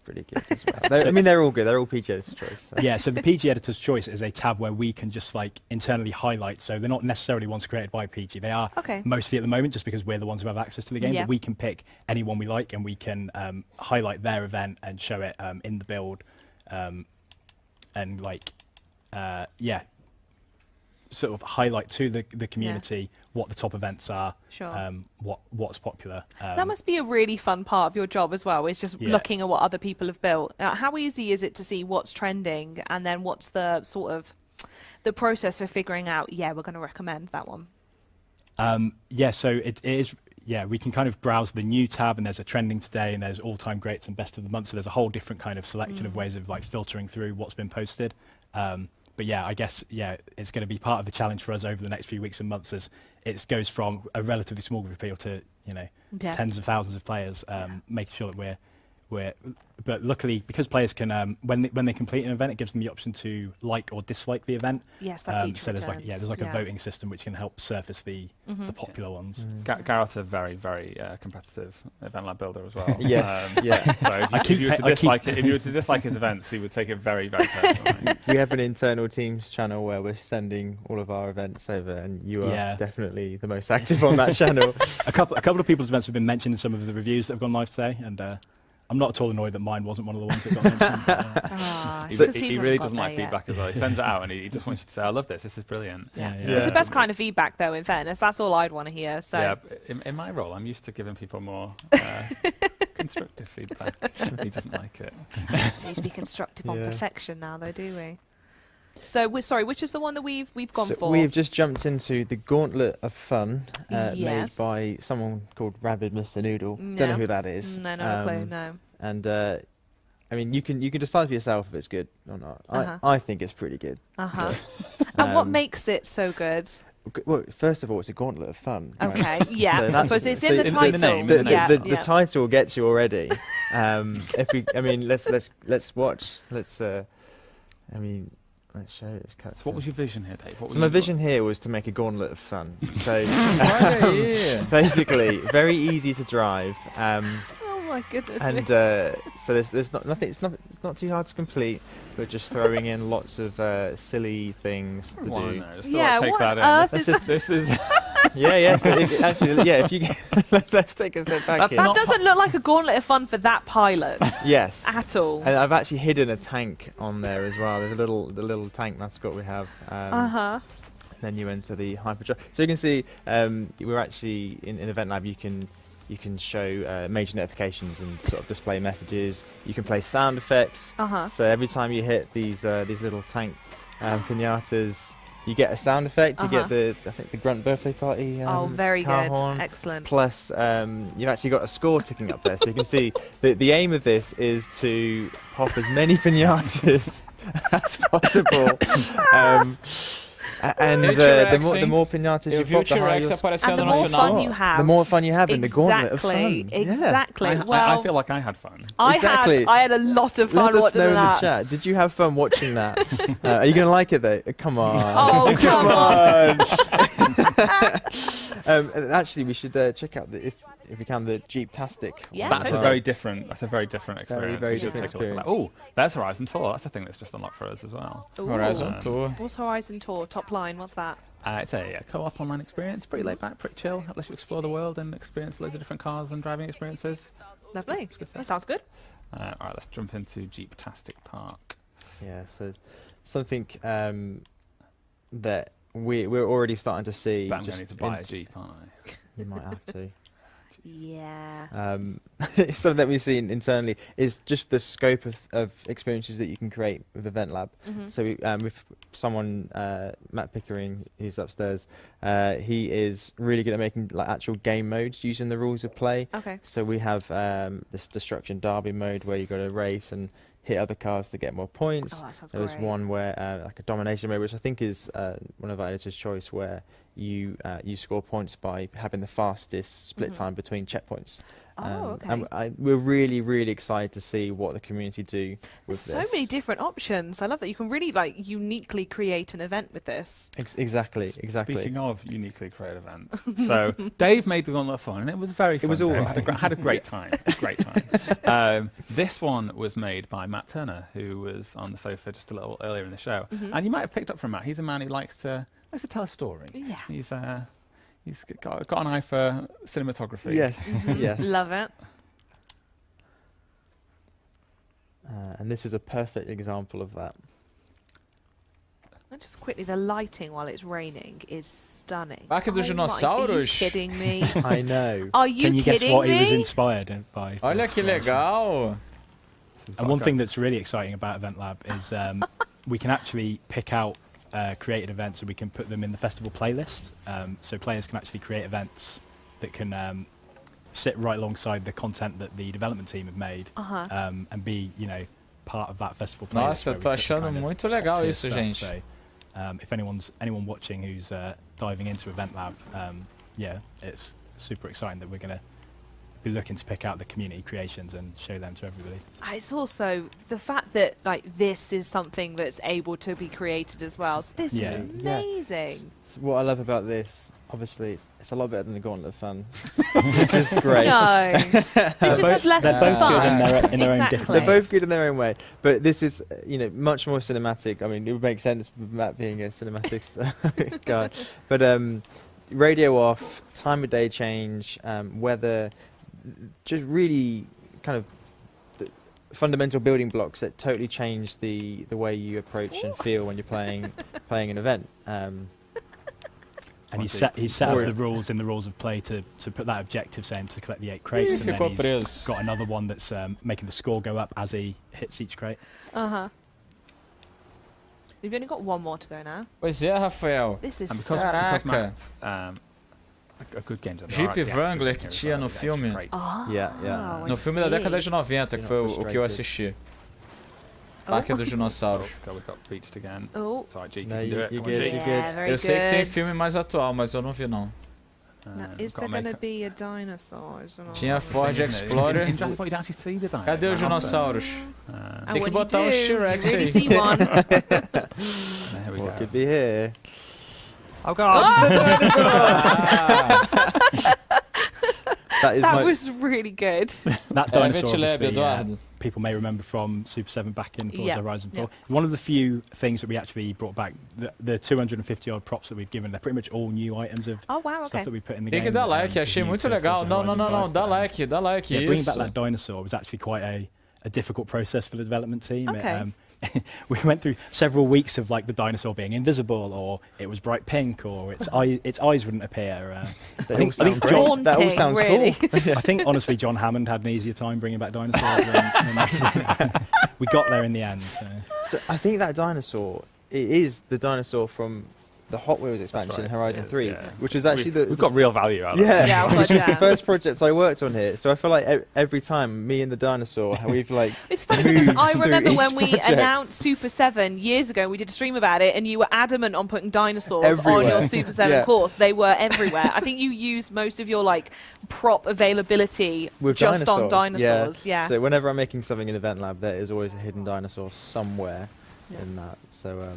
pretty good as well. I mean, they're all good. They're all PG Editor's Choice. So. Yeah, so the PG Editor's Choice is a tab where we can just like internally highlight. So they're not necessarily ones created by PG. They are mostly at the moment just because we're the ones who have access to the game. But we can pick anyone we like, and we can highlight their event and show it in the build, and like sort of highlight to the community what the top events are, what's popular. That must be a really fun part of your job as well, is just looking at what other people have built. How easy is it to see what's trending and then what's the sort of the process for figuring out, yeah, we're going to recommend that one? Yeah, so it is. Yeah, we can kind of browse the new tab, and there's a trending today, and there's all-time greats and best of the month. So there's a whole different kind of selection of ways of like filtering through what's been posted. But yeah, I guess it's going to be part of the challenge for us over the next few weeks and months as it goes from a relatively small group of people to tens of thousands of players, making sure that we're. But luckily, because players can, when they complete an event, it gives them the option to like or dislike the event. Yes, that feature so there's returns. like a voting system which can help surface the popular ones. Garrett's a very, very competitive event lab builder as well. Yes, So if you were to dislike his events, he would take it very, very personally. We have an internal Teams channel where we're sending all of our events over, and you are definitely the most active on that channel. A couple of people's events have been mentioned in some of the reviews that have gone live today, and I'm not at all annoyed that mine wasn't one of the ones that got mentioned. He really doesn't like feedback as well. He sends it out and he just wants you to say, I love this, this is brilliant. It's the best kind of feedback, though, in fairness. That's all I'd want to hear. So. Yeah, in my role, I'm used to giving people more constructive feedback. He doesn't like it. We need to be constructive on perfection now, though, do we? So, which is the one that we've gone for? We've just jumped into the Gauntlet of Fun, made by someone called Rabid Mr. Noodle. No. Don't know who that is. No, not a clue, no. And I mean, you can decide for yourself if it's good or not. I think it's pretty good. And what makes it so good? Well, first of all, it's a Gauntlet of Fun. Okay, right? yeah. So it's in the title. The title gets you already. Let's watch. Let's show this cut. So what was your vision here, Dave? So my vision here was to make a Gauntlet of Fun. So basically, very easy to drive. Oh my goodness! And so there's nothing. It's not too hard to complete. We're just throwing in lots of silly things to do. This is. Yeah. So if you let's take a step back. That doesn't look like a Gauntlet of Fun for that pilot. Yes. At all. And I've actually hidden a tank on there as well. There's the little tank mascot we have. And then you enter the hyperdrive. So you can see we're actually in Event Lab. You can show major notifications and sort of display messages. You can play sound effects. So every time you hit these little tank pinatas, you get a sound effect. You get the Grunt birthday party. Very car good. Horn. Excellent. Plus, you've actually got a score ticking up there, so you can see the aim of this is to pop as many pinatas as possible. And the more pinatas you pop, the higher the more fun you have. The more fun you have in the Gauntlet of Fun. Exactly. I feel like I had fun. I had a lot of fun watching that. Let us know in the chat. Did you have fun watching that? Are you going to like it though? Come on. Oh, come on. Actually, we should check out if we can, the Jeep-tastic. Yeah, that's a very different experience. Very different experience. Oh, there's Horizon Tour. That's a thing that's just unlocked for us as well. Horizon Tour. What's Horizon Tour? Top line, what's that? It's a co-op online experience. Pretty laid back, pretty chill. It lets you explore the world and experience loads of different cars and driving experiences. Lovely. That sounds good. All right, let's jump into Jeep-tastic Park. Yeah, so something that we're already starting to see. But I'm going to need to buy a Jeep, aren't I? You might have to. Yeah. Something that we've seen internally is just the scope of experiences that you can create with Event Lab. So with someone, Matt Pickering, who's upstairs, he is really good at making like actual game modes using the rules of play. Okay. So we have this Destruction Derby mode where you got to race and hit other cars to get more points. Oh, that sounds There was great. one where like a domination mode, which I think is one of our editor's choice, where you score points by having the fastest split time between checkpoints. Okay. And we're really, really excited to see what the community do with this. So many different options. I love that you can really uniquely create an event with this. Exactly. Speaking of uniquely created events, so Dave made the Gauntlet of Fun, and it was very fun. It was all right. Had a great time. This one was made by Matt Turner, who was on the sofa just a little earlier in the show, and you might have picked up from Matt. He's a man who likes to tell a story. Yeah. He's got an eye for cinematography. Yes. Yes. Love it. And this is a perfect example of that. And just quickly, the lighting while it's raining is stunning. Parque dos Dinossauros. Are you kidding me? I know. Are you Can you kidding guess what me? he was inspired by? Olha que legal. And one thing that's really exciting about Event Lab is we can actually pick out created events and we can put them in the festival playlist. So players can actually create events that can sit right alongside the content that the development team have made and be, you know, part of that festival playlist. Nossa, tô achando muito legal isso, gente. So, if anyone watching who's diving into Event Lab, yeah, it's super exciting that we're going to be looking to pick out the community creations and show them to everybody. It's also the fact that like this is something that's able to be created as well. This is amazing. So what I love about this, obviously, it's a lot better than the Gauntlet fun, which is great. No, this just has less they're both fun. good in their own different They're both good in their own way, but this is, you know, much more cinematic. I mean, it would make sense with Matt being a cinematics guy, but radio off, time of day change, weather, just really kind of fundamental building blocks that totally change the way you approach and feel when you're playing an event. And he's set up the rules in the rules of play to put that objective saying to collect the 8 crates, and then he's got another one that's making the score go up as he hits each crate. We've only got one more to go now. Pois é, Rafael. This is Caraca. A good game Jeep Wrangler que tinha no filme. No filme da década de 90, que foi o que eu assisti. Parque dos Dinossauros. Oh. Eu sei que tem filme mais atual, mas eu não vi não. Is there gonna be a dinosaur? Tinha Ford Explorer. Cadê os dinossauros? Tem que botar um T-Rex aí. What could be here? Oh God! That was really good. That dinosaur, people may remember from Super 7 back in Forza Horizon 4. One of the few things that we actually brought back, the 250 odd props that we've given, they're pretty much all new items of stuff that we put in the game. Tem que dar like, achei muito legal. Não, dá like, yeah, bringing back that dinosaur was actually quite a difficult process for the development team. Okay. We went through several weeks of like the dinosaur being invisible, or it was bright pink, or its eyes wouldn't appear. I think John, that all sounds really cool. I think honestly, John Hammond had an easier time bringing back dinosaurs than we got there in the end. So I think that dinosaur, it is the dinosaur from the Hot Wheels expansion in Horizon 3, which was actually we've got real value out of it. Yeah, which was the first project I worked on here. So I feel like every time me and the dinosaur, we've like. It's funny because I remember when we announced Super 7 years ago, we did a stream about it, and you were adamant on putting dinosaurs on your Super 7 course. They were everywhere. I think you used most of your like prop availability with just on dinosaurs. Yeah. So whenever I'm making something in Event Lab, there is always a hidden dinosaur somewhere in that. So.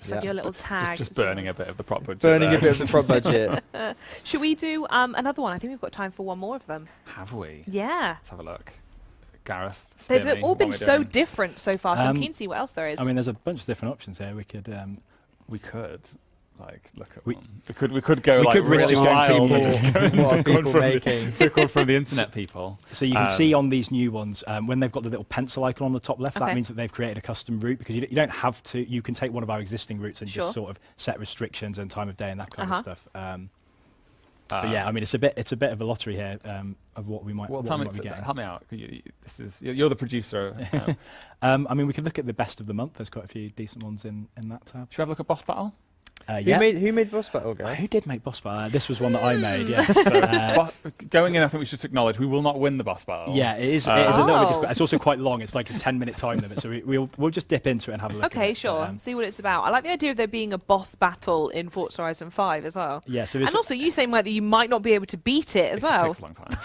It's like your little tag. Just burning a bit of the prop budget. Burning a bit of the prop budget. Should we do another one? I think we've got time for one more of them. Have we? Yeah. Let's have a look. Gareth, they've all been so different so far, so I'm keen to see what else there is. I mean, there's a bunch of different options here. We could like look at one. We could go like really wild and just go from the internet people. So you can see on these new ones when they've got the little pencil icon on the top left, that means that they've created a custom route, because you don't have to. You can take one of our existing routes and just sort of set restrictions and time of day and that kind of stuff. But yeah, I mean, it's a bit of a lottery here of what we might. Well, what we might be getting. Help me out. You're the producer. I mean, we could look at the best of the month. There's quite a few decent ones in that tab. Should we have a look at Boss Battle? Who made Boss Battle, guys? Who did make Boss Battle? This was one that I made, yes. Going in, I think we should acknowledge we will not win the Boss Battle. Yeah, it is a little bit difficult. It's also quite long. It's like a 10-minute time limit, so we'll just dip into it and have a look. Okay, sure. See what it's about. I like the idea of there being a boss battle in Forza Horizon 5 as well. Yeah, so and also you saying that you might not be able to beat it as well. It takes a long time.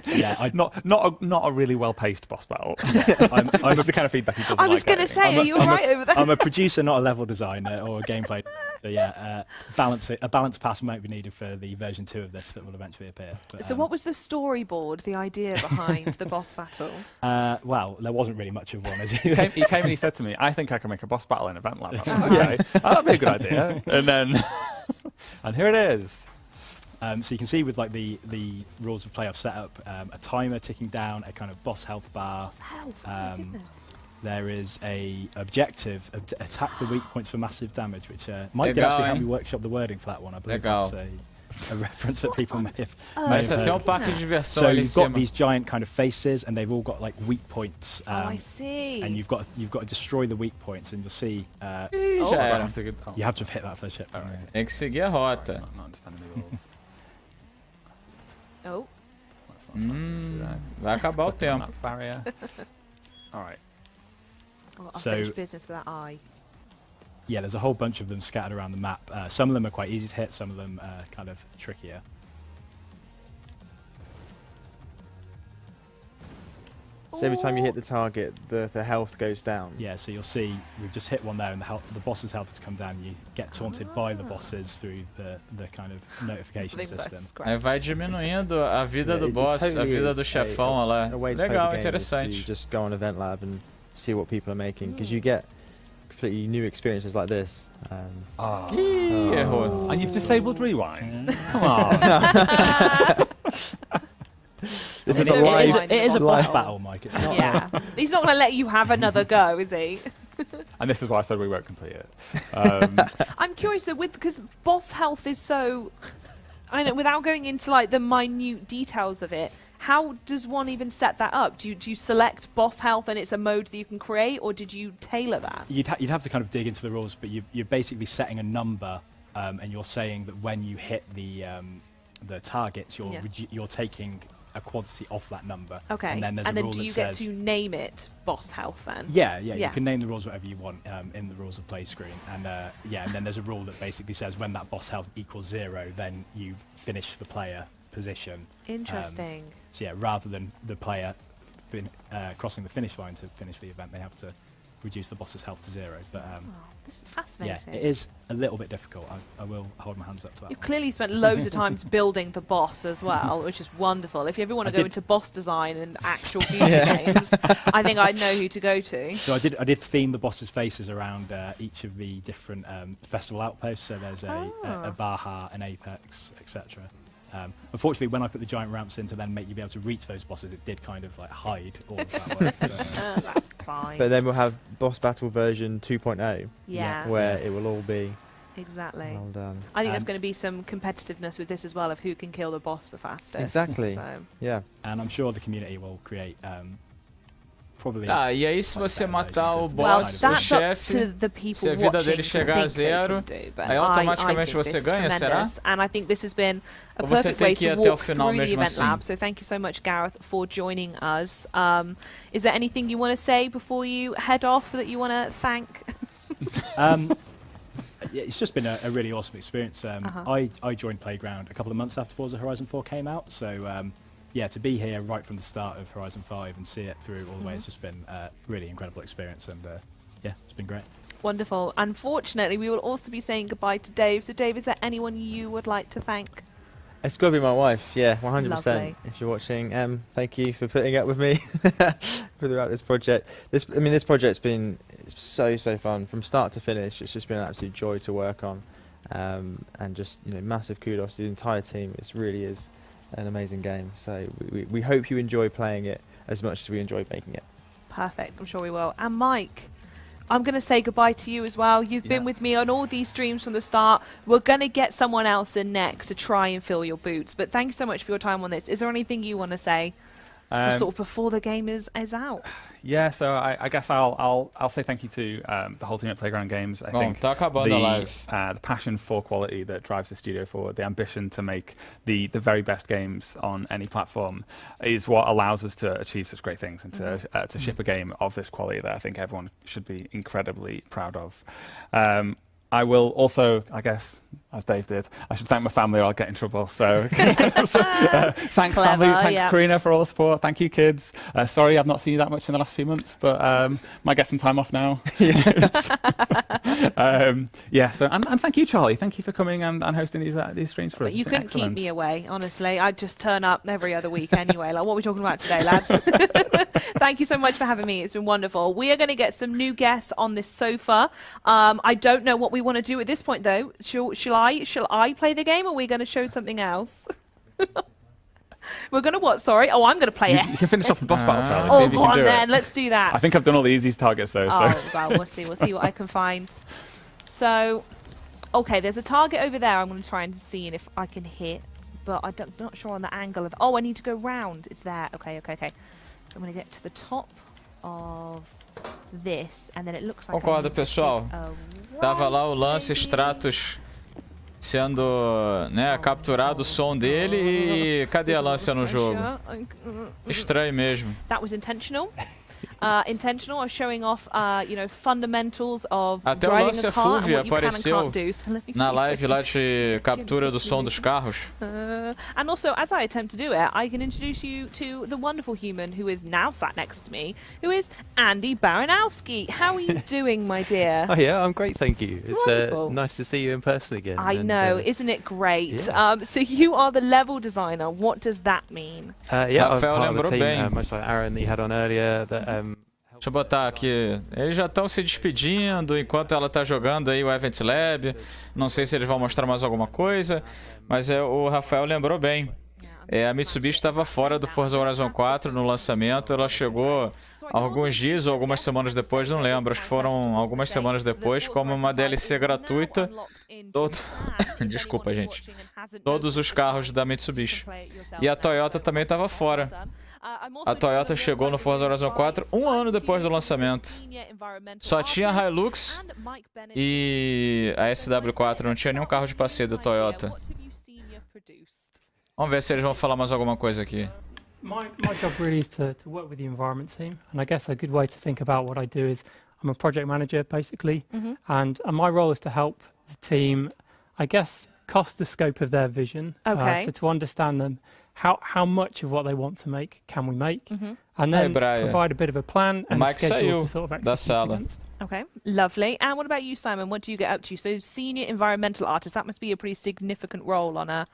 Yeah, not a really well-paced boss battle. I'm the kind of feedback he doesn't I was going to say, are you right over there? I'm a producer, not a level designer or a gameplay. So yeah, a balance pass might be needed for the version 2 of this that will eventually appear. But, so what was the storyboard, the idea behind the boss battle? Well, there wasn't really much of one. As he came and he said to me, "I think I can make a boss battle in Event Lab." Okay, that'd be a good idea. And then, and here it is. So you can see with like the rules of play I've set up a timer ticking down, a kind of boss health bar. Boss health, there is a objective, attack the weak points for massive damage, which might actually help you workshop the wording for that one. I believe that's a reference that people may have. Mas até um parque de diversão So ali em you've got cima. these giant kind of faces, and they've all got like weak points. I see. And you've got to destroy the weak points, and you'll see. Ih, já era. You have to have hit that first ship. Tem que seguir a rota. Oh. Vai acabar o tempo. All right. Well, I'll So- finish business with that eye. Yeah, there's a whole bunch of them scattered around the map. Some of them are quite easy to hit, some of them are kind of trickier. So every time you hit the target, the health goes down. Yeah, so you'll see we've just hit one there, and the boss's health has come down. You get taunted by the bosses through the kind of notification system. Aí vai diminuindo a vida do boss, a vida do chefão lá. Legal, interessante. Just go on Event Lab and see what people are making, because you get completely new experiences like this. Errou. And you've disabled rewind. Come on. This is is a live. It is a boss battle, Mike. It's not. Yeah. He's not going to let you have another go, is he? And this is why I said we won't complete it. I'm curious though, because boss health is so. I know, without going into like the minute details of it, how does one even set that up? Do you select boss health and it's a mode that you can create, or did you tailor that? You'd have to kind of dig into the rules, but you're basically setting a number, and you're saying that when you hit the targets, you're taking a quantity off that number. Okay. And then there's a rule do you that get says to name it boss health then? Yeah, you can name the rules whatever you want in the rules of play screen, and and then there's a rule that basically says when that boss health equals 0, then you finish the player position. Interesting. So yeah, rather than the player crossing the finish line to finish the event, they have to reduce the boss's health to 0. But this is fascinating. Yeah, it is a little bit difficult. I will hold my hands up to that. You've one. clearly spent loads of times building the boss as well, which is wonderful. If you ever want to go into boss design and actual future games, I think I know who to go to. So I did theme the bosses' faces around each of the different festival outposts. So there's a Baja, an Apex, etc. Unfortunately, when I put the giant ramps in to then make you be able to reach those bosses, it did kind of like hide all of that work. That's fine. But then we'll have boss battle version 2.0. Yeah. Where it will all be Exactly. well done. I think there's going to be some competitiveness with this as well of who can kill the boss the fastest. Exactly. So. Yeah. And I'm sure the community will create probably. E aí se você matar o boss, o chefe, se a vida dele chegar a 0, aí automaticamente você ganha, será? And I think this has been a Ou você perfect tem way que ir to até o walk final through the mesmo event assim? lab. So thank you so much, Gareth, for joining us. Is there anything you want to say before you head off that you want to thank? Yeah, it's just been a really awesome experience. I joined Playground a couple of months after Forza Horizon 4 came out, so yeah, to be here right from the start of Horizon 5 and see it through all the way has just been a really incredible experience, and yeah, it's been great. Wonderful. Unfortunately, we will also be saying goodbye to Dave. So Dave, is there anyone you would like to thank? It's got to be my wife, yeah, 100%. Lovely. If you're watching, thank you for putting up with me throughout this project. This project's been so fun from start to finish. It's just been an absolute joy to work on, and just massive kudos to the entire team. It really is an amazing game. So we hope you enjoy playing it as much as we enjoyed making it. Perfect. I'm sure we will. And Mike, I'm going to say goodbye to you as well. You've been with me on all these streams from the start. We're going to get someone else in next to try and fill your boots. But thank you so much for your time on this. Is there anything you want to say sort of before the game is out? Yeah, so I guess I'll say thank you to the whole team at Playground Games. I think tá acabando a live. The passion for quality that drives the studio forward, the ambition to make the very best games on any platform, is what allows us to achieve such great things and to ship a game of this quality that I think everyone should be incredibly proud of. I will also, I guess, as Dave did, I should thank my family or I'll get in trouble. So, thanks family, thanks Karina for all the support. Thank you, kids. Sorry I've not seen you that much in the last few months, but might get some time off now. Yeah, so and thank you, Charlie. Thank you for coming and hosting these streams for us. You couldn't keep me away, honestly. I'd just turn up every other week anyway. Like, what are we talking about today, lads? Thank you so much for having me. It's been wonderful. We are going to get some new guests on this sofa. I don't know what we want to do at this point, though. Shall I play the game, or are we going to show something else? We're going to what? Sorry. Oh, I'm going to play it. You can finish off the boss battle, Charlie. Oh, go on then. Let's do that. I think I've done all the easiest targets, though. Oh, well, we'll see. We'll see what I can find. So, Okay, there's a target over there. I'm going to try and see if I can hit, but I'm not sure on the angle of. Oh, I need to go round. It's there. Okay. So I'm going to get to the top of this, and then it looks like. Concorda, pessoal? Tava lá o lance Stratos sendo, né, capturado o som dele e cadê a lança no jogo? Estranho mesmo. That was intentional. Intentional or showing off, you know, fundamentals of Até o driving lance a car Fulvia and what you can and apareceu can't do. So let me na see if I live can- lá de captura do som dos carros. And also, as I attempt to do it, I can introduce you to the wonderful human who is now sat next to me, who is Andy Baranowski. How are you doing, my dear? Oh yeah, I'm great, thank you. It's Wonderful. nice to see you in person again. I and, know, isn't it great? yeah. So you are the level designer. What does that mean? Yeah, I'm Rafael part of the lembrou team, bem. much like Aaron that you had on earlier. That Deixa eu botar aqui. Eles já estão se despedindo enquanto ela está jogando aí o Event Lab. Não sei se eles vão mostrar mais alguma coisa, mas o Rafael lembrou bem. A Mitsubishi estava fora do Forza Horizon 4 no lançamento. Ela chegou alguns dias ou algumas semanas depois, não lembro. Acho que foram algumas semanas depois, como uma DLC gratuita. Desculpa, gente. Todos os carros da Mitsubishi. E a Toyota também estava fora. A Toyota chegou no Forza Horizon 4 um ano depois do lançamento. Só tinha a Hilux e a SW4, não tinha nenhum carro de passeio da Toyota. Vamos ver se eles vão falar mais alguma coisa aqui. My job really is to work with the environment team, and I guess a good way to think about what I do is I'm a project manager basically, and my role is to help the team, I guess, cost the scope of their vision. Okay. So to understand them, how much of what they want to make can we make, and then Brian. provide a bit of a plan and a Mike schedule saiu to sort of da execute sala. against. Okay, lovely. And what about you, Simon? What do you get up to? So, senior environmental artist. That must be a pretty significant role on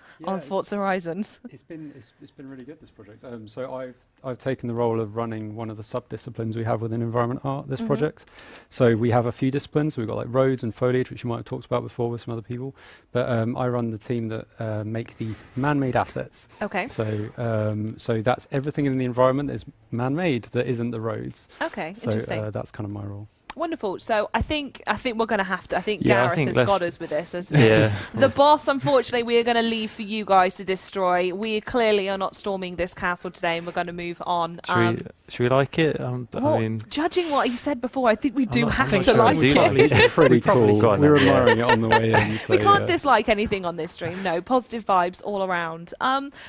Forza Horizons. It's been really good, this project. So I've taken the role of running one of the sub-disciplines we have within environment art, this project. So we have a few disciplines. We've got like roads and foliage, which you might have talked about before with some other people. But I run the team that make the man-made assets. Okay. So that's everything in the environment that is man-made that isn't the roads. Okay, So interesting. that's kind of my role. Wonderful. So I think we're going to have to. I think Yeah, I Gareth think has let's- got us with this. Yeah. The boss, unfortunately, we are going to leave for you guys to destroy. We clearly are not storming this castle today, and we're going to move on. should we like it? Well, I mean, judging what you said before, I think we do not- have I'm not to sure I like do like it. it. It's pretty We probably cool. got We're that, yeah. admiring it on the way in. We so, can't yeah. dislike anything on this stream. No, positive vibes all around.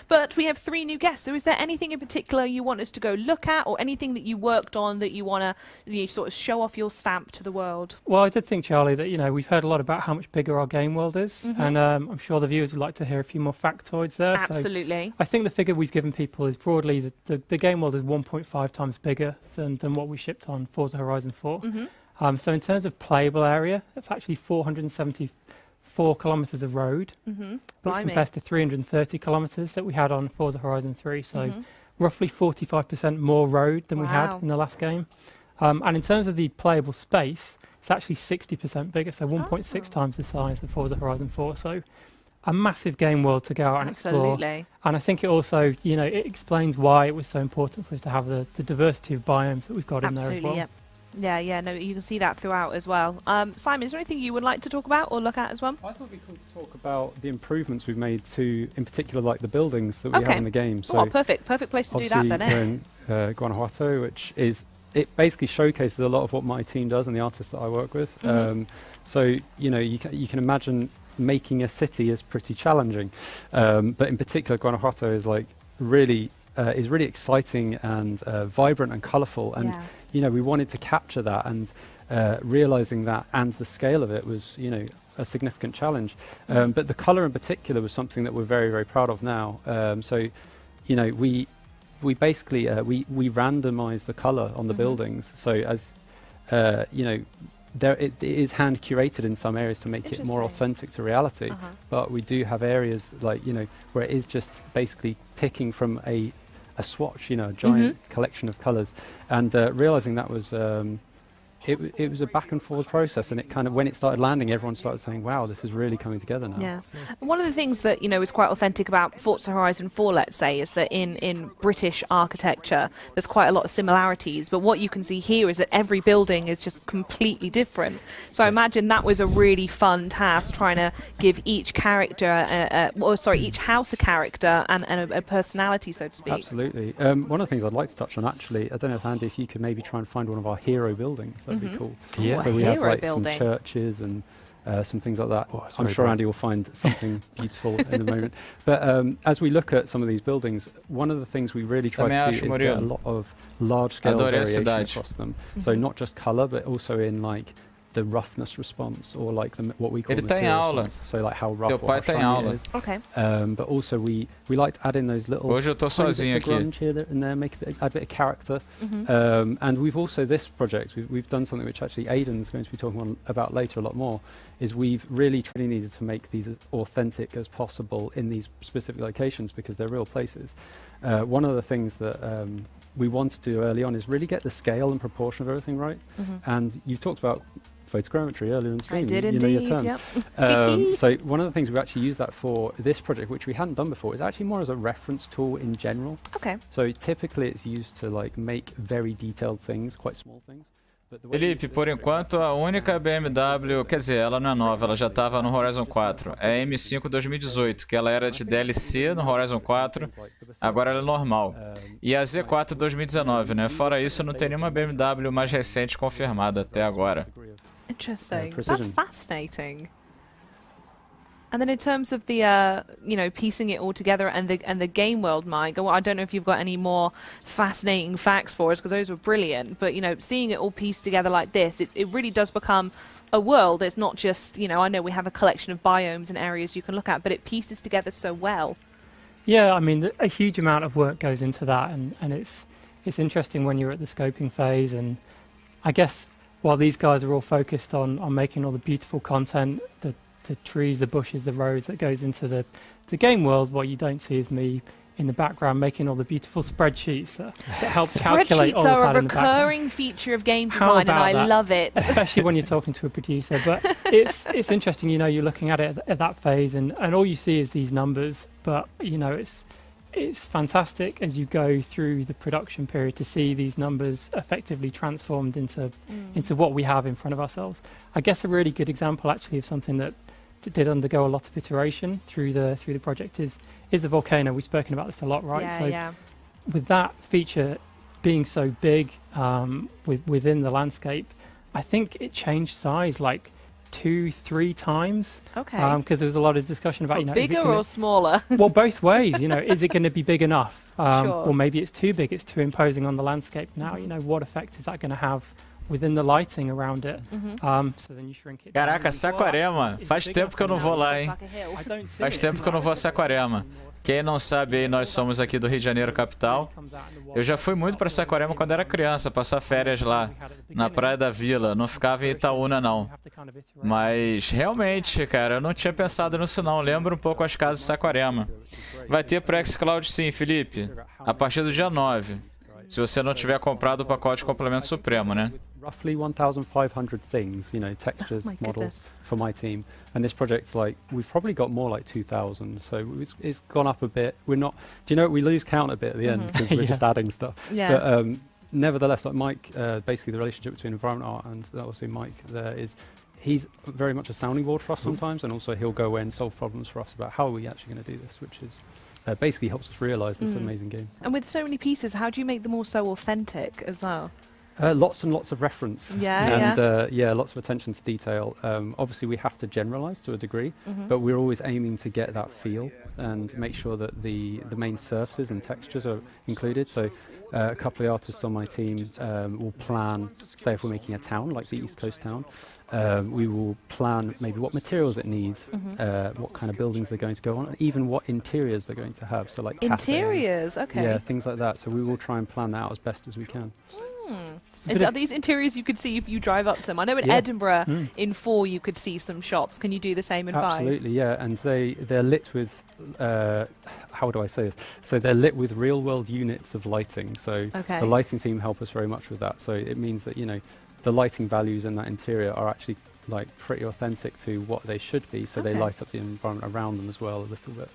But we have 3 new guests. So is there anything in particular you want us to go look at, or anything that you worked on that you want to sort of show off your stamp to the world? Well, I did think, Charlie, that we've heard a lot about how much bigger our game world is, and I'm sure the viewers would like to hear a few more factoids there. Absolutely. So I think the figure we've given people is broadly the game world is 1.5 times bigger than what we shipped on Forza Horizon 4. So in terms of playable area, it's actually 474 kilometres of road, which compares to 330 kilometres that we had on Forza Horizon 3. So roughly 45% more road than we Wow. had in the last game. And in terms of the playable space, it's actually 60% bigger, so 1.6 times the size of Forza Horizon 4. So a massive game world to go out and explore. Absolutely. And I think it also, it explains why it was so important for us to have the diversity of biomes that we've got in there as well. Absolutely, yeah. No, you can see that throughout as well. Simon, is there anything you would like to talk about or look at as well? I thought it'd be cool to talk about the improvements we've made to, in particular, like the buildings that we have in the game. So perfect place to do that then. Obviously, we're in Guanajuato, which is it basically showcases a lot of what my team does and the artists that I work with. So you can imagine making a city is pretty challenging, but in particular, Guanajuato is like really exciting and vibrant and colourful, and we wanted to capture that, and realising that and the scale of it was a significant challenge. But the colour in particular was something that we're very, very proud of now. We basically we randomise the colour on the buildings, so as it is hand curated in some areas to make it more authentic to reality. But we do have areas like where it is just basically picking from a swatch, a giant collection of colours, and realising that was it was a back and forth process, and it kind of, when it started landing, everyone started saying, wow, this is really coming together now. Yeah. One of the things that, is quite authentic about Forza Horizon 4, let's say, is that in British architecture, there's quite a lot of similarities, but what you can see here is that every building is just completely different. So I imagine that was a really fun task, trying to give each character, each house a character and a personality, so to speak. Absolutely. One of the things I'd like to touch on, actually, I don't know if Andy, if you could maybe try and find one of our hero buildings, that'd be cool. Yeah. So we have like building. some churches and some things like that. Oh, I'm sure Andy will find something beautiful in a moment. But as we look at some of these buildings, one of the things we really try to do is get a lot of large-scale variation across them. So not just colour, but also in like the roughness response, or like what we call material response. So like how rough or how shiny it is. Okay. But also we like to add in those little Hoje eu tô sozinho aqui. grunge here and there, add a bit of character. And we've also, this project, we've done something which actually Aidan's going to be talking about later a lot more, is we've really needed to make these as authentic as possible in these specific locations, because they're real places. One of the things that we want to do early on is really get the scale and proportion of everything right. And you've talked about photogrammetry earlier in the stream. I did indeed, your term. Yep. So one of the things we actually use that for this project, which we hadn't done before, is actually more as a reference tool in general. Okay. So typically it's used to like make very detailed things, quite small things. Felipe, por enquanto a única BMW, quer dizer, ela não é nova, ela já estava no Horizon 4, é a M5 2018, que ela era de DLC no Horizon 4, agora ela é normal. E a Z4 2019, né? Fora isso, não tem nenhuma BMW mais recente confirmada até agora. Interesting. That's fascinating. And then in terms of the, piecing it all together and the game world, Mike, I don't know if you've got any more fascinating facts for us, because those were brilliant. But, seeing it all pieced together like this, it really does become a world. It's not just, I know we have a collection of biomes and areas you can look at, but it pieces together so well. Yeah, I mean, a huge amount of work goes into that, and it's interesting when you're at the scoping phase. And I guess while these guys are all focused on making all the beautiful content, the trees, the bushes, the roads that goes into the game world, what you don't see is me in the background making all the beautiful spreadsheets that help calculate all of that in the background. Spreadsheets are a recurring feature of game design, and I love it. Especially when you're talking to a producer. But it's interesting, you're looking at it at that phase, and all you see is these numbers. But, it's fantastic as you go through the production period to see these numbers effectively transformed into what we have in front of ourselves. I guess a really good example actually of something that did undergo a lot of iteration through the project is the volcano. We've spoken about this a lot, right? Yeah, with that feature being so big within the landscape, I think it changed size like 2-3 times. Okay. Because there was a lot of discussion about, bigger or smaller? Well, both ways. Is it going to be big enough? Sure. Or maybe it's too big, it's too imposing on the landscape. Now, what effect is that going to have within the lighting around it? So then you shrink it. Caraca, Saquarema. Faz tempo que eu não vou lá, hein? Faz tempo que eu não vou a Saquarema. Quem não sabe aí, nós somos aqui do Rio de Janeiro, capital. Eu já fui muito para Saquarema quando era criança, passar férias lá, na Praia da Vila. Não ficava em Itaúna, não. Mas, realmente, cara, eu não tinha pensado nisso, não. Lembro um pouco as casas de Saquarema. Vai ter pro xCloud sim, Felipe. A partir do dia 9. Se você não tiver comprado o pacote complemento supremo, né? Roughly 1,500 things, textures, models for my team. And this project's we've probably got more like 2,000. So it's gone up a bit. We're not, we lose count a bit at the end because we're just adding stuff. Yeah. But nevertheless, Mike, basically the relationship between environment art and obviously Mike there is, he's very much a sounding board for us sometimes, and also he'll go away and solve problems for us about how are we actually going to do this, which is basically helps us realise this amazing game. And with so many pieces, how do you make them all so authentic as well? Lots and lots of reference. And lots of attention to detail. Obviously, we have to generalise to a degree, but we're always aiming to get that feel and make sure that the main surfaces and textures are included. So a couple of artists on my team will plan, say if we're making a town, like the East Coast town, we will plan maybe what materials it needs, what kind of buildings they're going to go on, and even what interiors they're going to have. So like interiors, okay. Yeah, things like that. So we will try and plan that out as best as we can. Are these interiors you could see if you drive up to them? I know in Edinburgh in 4 you could see some shops. Can you do the same in 5? Absolutely, yeah. And they're lit with, how do I say this? So they're lit with real world units of lighting. So the lighting team help us very much with that. So it means that, the lighting values in that interior are actually like pretty authentic to what they should be, so they light up the environment around them as well a little bit.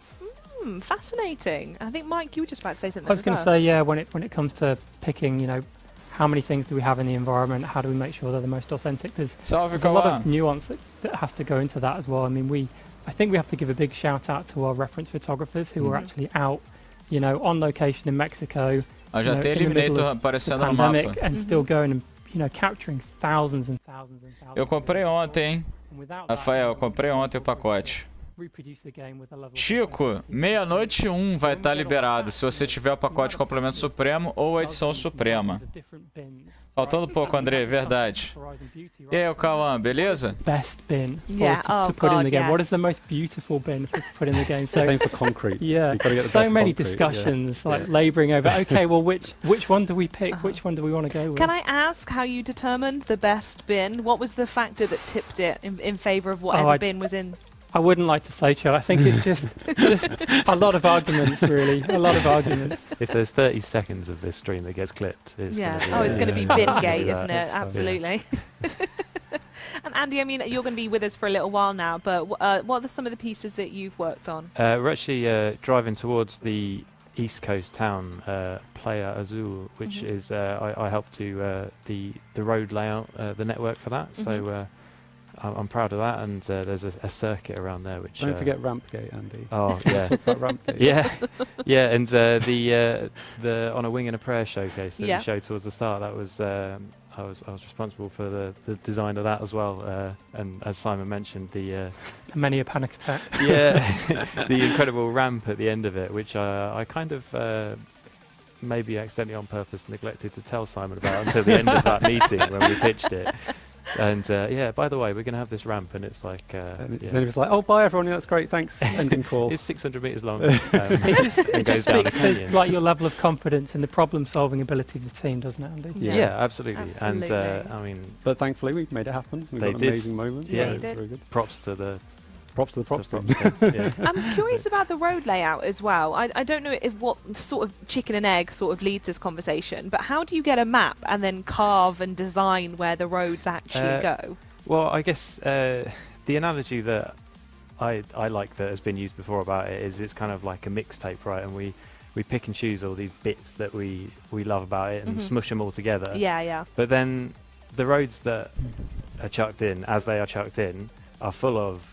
Fascinating. I think, Mike, you were just about to say something. I was going to say, yeah, when it comes to picking, you know, how many things do we have in the environment? How do we make sure they're the most authentic? There's a lot of nuance that has to go into that as well. I mean, I think we have to give a big shout out to our reference photographers who are actually out, you know, on location in Mexico. Já tem Eliminator aparecendo no mapa. And still going and, you know, capturing thousands and thousands and thousands. Eu comprei ontem, hein? Rafael, eu comprei ontem o pacote. Chico, 00:01 vai estar liberado se você tiver o pacote complemento supremo ou a edição suprema. Faltando pouco, André, verdade. E aí, o Cauã, beleza? Best bin to put in the game. What is the most beautiful bin to put in the game? So, same for concrete. Yeah, so many discussions, like labouring over. Okay, well, which one do we pick? Which one do we want to go with? Can I ask how you determined the best bin? What was the factor that tipped it in favour of whatever bin was in? I wouldn't like to say, Chad. I think it's just a lot of arguments, really. A lot of arguments. If there's 30 seconds of this stream that gets clipped, it's going to be Bingate, isn't it? Absolutely. And Andy, I mean, you're going to be with us for a little while now, but what are some of the pieces that you've worked on? We're actually driving towards the east coast town, Playa Azul, which is I helped do the road layout, the network for that. So. I'm proud of that, and there's a circuit around there which... Don't forget Rampgate, Andy. Oh, yeah. Rampgate. Yeah, and the On a Wing and a Prayer showcase that we showed towards the start, that was... I was responsible for the design of that as well, and as Simon mentioned, many a panic attack. Yeah, the incredible ramp at the end of it, which I kind of... maybe accidentally on purpose neglected to tell Simon about until the end of that meeting when we pitched it. And yeah, by the way, we're going to have this ramp, and it's like... Then he was like, oh, bye everyone, that's great, thanks, ending call. It's 600 metres long. It just speaks to like, your level of confidence in the problem-solving ability of the team, doesn't it, Andy? Yeah, absolutely. And I mean... But thankfully, we made it happen. We got amazing moments. Yeah, so very good. Props to the props team. Yeah. I'm curious about the road layout as well. I don't know if what sort of chicken and egg sort of leads this conversation, but how do you get a map and then carve and design where the roads actually go? Well, I guess the analogy that I like that has been used before about it is it's kind of like a mixtape, right? And we pick and choose all these bits that we love about it and smush them all together. Yeah. But then the roads that are chucked in, as they are chucked in, are full of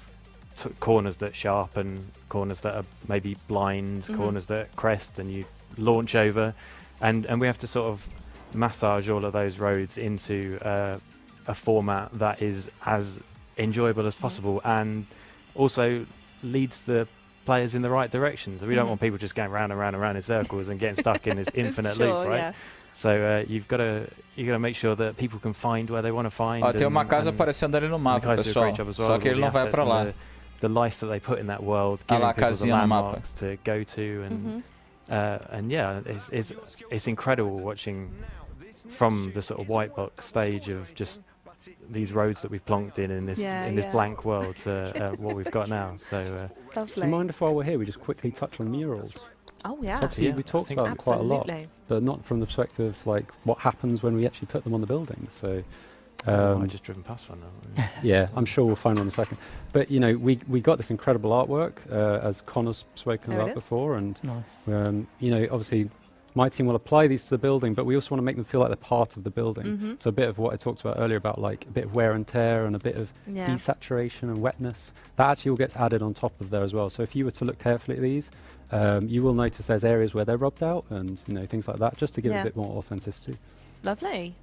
corners that sharpen, corners that are maybe blind, corners that crest and you launch over, and we have to sort of massage all of those roads into a format that is as enjoyable as possible and also leads the players in the right direction. So we don't want people just going round and round and round in circles and getting stuck in this infinite loop, right? Yeah. So you've got to make sure that people can find where they want to find. Tem uma casa aparecendo ali no mapa, pessoal. Só que ele não vai para lá. The life that they put in that world, giving people the landmarks to go to, and yeah, it's incredible watching from the sort of white box stage of just these roads that we've plonked in this blank world to what we've got now. So, lovely. Do you mind if while we're here we just quickly touch on murals? Oh yeah. So obviously we talked about them quite a lot, but not from the perspective of like what happens when we actually put them on the buildings. So. I just driven past one now. Yeah, I'm sure we'll find one in a second. But you know, we got this incredible artwork as Connor's spoken about before, and you know, obviously my team will apply these to the building, but we also want to make them feel like they're part of the building. So a bit of what I talked about earlier about like a bit of wear and tear and a bit of desaturation and wetness, that actually all gets added on top of there as well. So if you were to look carefully at these, you will notice there's areas where they're rubbed out and you know things like that, just to give a bit more authenticity. Lovely.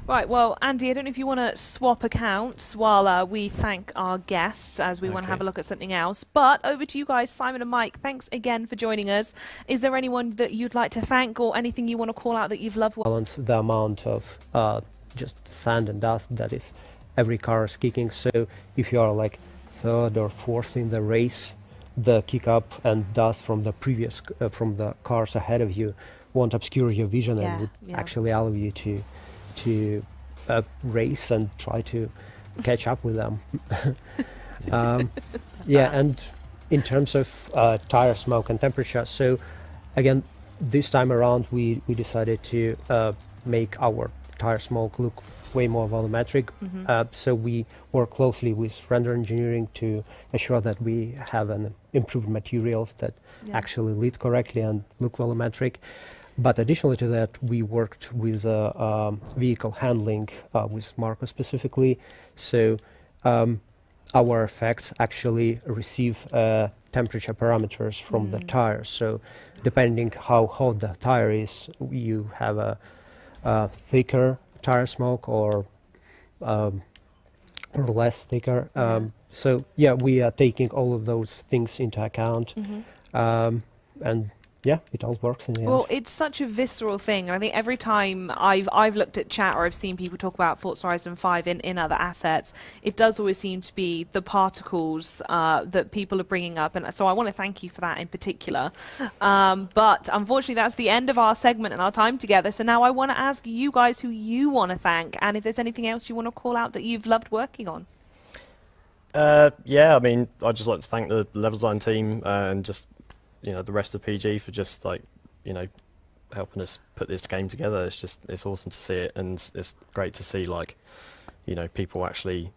Right, well, Andy, I don't know if you want to swap accounts while we thank our guests as we want to have a look at something else. But over to you guys, Simon and Mike. Thanks again for joining us. Is there anyone that you'd like to thank or anything you want to call out that you've loved? Balance the amount of just sand and dust that is every car is kicking. So if you are like third or fourth in the race, the kick up and dust from the previous from the cars ahead of you won't obscure your vision and would actually allow you to race and try to catch up with them. And in terms of tire smoke and temperature, so again, this time around we decided to make our tire smoke look way more volumetric. So we work closely with render engineering to ensure that we have an improved materials that actually lead correctly and look volumetric. But additionally to that, we worked with vehicle handling with Marco specifically. So our effects actually receive temperature parameters from the tires. So depending how hot the tire is, you have a thicker tire smoke or less thicker. So yeah, we are taking all of those things into account. And yeah, it all works in the end. Well, it's such a visceral thing. I think every time I've looked at chat or I've seen people talk about Forza Horizon 5 in other assets, it does always seem to be the particles that people are bringing up. And so I want to thank you for that in particular. But unfortunately, that's the end of our segment and our time together. So now I want to ask you guys who you want to thank and if there's anything else you want to call out that you've loved working on. Yeah, I mean, I'd just like to thank the level design team and just the rest of PG for just helping us put this game together. It's awesome to see it, and it's great to see people actually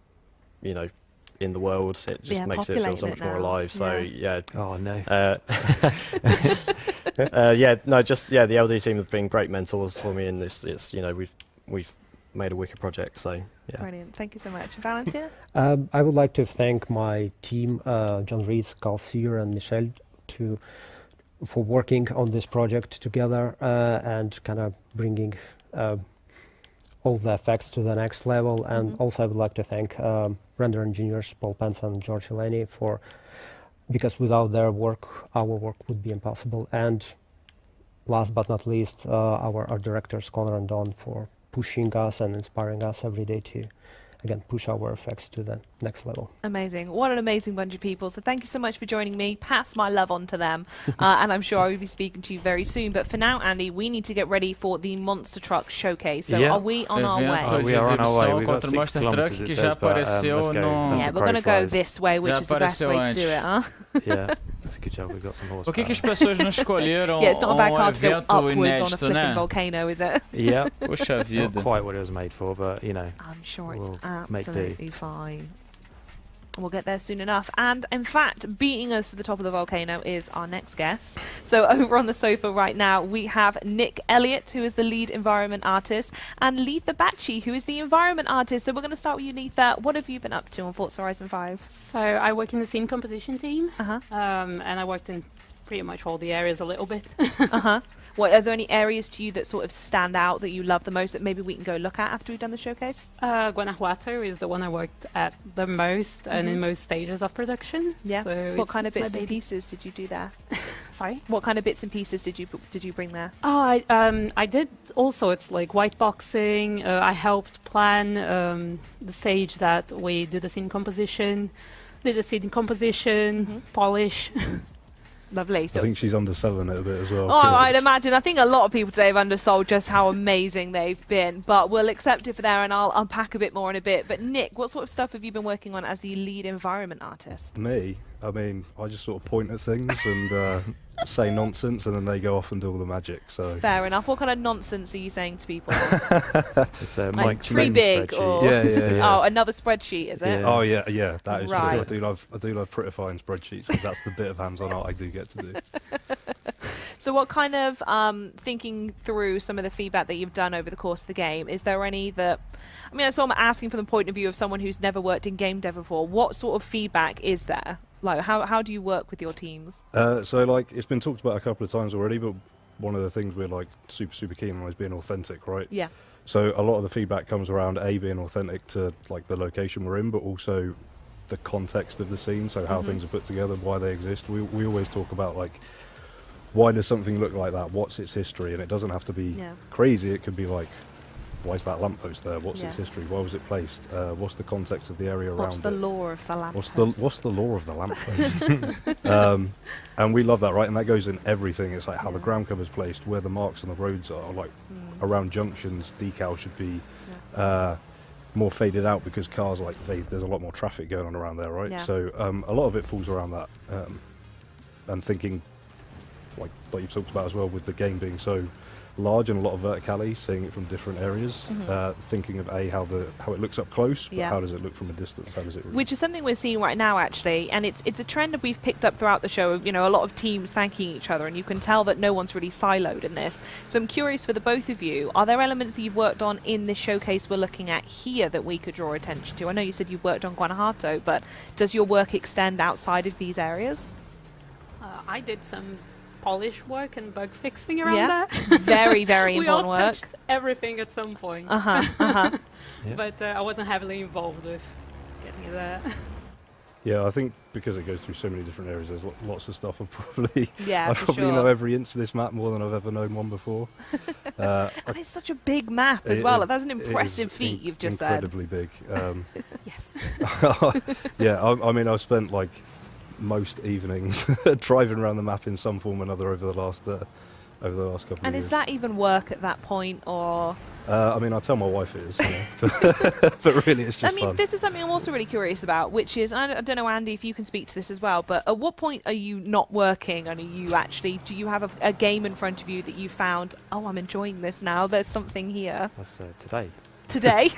in the world. It just makes it feel so much more alive. So yeah. Oh no. The LD team have been great mentors for me in this. It's we've made a wicked project. So yeah. Brilliant. Thank you so much. Valentina? I would like to thank my team, John Reeds, Garcia, and Michelle, for working on this project together and kind of bringing all the effects to the next level. And also I would like to thank render engineers Paul Pence and George Heleni because without their work, our work would be impossible. And last but not least, our art directors Connor and Don for pushing us and inspiring us every day to again, push our effects to the next level. Amazing. What an amazing bunch of people. So thank you so much for joining me. Pass my love on to them. And I'm sure I will be speaking to you very soon. But for now, Andy, we need to get ready for the Monster Truck Showcase. So are we on our way? We are on our way. We've got 6 Monster Truck que já apareceu no... Yeah, we're going to go this way, which is the best way to do it, huh? Yeah, that's a good job. We've got some horsepower. Por que as pessoas não escolheram it's not a bad car to go evento upwards inédito, on a né? volcano, is it? Yeah. Puxa vida. Not quite what it was made for, but I'm sure it's we'll absolutely fine. We'll get there soon enough. And in fact, beating us to the top of the volcano is our next guest. So over on the sofa right now, we have Nick Elliott, who is the lead environment artist, and Letha Bachi, who is the environment artist. So we're going to start with you, Letha. What have you been up to on Forza Horizon 5? So I work in the scene composition team, and I worked in pretty much all the areas a little bit. What, are there any areas to you that sort of stand out that you love the most that maybe we can go look at after we've done the showcase? Guanajuato is the one I worked at the most and in most stages of production. Yeah. So what kind of bits and pieces did you do there? Sorry? What kind of bits and pieces did you bring there? Oh, I did all sorts, like white boxing. I helped plan the stage that we do the scene composition, polish. Lovely. So I think she's underselling it a bit as well. Oh, I'd imagine. I think a lot of people today have undersold just how amazing they've been, but we'll accept it for there and I'll unpack a bit more in a bit. But Nick, what sort of stuff have you been working on as the lead environment artist? Me? I mean, I just sort of point at things and say nonsense and then they go off and do all the magic. So fair enough. What kind of nonsense are you saying to people? It's like tree big or yeah. Oh, another spreadsheet, is it? Yeah. Oh yeah, that is right. true. I do love prettifying spreadsheets because that's the bit of hands-on art I do get to do. So what kind of, thinking through some of the feedback that you've done over the course of the game, is there any that, I mean, so I'm asking from the point of view of someone who's never worked in game dev before, what sort of feedback is there? Like, how do you work with your teams? So, like, it's been talked about a couple of times already, but one of the things we're, like, super keen on is being authentic, right? Yeah. So a lot of the feedback comes around, being authentic to, like, the location we're in, but also the context of the scene, so how things are put together, why they exist. We always talk about, like, why does something look like that? What's its history? And it doesn't have to be crazy. It could be like, why is that lamppost there? What's its history? Why was it placed? What's the context of the area around it? What's the lore of the lamppost? What's the lore of the lamppost? And we love that, right? And that goes in everything. It's like how the ground cover's placed, where the marks on the roads are, like around junctions, decals should be more faded out because cars, like, there's a lot more traffic going on around there, right? Yeah. So a lot of it falls around that and thinking like you've talked about as well, with the game being so large and a lot of verticality, seeing it from different areas, thinking of how it looks up close, but how does it look from a distance? How does it? Really Which is something we're seeing right now, actually, and it's a trend that we've picked up throughout the show. You know, a lot of teams thanking each other, and you can tell that no one's really siloed in this. So I'm curious for the both of you: are there elements that you've worked on in this showcase we're looking at here that we could draw attention to? I know you said you've worked on Guanajuato, but does your work extend outside of these areas? I did some polish work and bug fixing around that. Very, very we important all work. touched everything at some point. But I wasn't heavily involved with getting it there. Yeah, I think because it goes through so many different areas, there's lots of stuff. I for probably sure. know every inch of this map more than I've ever known one before. And it's such a big map as well. That's an impressive feat you've just said. Incredibly big. Yes. Yeah, I mean, I've spent like most evenings driving around the map in some form or another over the last couple of years. And is that even work at that point, or? I mean, I tell my wife it is, but really it's just fun. This is something I'm also really curious about, which is, I don't know, Andy, if you can speak to this as well, but at what point are you not working, and do you have a game in front of you that you found, oh, I'm enjoying this now, there's something here? That's today. Today?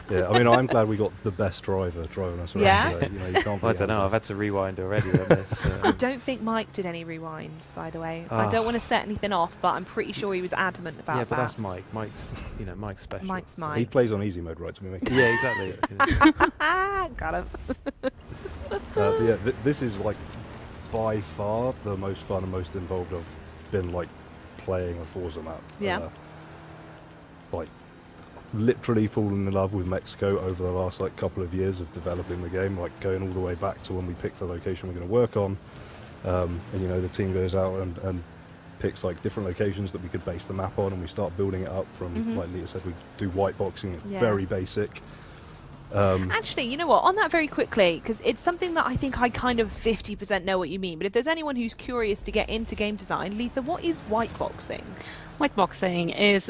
Yeah, I mean, I'm glad we got the best driver driving us around today. You know, you can't I don't know, I've had to rewind already on this. I don't think Mike did any rewinds, by the way. I don't want to set anything off, but I'm pretty sure he was adamant about that. Yeah, but that's Mike. Mike's special. Mike's Mike. He plays on easy mode, right? To be making yeah, exactly. Got him. But yeah, this is like by far the most fun and most involved I've been like playing a Forza map. Yeah. Like literally fallen in love with Mexico over the last like couple of years of developing the game, like going all the way back to when we picked the location we're going to work on, and you know the team goes out and picks like different locations that we could base the map on, and we start building it up from like Leah said, we do white boxing, very basic. Actually, you know what, on that very quickly, because it's something that I think I kind of 50% know what you mean, but if there's anyone who's curious to get into game design, Letha, what is white boxing? White boxing is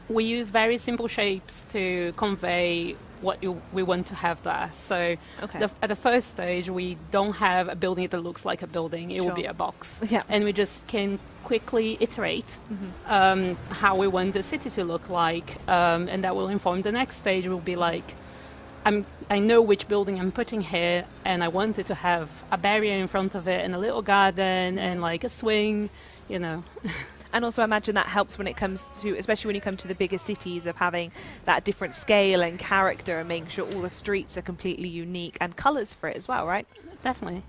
we use very simple shapes to convey what we want to have there. So at the first stage, we don't have a building that looks like a building. It will be a box. Yeah. And we just can quickly iterate how we want the city to look like. And that will inform the next stage. Will be like, I know which building I'm putting here, and I want it to have a barrier in front of it and a little garden and like a swing, you know. And also I imagine that helps when it comes to, especially when you come to the bigger cities, of having that different scale and character and making sure all the streets are completely unique and colours for it as well, right? Definitely.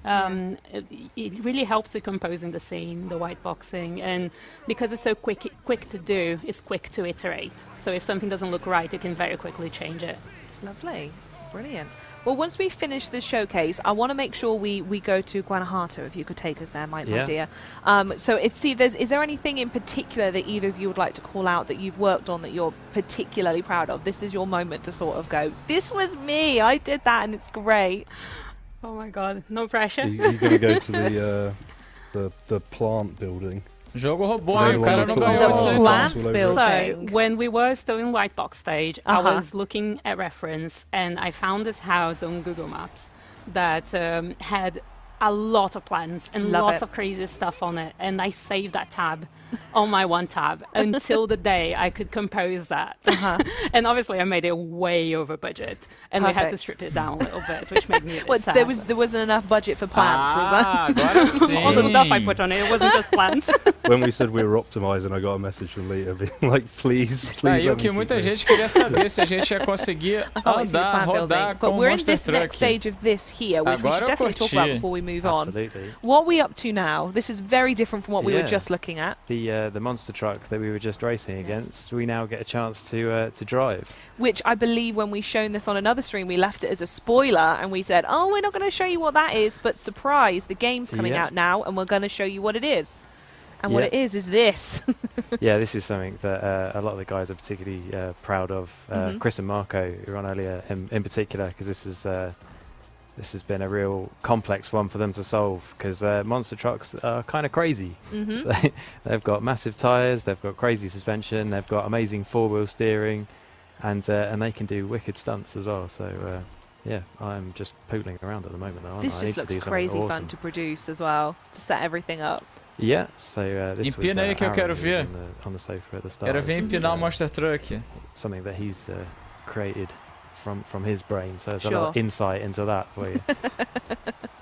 It really helps with composing the scene, the white boxing, and because it's so quick to do, it's quick to iterate. So if something doesn't look right, you can very quickly change it. Lovely. Brilliant. Well, once we finish this showcase, I want to make sure we go to Guanajuato, if you could take us there, my dear. So is there anything in particular that either of you would like to call out that you've worked on that you're particularly proud of? This is your moment to sort of go, this was me, I did that and it's great. Oh my God, no pressure. You're going to go to the plant building. Jogo robô, o cara não ganhou The isso. plant building. So when we were still in white box stage, I was looking at reference and I found this house on Google Maps that had a lot of plants and lots of crazy stuff on it, and I saved that tab on my one tab until the day I could compose that. And obviously I made it way over budget, and we had to strip it down a little bit, which made me a bit sad. There wasn't enough budget for plants, was there? Agora sim. All the stuff I put on it wasn't just plants. When we said we were optimizing, I got a message from Leah being like, please. E o que muita gente queria saber, se a gente ia conseguir andar, rodar com we're in Monster this Truck. next stage of this here, which we should definitely talk about before we move on. Absolutely. What are we up to now? This is very different from what we were just looking at. The monster truck that we were just racing against, we now get a chance to drive. Which I believe when we shown this on another stream, we left it as a spoiler and we said, oh, we're not going to show you what that is, but surprise, the game's coming out now and we're going to show you what it is. And what it is this. Yeah, this is something that a lot of the guys are particularly proud of. Chris and Marco, who were on earlier, in particular, because this has been a real complex one for them to solve, because monster trucks are kind of crazy. They've got massive tyres, they've got crazy suspension, they've got amazing four-wheel steering, and they can do wicked stunts as well. So yeah, I'm just pootling around at the moment. This just looks crazy fun to produce as well, to set everything up. Yeah, so this Empina aí was que eu quero Aaron, who ver. was on the sofa at the start. Quero ver This is, empinar o Monster Truck. something that he's created from his brain, so there's a Sure. lot of insight into that for you.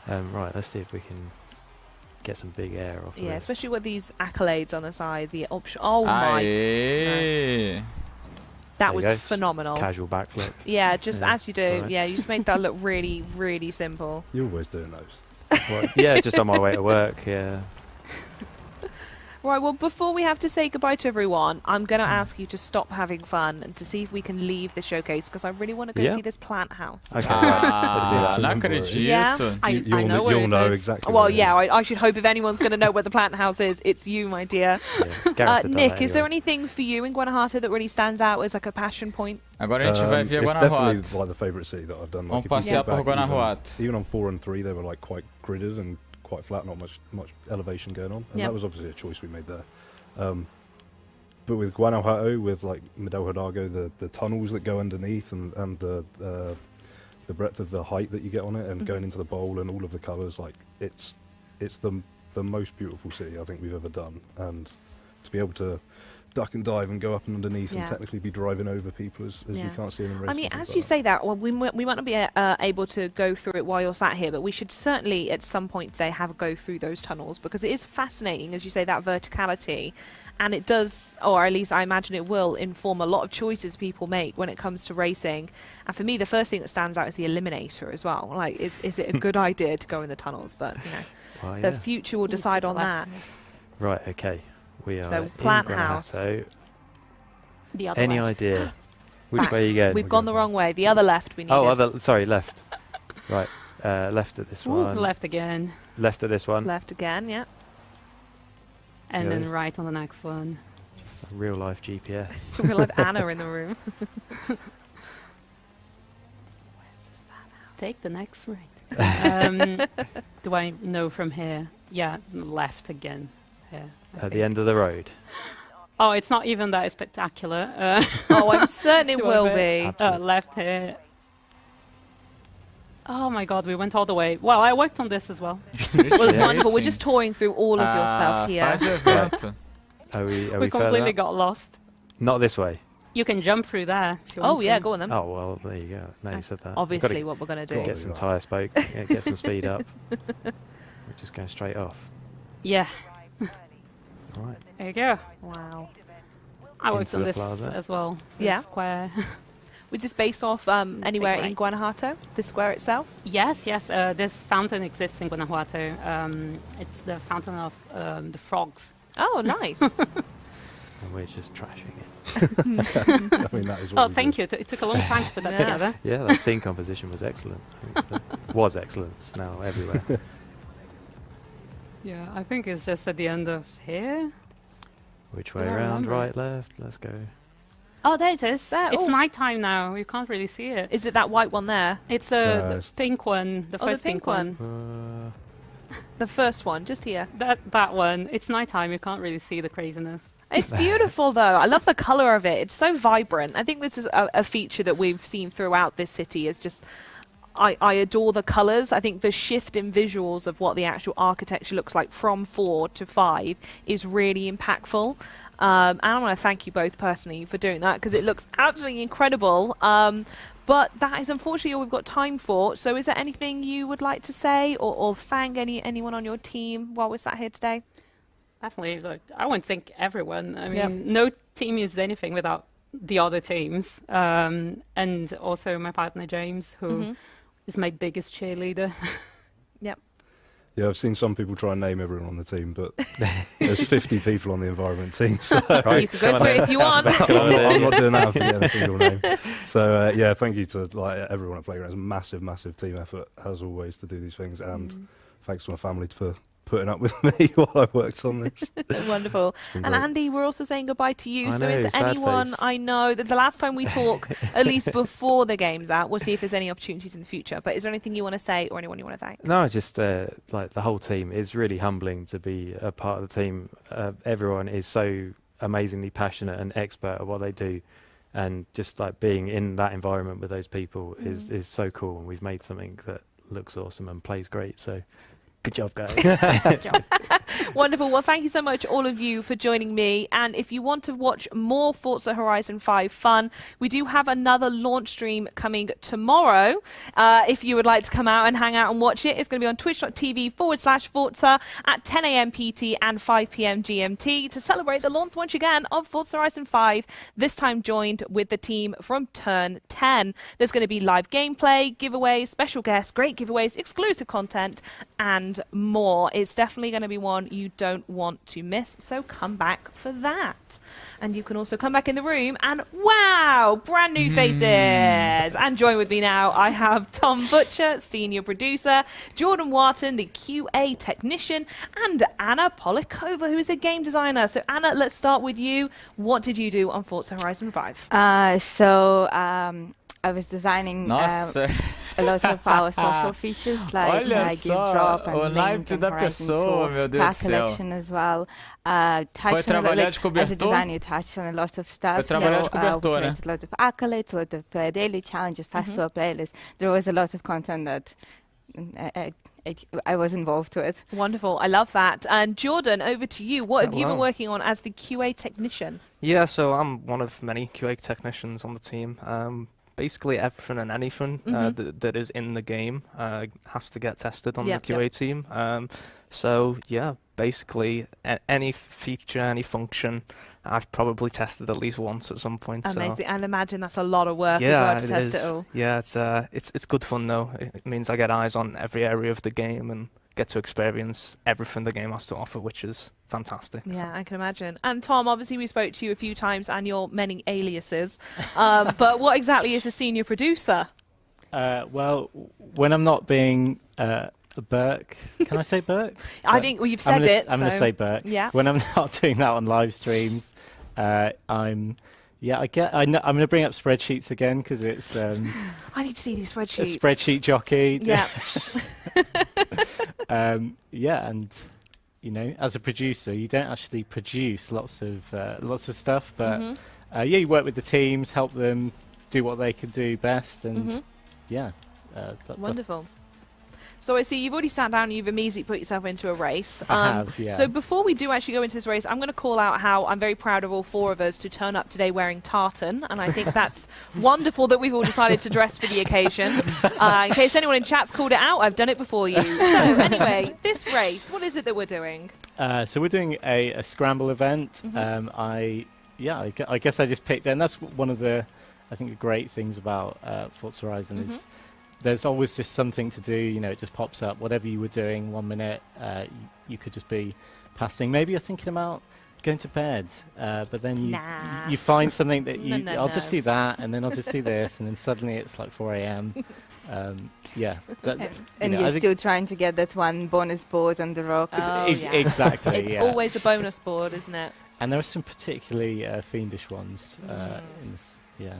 Right, let's see if we can get some big air off of Yeah, this. especially with these accolades on the side, the option. Oh my! Aê! That There you was go, just phenomenal. Casual backflip. Yeah, just Yeah, as you do. it's alright. Yeah, you just make that look really, really simple. You're always doing those. Well, yeah, just on my way to work. Yeah. Right, well, before we have to say goodbye to everyone, I'm going to ask you to stop having fun and to see if we can leave the showcase, because I really want to go Yeah. see this plant house. Okay, right, let's do that. não acredito. Yeah. I know where You'll it know is. exactly. Well, where it yeah, is. I should hope if anyone's going to know where the plant house is, it's you, my dear. Yeah, Gareth had done Nick, that is there anyway. anything for you in Guanajuato that really stands out as like a passion point? Agora a gente vai ver It's Guanajuato. definitely like the favourite city that I've done. Vamos Like, if you passear go por back Guanajuato. even on 4 and 3, they were like quite gridded and quite flat, not much elevation going on, and Yep. that was obviously a choice we made there. But with Guanajuato, with like Medel Hidalgo, the tunnels that go underneath and the breadth of the height that you get on it, and going into the bowl and all of the colours, like it's the most beautiful city I think we've ever done, and to be able to duck and dive and go up and underneath Yeah. and technically be driving over people as Yeah. you can't see them in races. I mean, and as stuff you like say that, well, we might not be able to go through it while you're sat here, but we should certainly at some point today have a go through those tunnels, because it is fascinating, as you say, that verticality, and it does, or at least I imagine it will, inform a lot of choices people make when it comes to racing. And for me, the first thing that stands out is the eliminator as well. Like, is it a good idea to go in the tunnels? But, you know, Well, the yeah. future will Almost decide to on the left that. Right, okay. We are So, in plant house. Guanajuato. The other Any left. idea which Back. way you going? We've gone the wrong way. The other left we needed. Oh, sorry, left. Right, left at this Ooh, one. left again. Left at this one. Left again, yeah. And Yeah, then this- right on the next one. Real life GPS. We'll have Anna in the room. Take the next right. Do I know from here? Yeah, left again. Yeah. I At the think. end of the road. Oh, it's not even that spectacular. Oh, I'm certain it Do I will bet? be. Absolutely. Left here. Oh my god, we went all the way. Well, I worked on this as well. Well, Yeah, wonderful. We're sim. just touring through all of your stuff here. Faz o evento. Are we We further completely up? got lost. Not this way. You can jump through there. If you Oh, want yeah, to. go on then. Oh, well, there you go. Now you That's said that. Obviously, what we're going to Gotta do. Get some tyre spoke, get some speed up. We're just going straight off. Yeah, Right. there you go. Wow. I worked Into on the this plaza. as well. This Yeah. square. Was this based off anywhere in right. Guanajuato, the square itself? Yes. This fountain exists in Guanajuato. It's the fountain of the frogs. Oh, nice. And we're just trashing it. I mean, that is what Oh, we thank do. you. It took a long time to put that Yeah. together. Yeah, that scene composition was excellent. Was excellent. It's now everywhere. Yeah, I think it's just at the end of here. Which way Yeah, I around? remember Right, it. left. Let's go. Oh, there it is. There, It's oh. nighttime now. You can't really see it. Is it that white one there? It's No, the it's- pink one, the Oh, the first pink one. The first one, just here. That one. It's nighttime. You can't really see the craziness. It's beautiful, though. I love the color of it. It's so vibrant. I think this is a feature that we've seen throughout this city. Is just, I adore the colors. I think the shift in visuals of what the actual architecture looks like from 4 to 5 is really impactful. And I want to thank you both personally for doing that, because it looks absolutely incredible. But that is unfortunately all we've got time for. So is there anything you would like to say or thank anyone on your team while we're sat here today? Definitely. Look, I want to thank everyone. I mean, Yeah. no team is anything without the other teams. And also my partner, James, who is my biggest cheerleader. Yep. Yeah, I've seen some people try and name everyone on the team, but there's 50 people on the environment team. So You can go for it if you want. I'm not doing that. I'm forgetting a single name. So yeah, thank you to everyone at Playground. It's a massive, massive team effort as always to do these things, and thanks to my family for putting up with me while I worked on this. Wonderful. been And great. Andy, we're also saying goodbye to you. I So know, is there sad anyone, face. I know that the last time we talk, at least before the game's out, we'll see if there's any opportunities in the future. But is there anything you want to say or anyone you want to thank? No, just like the whole team. It's really humbling to be a part of the team. Everyone is so amazingly passionate and expert at what they do, and just like being in that environment with those people is so cool. And we've made something that looks awesome and plays great. So Good job, guys. Good job. Wonderful. Well, thank you so much, all of you, for joining me. And if you want to watch more Forza Horizon 5 fun, we do have another launch stream coming tomorrow. If you would like to come out and hang out and watch it, it's going to be on twitch.tv/Forza at 10 a.m. PT and 5 p.m. GMT to celebrate the launch once again of Forza Horizon 5, this time joined with the team from Turn 10. There's going to be live gameplay, giveaways, special guests, great giveaways, exclusive content, and more. It's definitely going to be one you don't want to miss, so come back for that. And you can also come back in the room and wow, brand new faces. And join with me now, I have Tom Butcher, senior producer, Jordan Wharton, the QA technician, and Anna Polikova, who is a game designer. So Anna, let's start with you. What did you do on Forza Horizon 5? I was designing a lot of our social features, like give, drop, and link, and Horizon 2, car collection as well. Touched on as a designer, you touch on a lot of stuff. So created a lot of accolades, a lot of daily challenges, festival playlists. There was a lot of content that I was involved with. Wonderful. I love that. And Jordan, over to you. What have you been working on as the QA technician? Yeah, so I'm one of many QA technicians on the team. Basically everything and anything that is in the game has to get tested on the QA team. So yeah, basically any feature, any function, I've probably tested at least once at some point. Amazing. And imagine that's a lot of work as well to test it all. Yeah, it's good fun though. It means I get eyes on every area of the game and get to experience everything the game has to offer, which is fantastic. Yeah, I can imagine. And Tom, obviously we spoke to you a few times and your many aliases, but what exactly is a senior producer? Well, when I'm not being Burke, can I say Burke? I think you've said it. I'm going to say Burke. Yeah. When I'm not doing that on live streams, I'm going to bring up spreadsheets again because it's. I need to see these spreadsheets. A spreadsheet jockey. Yeah. And you know, as a producer, you don't actually produce lots of stuff, but you work with the teams, help them do what they can do best, and wonderful. So I see you've already sat down and you've immediately put yourself into a race. I have, yeah. So before we do actually go into this race, I'm going to call out how I'm very proud of all four of us to turn up today wearing tartan. And I think that's wonderful that we've all decided to dress for the occasion. In case anyone in chat's called it out, I've done it before you. So anyway, this race, what is it that we're doing? So we're doing a scramble event. I guess I just picked it. And that's one of the, I think, the great things about Forza Horizon is there's always just something to do. You know, it just pops up. Whatever you were doing 1 minute, you could just be passing. Maybe you're thinking about going to bed, but then you find something that I'll just do that, and then I'll just do this, and then suddenly it's like 4 a.m. And you're still trying to get that one bonus board on the rock. Exactly. It's always a bonus board, isn't it? And there are some particularly fiendish ones in this.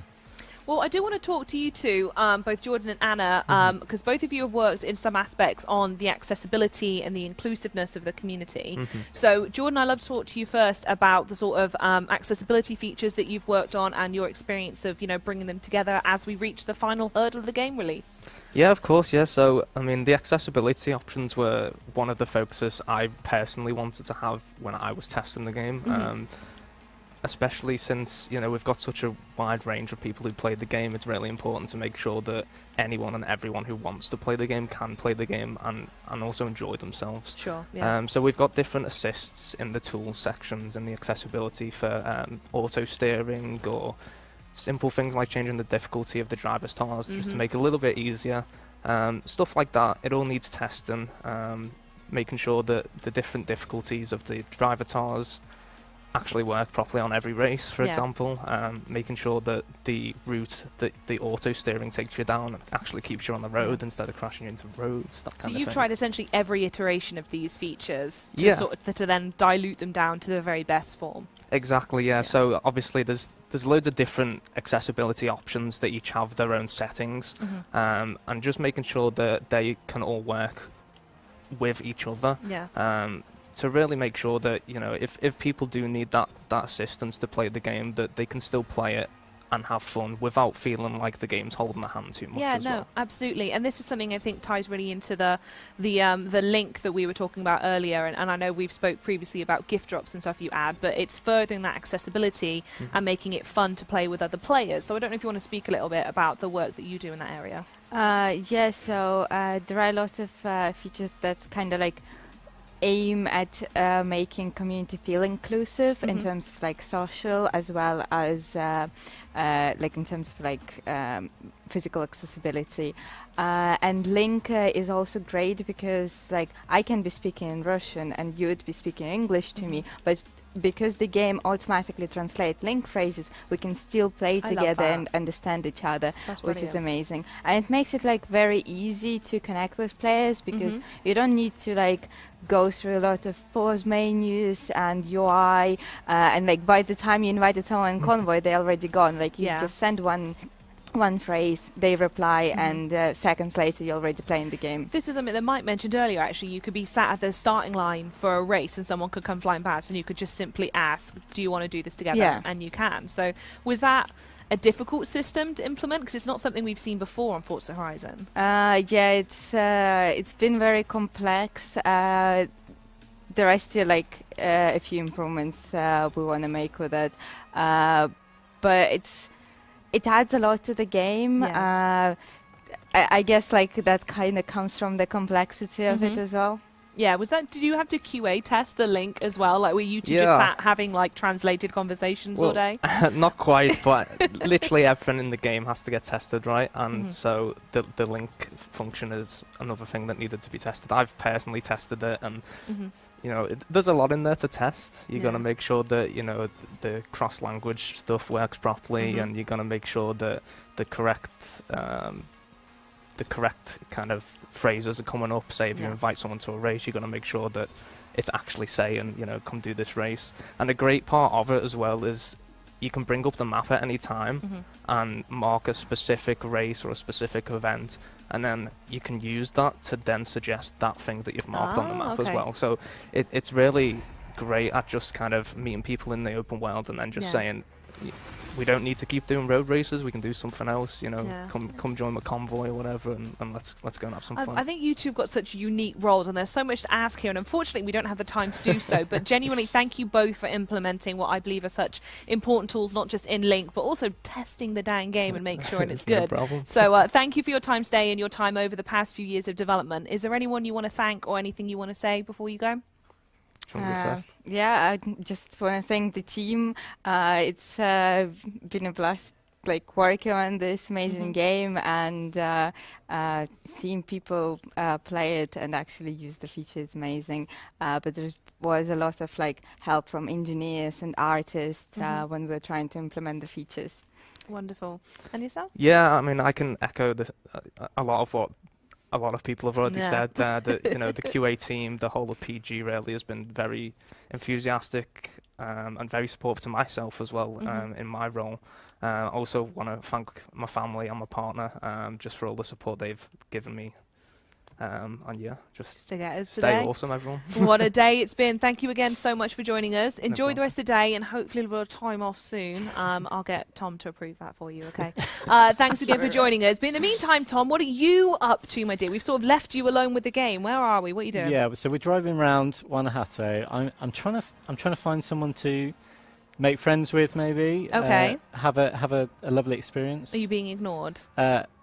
Well, I do want to talk to you two, both Jordan and Anna, because both of you have worked in some aspects on the accessibility and the inclusiveness of the community. So, Jordan, I'd love to talk to you first about the sort of accessibility features that you've worked on and your experience of, bringing them together as we reach the final hurdle of the game release. Yeah, of course, yeah. So, I mean, the accessibility options were one of the focuses I personally wanted to have when I was testing the game. Especially since, we've got such a wide range of people who play the game, it's really important to make sure that anyone and everyone who wants to play the game can play the game and also enjoy themselves. Sure, yeah. So we've got different assists in the tools sections and the accessibility for auto steering or simple things like changing the difficulty of the driver's tars just to make it a little bit easier. Stuff like that, it all needs testing, making sure that the different difficulties of the driver tars actually work properly on every race, for example, making sure that the route that the auto steering takes you down actually keeps you on the road instead of crashing into roads, that kind of thing. So you've tried essentially every iteration of these features to then dilute them down to the very best form. Exactly, yeah. So obviously there's loads of different accessibility options that each have their own settings, and just making sure that they can all work with each other. To really make sure that, if people do need that assistance to play the game, that they can still play it and have fun without feeling like the game's holding the hand too much as well. Absolutely. And this is something I think ties really into the link that we were talking about earlier. And I know we've spoke previously about gift drops and stuff you add, but it's furthering that accessibility and making it fun to play with other players. So I don't know if you want to speak a little bit about the work that you do in that area. So there are a lot of features that kind of like aim at making community feel inclusive in terms of like social as well as like in terms of like physical accessibility. And link is also great because like I can be speaking in Russian and you would be speaking English to me, but because the game automatically translates link phrases, we can still play together and understand each other, which is amazing. And it makes it like very easy to connect with players because you don't need to like go through a lot of pause menus and UI, and like by the time you invited someone in Convoy, they're already gone. Like you just send one phrase, they reply, and seconds later you're already playing the game. This is something that Mike mentioned earlier, actually. You could be sat at the starting line for a race and someone could come flying past and you could just simply ask, do you want to do this together? Yeah. And you can. So was that a difficult system to implement? Because it's not something we've seen before on Forza Horizon. It's been very complex. There are still like a few improvements we want to make with it. But it adds a lot to the game. I guess like that kind of comes from the complexity of it as well. Yeah, did you have to QA test the link as well? Like were you two just sat having like translated conversations all day? Not quite, but literally everything in the game has to get tested, right? And so the link function is another thing that needed to be tested. I've personally tested it, and you know, there's a lot in there to test. You're going to make sure that, you know, the cross-language stuff works properly, and you're going to make sure that the correct kind of phrases are coming up. Say if you invite someone to a race, you're going to make sure that it's actually saying, you know, come do this race. And a great part of it as well is you can bring up the map at any time and mark a specific race or a specific event, and then you can use that to then suggest that thing that you've marked on the map as well. So it's really great at just kind of meeting people in the open world and then just saying, we don't need to keep doing road races, we can do something else, you know, come join the convoy or whatever, and let's go and have some fun. I think you two have got such unique roles, and there's so much to ask here, and unfortunately we don't have the time to do so, but genuinely thank you both for implementing what I believe are such important tools, not just in Link, but also testing the dang game and making sure it's good. No problem. So thank you for your time today and your time over the past few years of development. Is there anyone you want to thank or anything you want to say before you go? I just want to thank the team. It's been a blast, like working on this amazing game and seeing people play it and actually use the feature is amazing. But there was a lot of like help from engineers and artists when we were trying to implement the features. Wonderful. And yourself? Yeah, I mean, I can echo a lot of what a lot of people have already said. That you know, the QA team, the whole of PG really has been very enthusiastic and very supportive to myself as well in my role. I also want to thank my family and my partner just for all the support they've given me. And yeah, just to get us stay today. Awesome, everyone. What a day it's been. Thank you again so much for joining us. Enjoy the rest of the day and hopefully a little time off soon. I'll get Tom to approve that for you, okay? Thanks again for joining us. But in the meantime, Tom, what are you up to, my dear? We've sort of left you alone with the game. Where are we? What are you doing? Yeah, so we're driving around Guanajuato. I'm trying to find someone to make friends with, maybe. Okay. Have a lovely experience. Are you being ignored?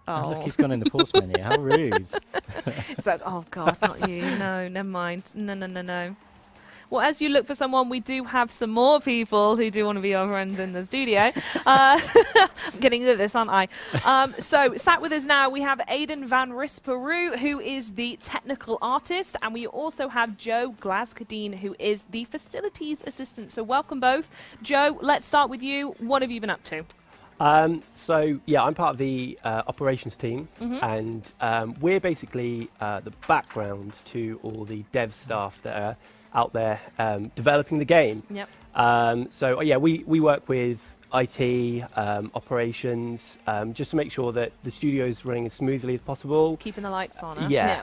Oh, look, he's gone in the pause menu. How rude. It's like, oh, God, not you. No, never mind. No. Well, as you look for someone, we do have some more people who do want to be our friends in the studio. I'm getting into this, aren't I? So, sat with us now, we have Aidan van Risperu, who is the technical artist, and we also have Joe Glaskadine, who is the facilities assistant. So, welcome both. Joe, let's start with you. What have you been up to? So yeah, I'm part of the operations team, and we're basically the background to all the dev staff that are out there developing the game. Yep. So yeah, we work with IT, operations, just to make sure that the studio is running as smoothly as possible. Keeping the lights on, huh? Yeah.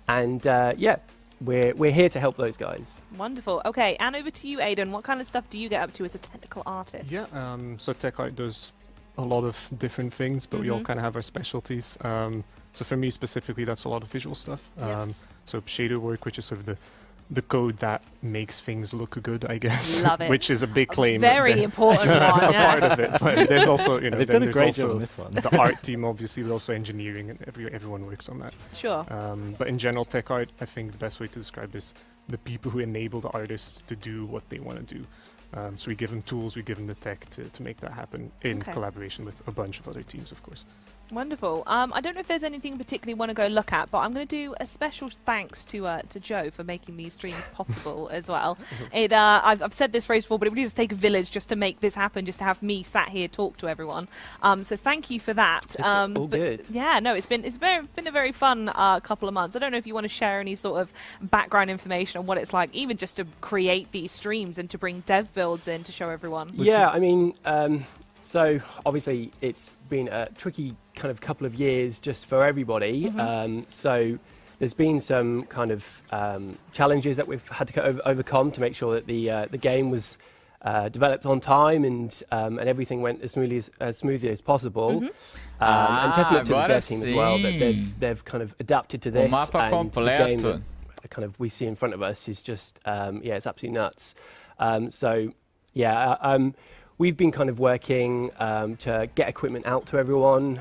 And yeah, we're here to help those guys. Wonderful. Okay, and over to you, Aidan. What kind of stuff do you get up to as a technical artist? Yeah, so Tech Art does a lot of different things, but we all kind of have our specialties. So for me specifically, that's a lot of visual stuff. So shader work, which is sort of the code that makes things look good, I guess. Love it. Which is a big claim. Very important one. A part of it. But there's also, you know, they've done a great job on this one. The art team, obviously, but also engineering, and everyone works on that. Sure. But in general, Tech Art, I think the best way to describe this, the people who enable the artists to do what they want to do. So we give them tools, we give them the tech to make that happen in collaboration with a bunch of other teams, of course. Wonderful. I don't know if there's anything particularly you want to go look at, but I'm going to do a special thanks to Joe for making these streams possible as well. I've said this phrase before, but it would just take a village just to make this happen, just to have me sat here talk to everyone. So thank you for that. It's all good. Yeah, no, it's been a very fun couple of months. I don't know if you want to share any sort of background information on what it's like, even just to create these streams and to bring dev builds in to show everyone. Yeah, I mean, so obviously it's been a tricky kind of couple of years just for everybody. So there's been some kind of challenges that we've had to overcome to make sure that the game was developed on time and everything went as smoothly as possible. And testament to the dev team as well, that they've kind of adapted to this. And the game that kind of we see in front of us is just yeah, it's absolutely nuts. So yeah. We've been kind of working to get equipment out to everyone,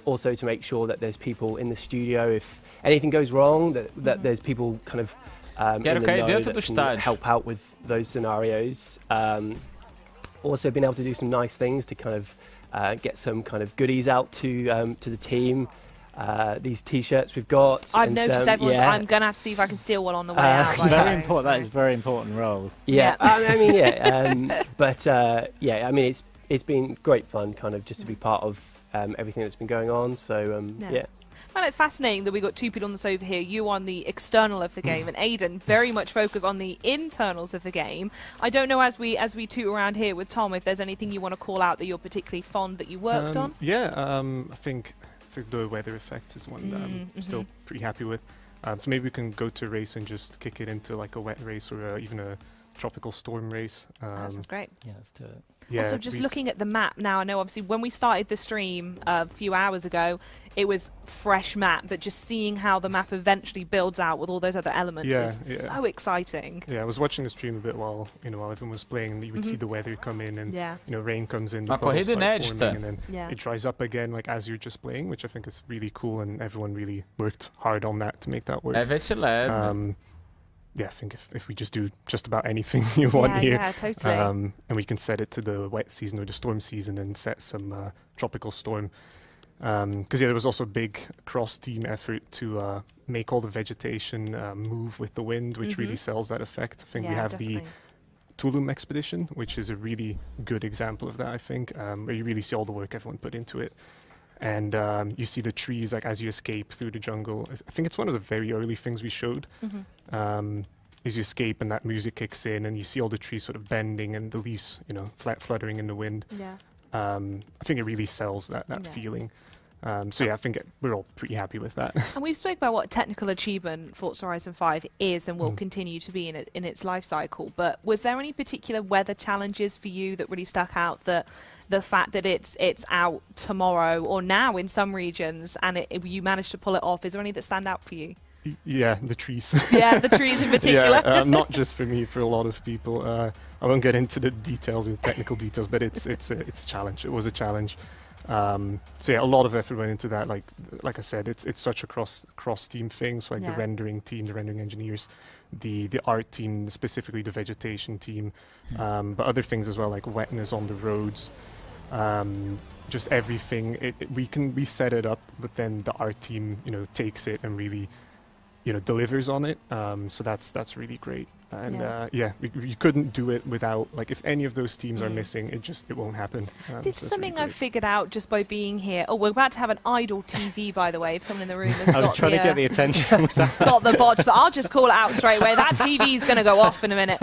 also to make sure that there's people in the studio if anything goes wrong, that there's people kind of in the know that can help out with those scenarios. Also been able to do some nice things to kind of get some kind of goodies out to the team. These T-shirts we've got. I've noticed everyone's. Yeah. I'm gonna have to see if I can steal one on the way out. Very important. That is a very important role. Yeah, I mean, yeah, but yeah, I mean, it's been great fun, kind of just to be part of everything that's been going on. So yeah. I find it fascinating that we've got two people on this over here. You on the external of the game, and Aidan very much focused on the internals of the game. I don't know, as we toot around here with Tom, if there's anything you want to call out that you're particularly fond that you worked on. Yeah, I think the weather effects is one that I'm still pretty happy with. So maybe we can go to a race and just kick it into like a wet race or even a tropical storm race. That sounds great. Yeah, let's do it. Yeah, also, just looking at the map now, I know obviously when we started the stream a few hours ago, it was fresh map, but just seeing how the map eventually builds out with all those other elements is so exciting. Yeah, I was watching the stream a bit while everyone was playing, and you would see the weather come in, and rain comes in, the puddles start forming, and then it dries up again, like as you're just playing, which I think is really cool, and everyone really worked hard on that to make that work. Yeah, I think if we just do just about anything you want here, totally. And we can set it to the wet season or the storm season and set some tropical storm. Because there was also a big cross-team effort to make all the vegetation move with the wind, which really sells that effect. I think we have the Tulum expedition, which is a really good example of that, I think, where you really see all the work everyone put into it. And you see the trees like as you escape through the jungle. I think it's one of the very early things we showed. As you escape and that music kicks in and you see all the trees sort of bending and the leaves, fluttering in the wind. I think it really sells that feeling. So yeah, I think we're all pretty happy with that. And we've spoken about what technical achievement Forza Horizon 5 is and will continue to be in its life cycle. But was there any particular weather challenges for you that really stuck out? That the fact that it's out tomorrow or now in some regions and you managed to pull it off, is there any that stand out for you? Yeah, the trees. Yeah, the trees in particular. Yeah, not just for me, for a lot of people. I won't get into the details, the technical details, but it's a challenge. It was a challenge. So yeah, a lot of effort went into that. Like I said, it's such a cross team thing. So like the rendering team, the rendering engineers, the art team, specifically the vegetation team, but other things as well, like wetness on the roads. Just everything. We set it up, but then the art team, takes it and really, delivers on it. So that's really great. And you couldn't do it without, like, if any of those teams are missing, it won't happen. It's something really I've figured out just by being here. Oh, we're about to have an idle TV, by the way, if someone in the room has I was trying to get the attention. Got the bodge, but I'll just call it out straight away. That TV's going to go off in a minute.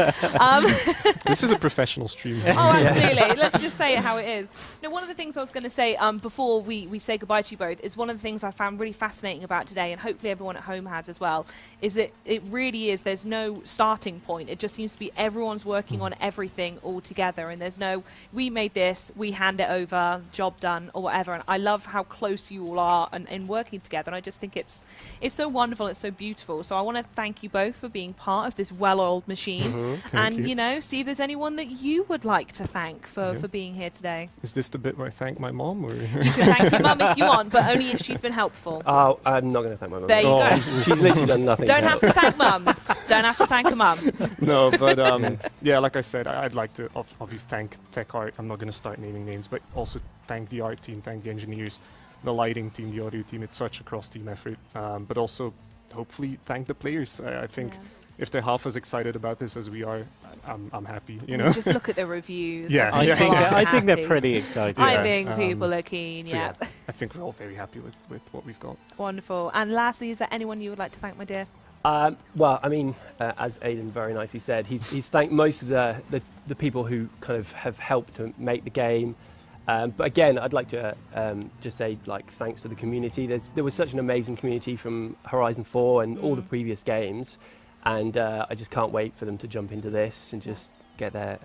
This is a professional stream. Oh, absolutely. Let's just say it how it is. Now, one of the things I was going to say before we say goodbye to you both is one of the things I found really fascinating about today, and hopefully everyone at home has as well, is that it really is, there's no starting point. It just seems to be everyone's working on everything all together, and there's no, we made this, we hand it over, job done, or whatever. And I love how close you all are and working together, and I just think it's so wonderful, it's so beautiful. So I want to thank you both for being part of this well-oiled machine, and you know, see if there's anyone that you would like to thank for being here today. Is this the bit where I thank my mom? Or you can thank your mum if you want, but only if she's been helpful. Oh, I'm not going to thank my mum. There you go. She's literally done nothing. Don't have to thank mums. Don't have to thank a mum. No, but yeah, like I said, I'd like to obviously thank Tech Art. I'm not going to start naming names, but also thank the art team, thank the engineers, the lighting team, the audio team. It's such a cross-team effort. But also, hopefully, thank the players. I think if they're half as excited about this as we are, I'm happy. You know, just look at the reviews. Yeah, I think they're pretty excited. I think people are keen. So I think we're all very happy with what we've got. Wonderful. And lastly, is there anyone you would like to thank, my dear? Well, I mean, as Aidan very nicely said, he's thanked most of the people who kind of have helped to make the game. But again, I'd like to just say, like, thanks to the community. There was such an amazing community from Horizon 4 and all the previous games, and I just can't wait for them to jump into this and just get their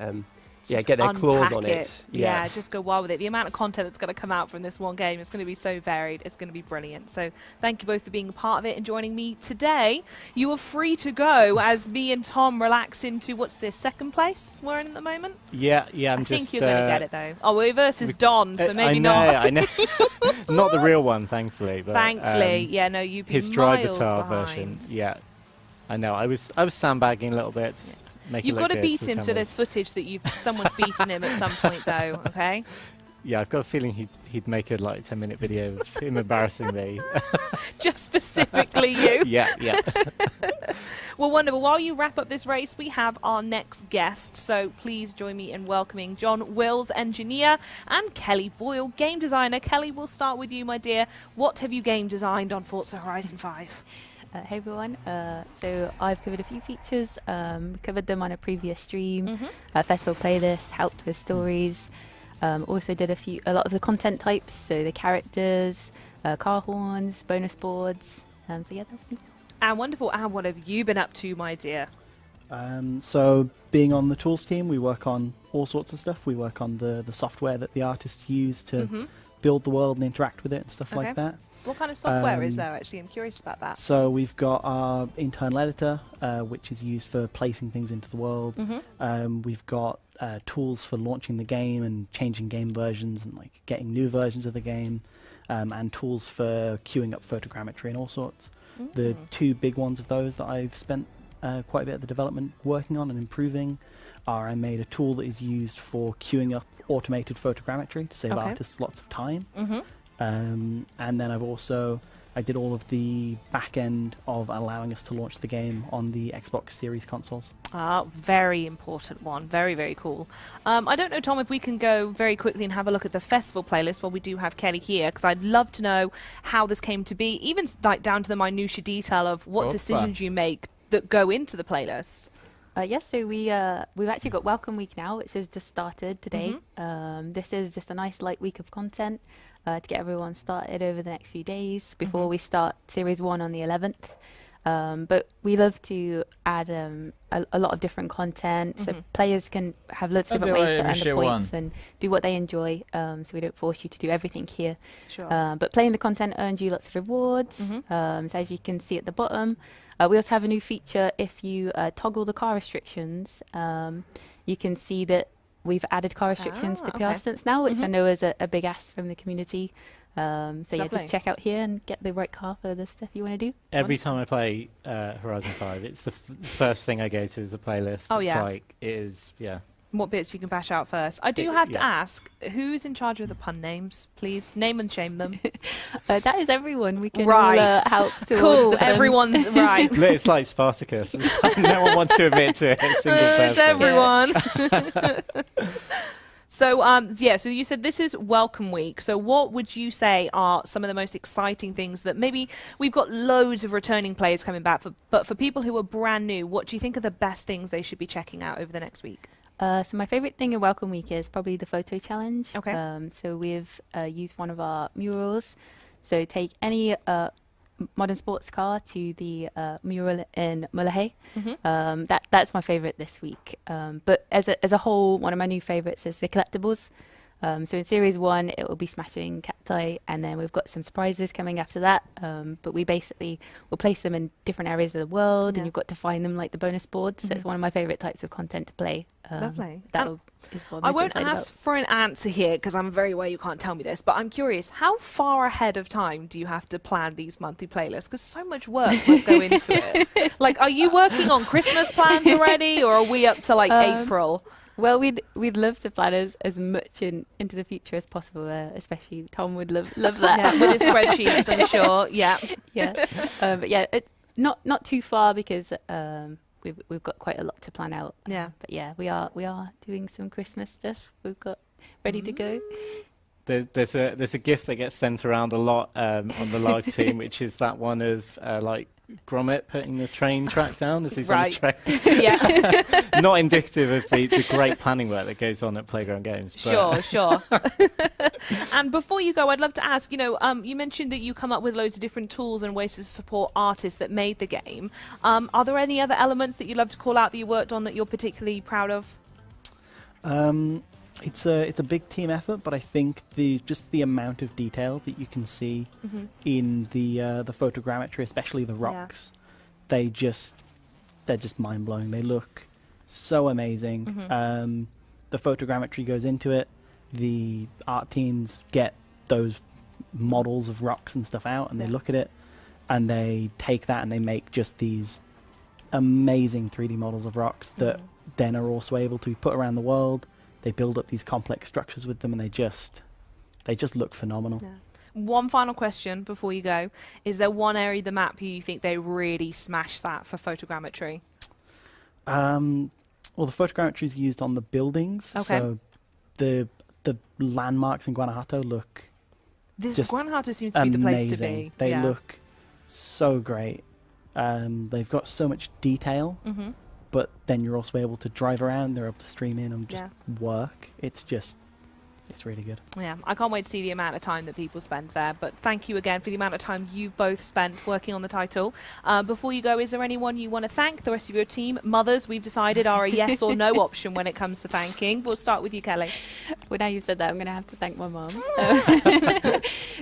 get their claws on it. Yeah, just go wild with it. The amount of content that's going to come out from this one game is going to be so varied. It's going to be brilliant. So thank you both for being a part of it and joining me today. You are free to go as me and Tom relax into, what's this, second place we're in at the moment? Yeah. I think you're going to get it, though. Oh, we're versus Don, so maybe not. I know. Not the real one, thankfully. But, thankfully, no, you'd be his miles drive behind. version. Yeah, I know. I was sandbagging a little bit. You've got to beat him, so there's footage that someone's beaten him at some point, though. Okay. Yeah, I've got a feeling he'd make a 10-minute video of him embarrassing me. Just specifically you. Yeah. Well, wonderful. While you wrap up this race, we have our next guest. So please join me in welcoming John Wills, engineer, and Kelly Boyle, game designer. Kelly, we'll start with you, my dear. What have you game designed on Forza Horizon 5? Hey everyone, so I've covered a few features, covered them on a previous stream, festival playlist, helped with stories, also did a lot of the content types, so the characters, car horns, bonus boards, so yeah, that's me. And wonderful, and what have you been up to, my dear? So being on the tools team, we work on all sorts of stuff. We work on the software that the artists use to build the world and interact with it and stuff like that. What kind of software is there, actually? I'm curious about that. So we've got our internal editor, which is used for placing things into the world. We've got tools for launching the game and changing game versions and getting new versions of the game, and tools for queuing up photogrammetry and all sorts. The two big ones of those that I've spent quite a bit of the development working on and improving are, I made a tool that is used for queuing up automated photogrammetry to save artists lots of time. And then I did all of the back end of allowing us to launch the game on the Xbox Series consoles. Very important one. Very, very cool. I don't know, Tom, if we can go very quickly and have a look at the festival playlist while we do have Kelly here, because I'd love to know how this came to be, even down to the minutiae detail of what decisions you make that go into the playlist. Yes, so we've actually got Welcome Week now, which has just started today. This is just a nice light week of content to get everyone started over the next few days before we start Series 1 on the 11th. But we love to add a lot of different content, so players can have lots of different ways to earn the points and do what they enjoy, so we don't force you to do everything here. But playing the content earns you lots of rewards, so as you can see at the bottom. We also have a new feature. If you toggle the car restrictions, you can see that we've added car restrictions to PR stunts now, which I know is a big ask from the community. So yeah, just check out here and get the right car for the stuff you want to do. Every time I play Horizon 5, it's the first thing I go to is the playlist. Oh, yeah. It is, What bits you can bash out first. I do have to ask, who's in charge of the pun names, please? Name and shame them. That is everyone. We can all, help to Cool, everyone's right. It's like Spartacus. No one wants to admit to it. A single person. It's everyone. So, so you said this is Welcome Week. So what would you say are some of the most exciting things that maybe we've got loads of returning players coming back, but for people who are brand new, what do you think are the best things they should be checking out over the next week? So my favourite thing in Welcome Week is probably the photo challenge. Okay. So we've used one of our murals. So take any modern sports car to the mural in Mullahay. That's my favourite this week. But as a whole, one of my new favourites is the collectibles. So in Series 1, it will be smashing cacti, and then we've got some surprises coming after that. But we basically will place them in different areas of the world, and you've got to find them like the bonus boards. So it's one of my favourite types of content to play. Lovely. I won't ask for an answer here because I'm very aware you can't tell me this, but I'm curious, how far ahead of time do you have to plan these monthly playlists? Because so much work must go into it. Like, are you working on Christmas plans already, or are we up to like April? Well, we'd love to plan as much into the future as possible. Especially Tom would love that with his spreadsheets. I'm sure. But not too far because we've got quite a lot to plan out. But yeah, we are doing some Christmas stuff. We've got ready to go. There's a GIF that gets sent around a lot on the live team, which is that one of like Gromit putting the train track down as he's on the train. Not indicative of the great planning work that goes on at Playground Games. But Sure. And before you go, I'd love to ask, you mentioned that you come up with loads of different tools and ways to support artists that made the game. Are there any other elements that you'd love to call out that you worked on that you're particularly proud of? It's a big team effort, but I think just the amount of detail that you can see in the photogrammetry, especially the rocks, they're just mind blowing. They look so amazing. The photogrammetry goes into it. The art teams get those models of rocks and stuff out, and they look at it, and they take that and they make just these amazing 3D models of rocks that then are also able to be put around the world. They build up these complex structures with them, and they just look phenomenal. One final question before you go. Is there one area of the map you think they really smashed that for photogrammetry? Well, the photogrammetry is used on the buildings. So the landmarks in Guanajuato look Guanajuato seems to be the place to be. They look so great. They've got so much detail. But then you're also able to drive around, they're able to stream in and just work. It's really good. Yeah, I can't wait to see the amount of time that people spend there. But thank you again for the amount of time you've both spent working on the title. Before you go, is there anyone you want to thank? The rest of your team? Mothers, we've decided, are a yes or no option when it comes to thanking. We'll start with you, Kelly. Well, now you've said that, I'm going to have to thank my mum.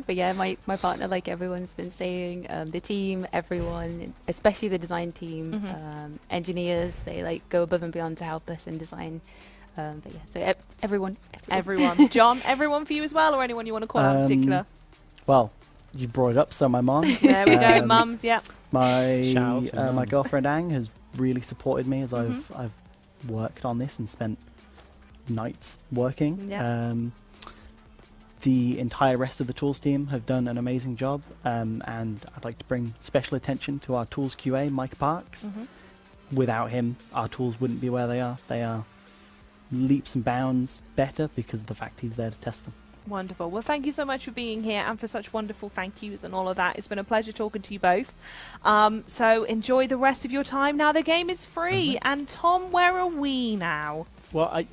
But yeah, my partner, like everyone's been saying, the team, everyone, especially the design team, engineers, they go above and beyond to help us in design. But yeah, so everyone. John, everyone for you as well, or anyone you want to call out in particular? Well, you brought it up, so my mom. There we go, mums, My girlfriend Ang has really supported me as I've worked on this and spent nights working. The entire rest of the tools team have done an amazing job, and I'd like to bring special attention to our tools QA, Mike Parks. Without him, our tools wouldn't be where they are. They are leaps and bounds better because of the fact he's there to test them. Wonderful. Well, thank you so much for being here and for such wonderful thank yous and all of that. It's been a pleasure talking to you both. So enjoy the rest of your time. Now the game is free. And Tom, where are we now? Well,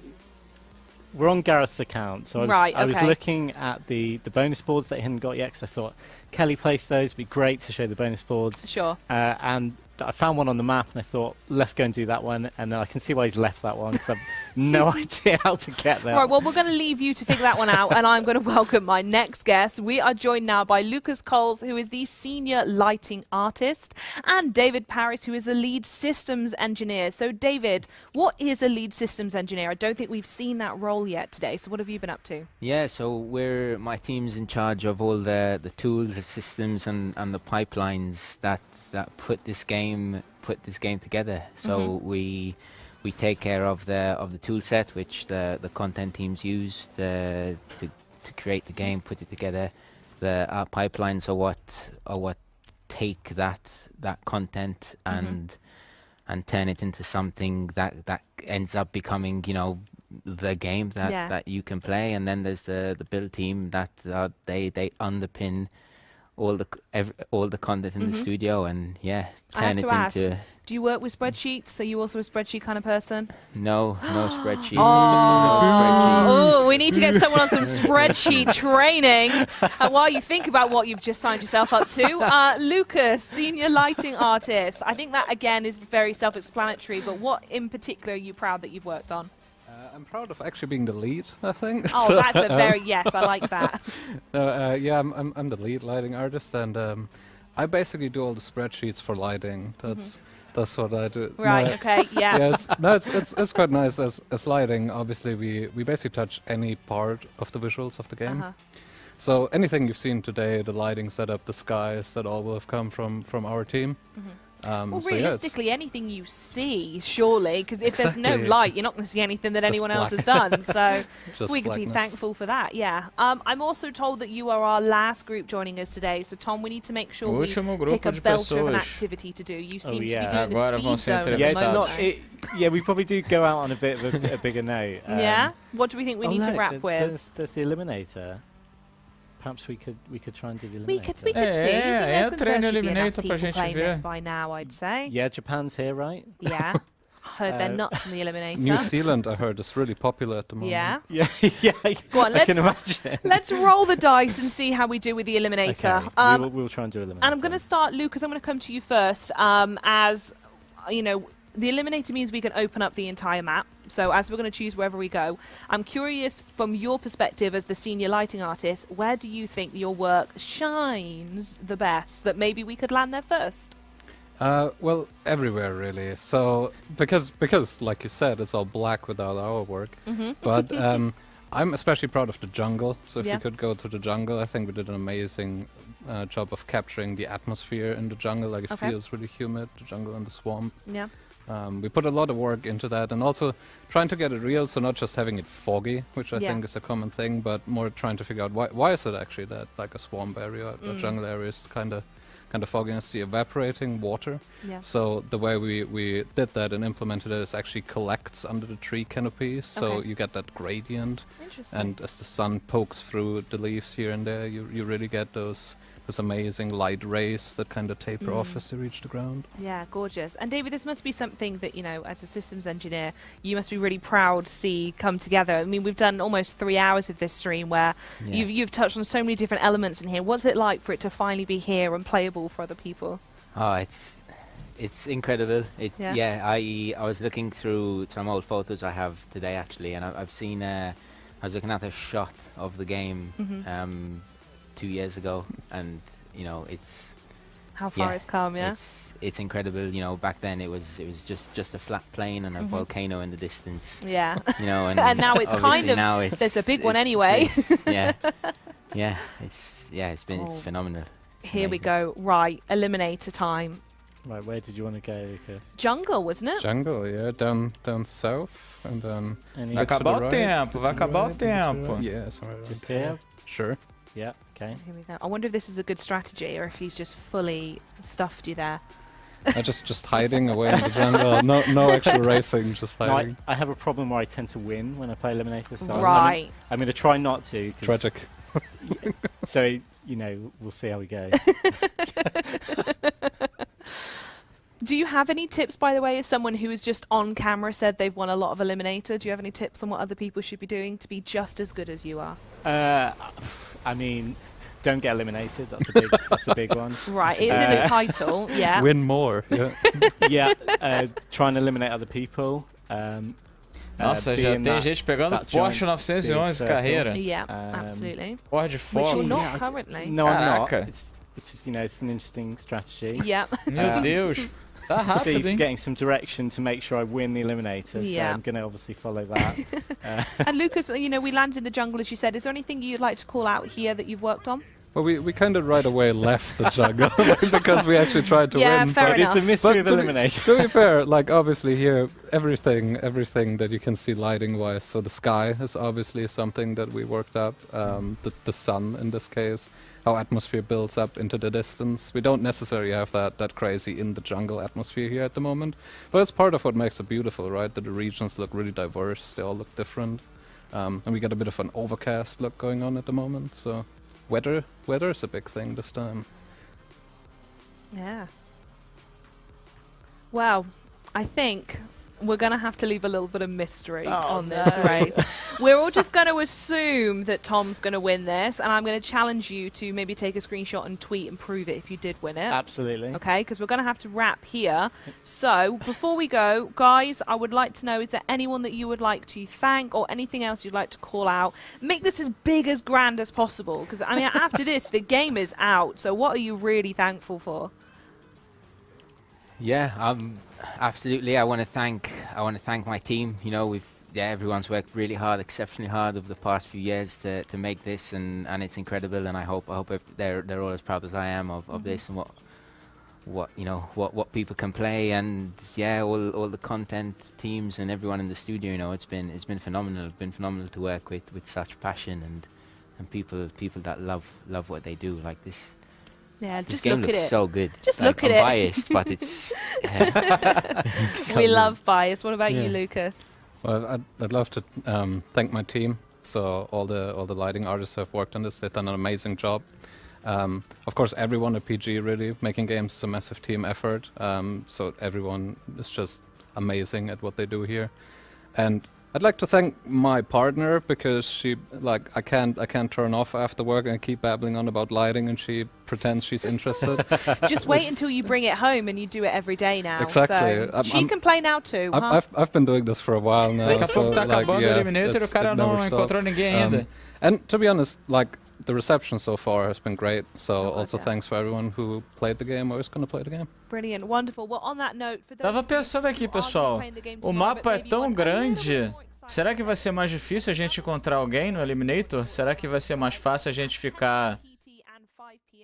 we're on Gareth's account, so I was looking at the bonus boards that he hadn't got yet, because I thought Kelly placed those, it'd be great to show the bonus boards. Sure. And I found one on the map, and I thought, let's go and do that one. And then I can see why he's left that one, because I've no idea how to get there. All right, well, we're going to leave you to figure that one out, and I'm going to welcome my next guest. We are joined now by Lucas Coles, who is the senior lighting artist, and David Paris, who is the lead systems engineer. So, David, what is a lead systems engineer? I don't think we've seen that role yet today. So what have you been up to? Yeah, so my team's in charge of all the tools, the systems, and the pipelines that put this game together. So we we take care of the tool set which the content teams use to create the game, put it together. The pipelines are what take that content and turn it into something that ends up becoming, the game that you can play. And then there's the build team that they underpin all the content in the studio and turn it into. Do you work with spreadsheets? Are you also a spreadsheet kind of person? No spreadsheets. Oh, we need to get someone on some spreadsheet training. And while you think about what you've just signed yourself up to, Lucas, senior lighting artist. I think that, again, is very self-explanatory, but what in particular are you proud that you've worked on? I'm proud of actually being the lead, I think. Oh, so, that's a very, yes, I like that. I'm the lead lighting artist, and I basically do all the spreadsheets for lighting. That's what I do. Right, okay, yeah. It's quite nice as lighting. Obviously, we basically touch any part of the visuals of the game. So anything you've seen today, the lighting setup, the skies, that all will have come from our team. Well, realistically, anything you see, surely, because if there's no light, you're not going to see anything that anyone else has done. So we can be thankful for that, yeah. I'm also told that you are our last group joining us today. So, Tom, we need to make sure we pick a belter of an activity to do. You seem to be doing the speed zone at the moment. Yeah, we probably do go out on a bit of a bigger note. Yeah? What do we think we need to wrap with? There's the Eliminator. Perhaps we could try and do the Eliminator. We could see. Entra no Eliminator pra gente ver. By now, I'd say. Yeah, Japan's here, right? Yeah. Heard they're nuts in the Eliminator. New Zealand, I heard, is really popular at the moment. Yeah? Yeah. Go on, I can imagine. Let's roll the dice and see how we do with the Eliminator. Okay, we'll try and do Eliminator. And I'm going to start, Lucas, I'm going to come to you first. As, the Eliminator means we can open up the entire map. So as we're going to choose wherever we go, I'm curious from your perspective as the senior lighting artist, where do you think your work shines the best, that maybe we could land there first? Well, everywhere really. So because like you said, it's all black without our work. But I'm especially proud of the jungle. So if we could go to the jungle, I think we did an amazing job of capturing the atmosphere in the jungle. Like it feels really humid, the jungle and the swamp. Yeah. We put a lot of work into that, and also trying to get it real, so not just having it foggy, which I think is a common thing, but more trying to figure out why is it actually that like a swamp area, a jungle area is kind of foggy, and it's the evaporating water. Yeah. So the way we did that and implemented it is actually collects under the tree canopies, so you get that gradient. Interesting. And as the sun pokes through the leaves here and there, you really get those amazing light rays that kind of taper off as they reach the ground. Yeah, gorgeous. And David, this must be something that, as a systems engineer, you must be really proud to see come together. I mean, we've done almost 3 hours of this stream where you've touched on so many different elements in here. What's it like for it to finally be here and playable for other people? Oh, it's incredible. I was looking through some old photos I have today actually, and I've seen I was looking at a shot of the game 2 years ago, and it's how far it's come. It's incredible. Back then it was just a flat plain and a volcano in the distance. Yeah. And now it's there's a big one anyway. It's phenomenal. Here we go. Right, Eliminator time. Right, where did you want to go, Lucas? Jungle, wasn't it? Jungle, yeah, down south, and then. Vai acabar o tempo, vai acabar o tempo. Yeah, somewhere around just here. Sure. Yeah. Okay. Here we go. I wonder if this is a good strategy or if he's just fully stuffed you there. Just hiding away in the jungle. No actual racing, just hiding. No, I have a problem where I tend to win when I play Eliminator. So right. I'm going to try not to. Tragic. So, we'll see how we go. Do you have any tips, by the way, as someone who is just on camera said they've won a lot of Eliminator? Do you have any tips on what other people should be doing to be just as good as you are? I mean, don't get eliminated. That's a big one. Right, it's in the title. Yeah. Win more. Yeah. Try and eliminate other people. Nossa, já tem gente pegando Porsche 911 carreira. Yeah, absolutely. Ford Focus. Which you're not currently. No, I'm not. Which is, it's an interesting strategy. Yeah. Meu Deus. Tá rápido, Steve's getting some direction to make sure I win the Eliminator, so I'm going to obviously follow that. And Lucas, we landed in the jungle, as you said. Is there anything you'd like to call out here that you've worked on? Well, we kind of right away left the jungle because we actually tried to win. Fair enough. It's the mystery of elimination. To be fair, like obviously here, everything that you can see lighting-wise. So the sky is obviously something that we worked up. The sun in this case, how atmosphere builds up into the distance. We don't necessarily have that crazy in the jungle atmosphere here at the moment, but it's part of what makes it beautiful, right? That the regions look really diverse. They all look different, and we got a bit of an overcast look going on at the moment. So. Weather is a big thing this time. Yeah. Well, I think we're going to have to leave a little bit of mystery on this race. We're all just going to assume that Tom's going to win this, and I'm going to challenge you to maybe take a screenshot and tweet and prove it if you did win it. Absolutely. Okay, because we're going to have to wrap here. So, before we go, guys, I would like to know, is there anyone that you would like to thank or anything else you'd like to call out? Make this as big, as grand as possible, because, I mean, after this, the game is out. So what are you really thankful for? Yeah, absolutely. I want to thank my team. You know, everyone's worked really hard, exceptionally hard over the past few years to make this, and it's incredible. And I hope they're all as proud as I am of this and what people can play. And yeah, all the content teams and everyone in the studio. You know, it's been phenomenal. It's been phenomenal to work with such passion and people that love what they do like this. Yeah, this just game look at looks it. so good. Just like, look at I'm it. biased, but it's. So we good. love bias. What about you, Lucas? Well, I'd love to thank my team. So all the lighting artists who have worked on this, they've done an amazing job. Of course, everyone at PG really making games is a massive team effort. So everyone is just amazing at what they do here, and I'd like to thank my partner because she I can't turn off after work and keep babbling on about lighting, and she pretends she's interested. Just wait until you bring it home and you do it every day now. Exactly. So she can play now too. Huh? I've been doing this for a while now. Daqui a pouco tá acabando o Eliminator e o cara não encontrou ninguém ainda. And to be honest, the reception so far has been great. So also yeah. thanks for everyone who played the game or is going to play the game. Brilliant, wonderful. Well, on that note, for those Tava pensando aqui, pessoal. O mapa é tão grande. Será que vai ser mais difícil a gente encontrar alguém no Eliminator? Será que vai ser mais fácil a gente ficar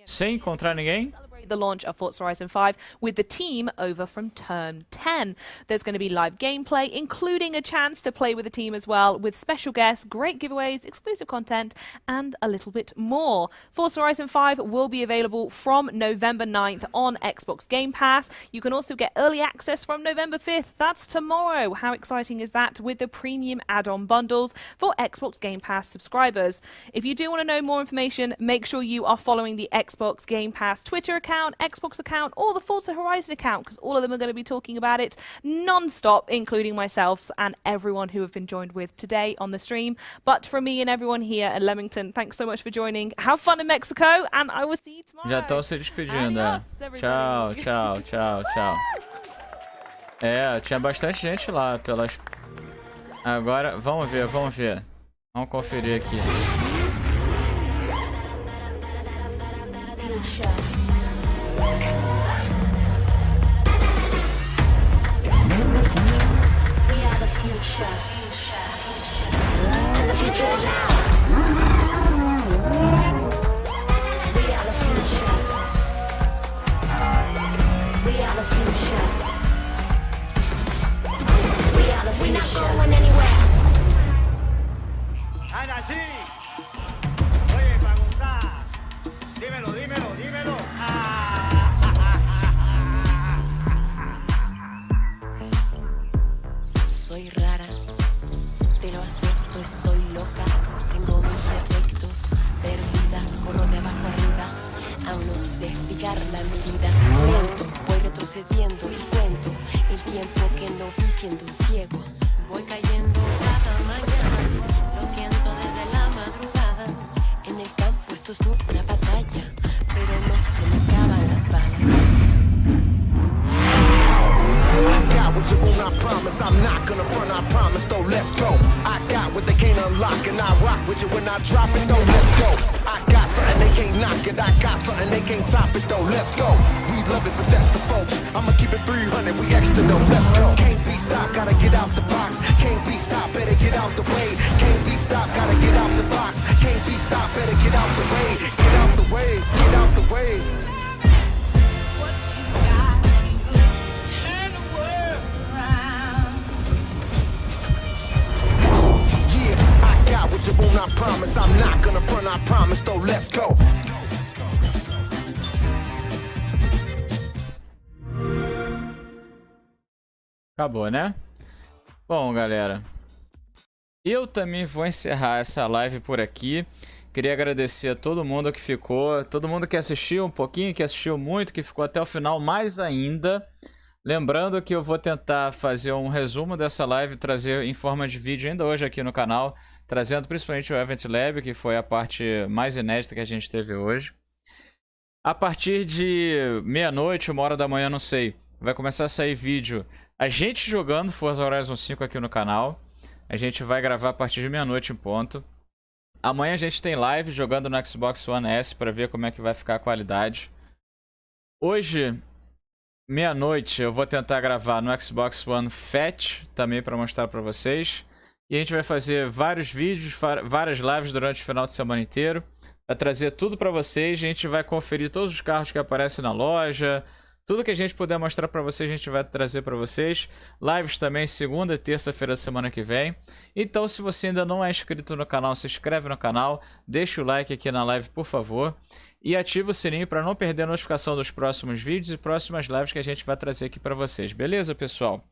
sem encontrar ninguém? The launch of Forza Horizon 5 with the team over from Term 10. There's going to be live gameplay, including a chance to play with the team as well, with special guests, great giveaways, exclusive content, and a little bit more. Forza Horizon 5 will be available from November 9th on Xbox Game Pass. You can also get early access from November 5th. That's tomorrow. How exciting is that? With the premium add-on bundles for Xbox Game Pass subscribers. If you do want to know more information, make sure you are following the Xbox Game Pass Twitter account, Xbox account, or the Forza Horizon account, because all of them are going to be talking about it non-stop, including myself and everyone who have been joined with today on the stream. But from me and everyone here at Leamington, thanks so much for joining. Have fun in Mexico, and I will see you tomorrow. Já estão se despedindo, Tchau, tchau, tchau, tchau. Tinha bastante gente lá pelas... Agora, vamos ver. Vamos conferir aqui. Soy rara, te lo acepto, estoy loca, tengo mis defectos, perdida, corro de abajo arriba, aún no sé explicar la medida, lento, voy retrocediendo y cuento el tiempo que no vi siendo un ciego, voy cayendo cada mañana, lo siento desde la madrugada, en el campo esto es una batalla, pero no se me acaban las balas. What you want, I promise. I'm not gonna front, I promise. Though, let's go. I got what they can't unlock, and I rock with you when I drop it. Though, let's go. I got something they can't knock it. I got something they can't top it. Though, let's go. We love it, but that's the folks. I'ma keep it 300. We extra. Though, let's go. Can't be stopped. Gotta get out the box. Can't be stopped. Better get out the way. Can't be stopped. Gotta get out the box. Can't be stopped. Better get out the way. Get out the way. you won't, I promise. I'm not gonna front, I promise, though, let's go. Acabou, né? Bom, galera, eu também vou encerrar essa live por aqui. Queria agradecer a todo mundo que ficou, todo mundo que assistiu um pouquinho, que assistiu muito, que ficou até o final mais ainda. Lembrando que eu vou tentar fazer um resumo dessa live, trazer em forma de vídeo ainda hoje aqui no canal, trazendo principalmente o Event Lab, que foi a parte mais inédita que a gente teve hoje. A partir de meia-noite, 1h da manhã, não sei, vai começar a sair vídeo a gente jogando Forza Horizon 5 aqui no canal. A gente vai gravar a partir de meia-noite em ponto. Amanhã a gente tem live jogando no Xbox One S para ver como é que vai ficar a qualidade. Hoje, meia-noite, eu vou tentar gravar no Xbox One Fat também para mostrar para vocês. E a gente vai fazer vários vídeos, várias lives durante o final de semana inteiro. Vai trazer tudo para vocês. A gente vai conferir todos os carros que aparecem na loja. Tudo que a gente puder mostrar para vocês, a gente vai trazer para vocês. Lives também segunda e terça-feira da semana que vem. Então, se você ainda não é inscrito no canal, se inscreve no canal. Deixa o like aqui na live, por favor. E ativa o sininho para não perder a notificação dos próximos vídeos e próximas lives que a gente vai trazer aqui para vocês. Beleza, pessoal?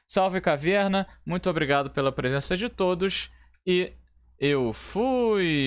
Salve Caverna. Muito obrigado pela presença de todos. E eu fui!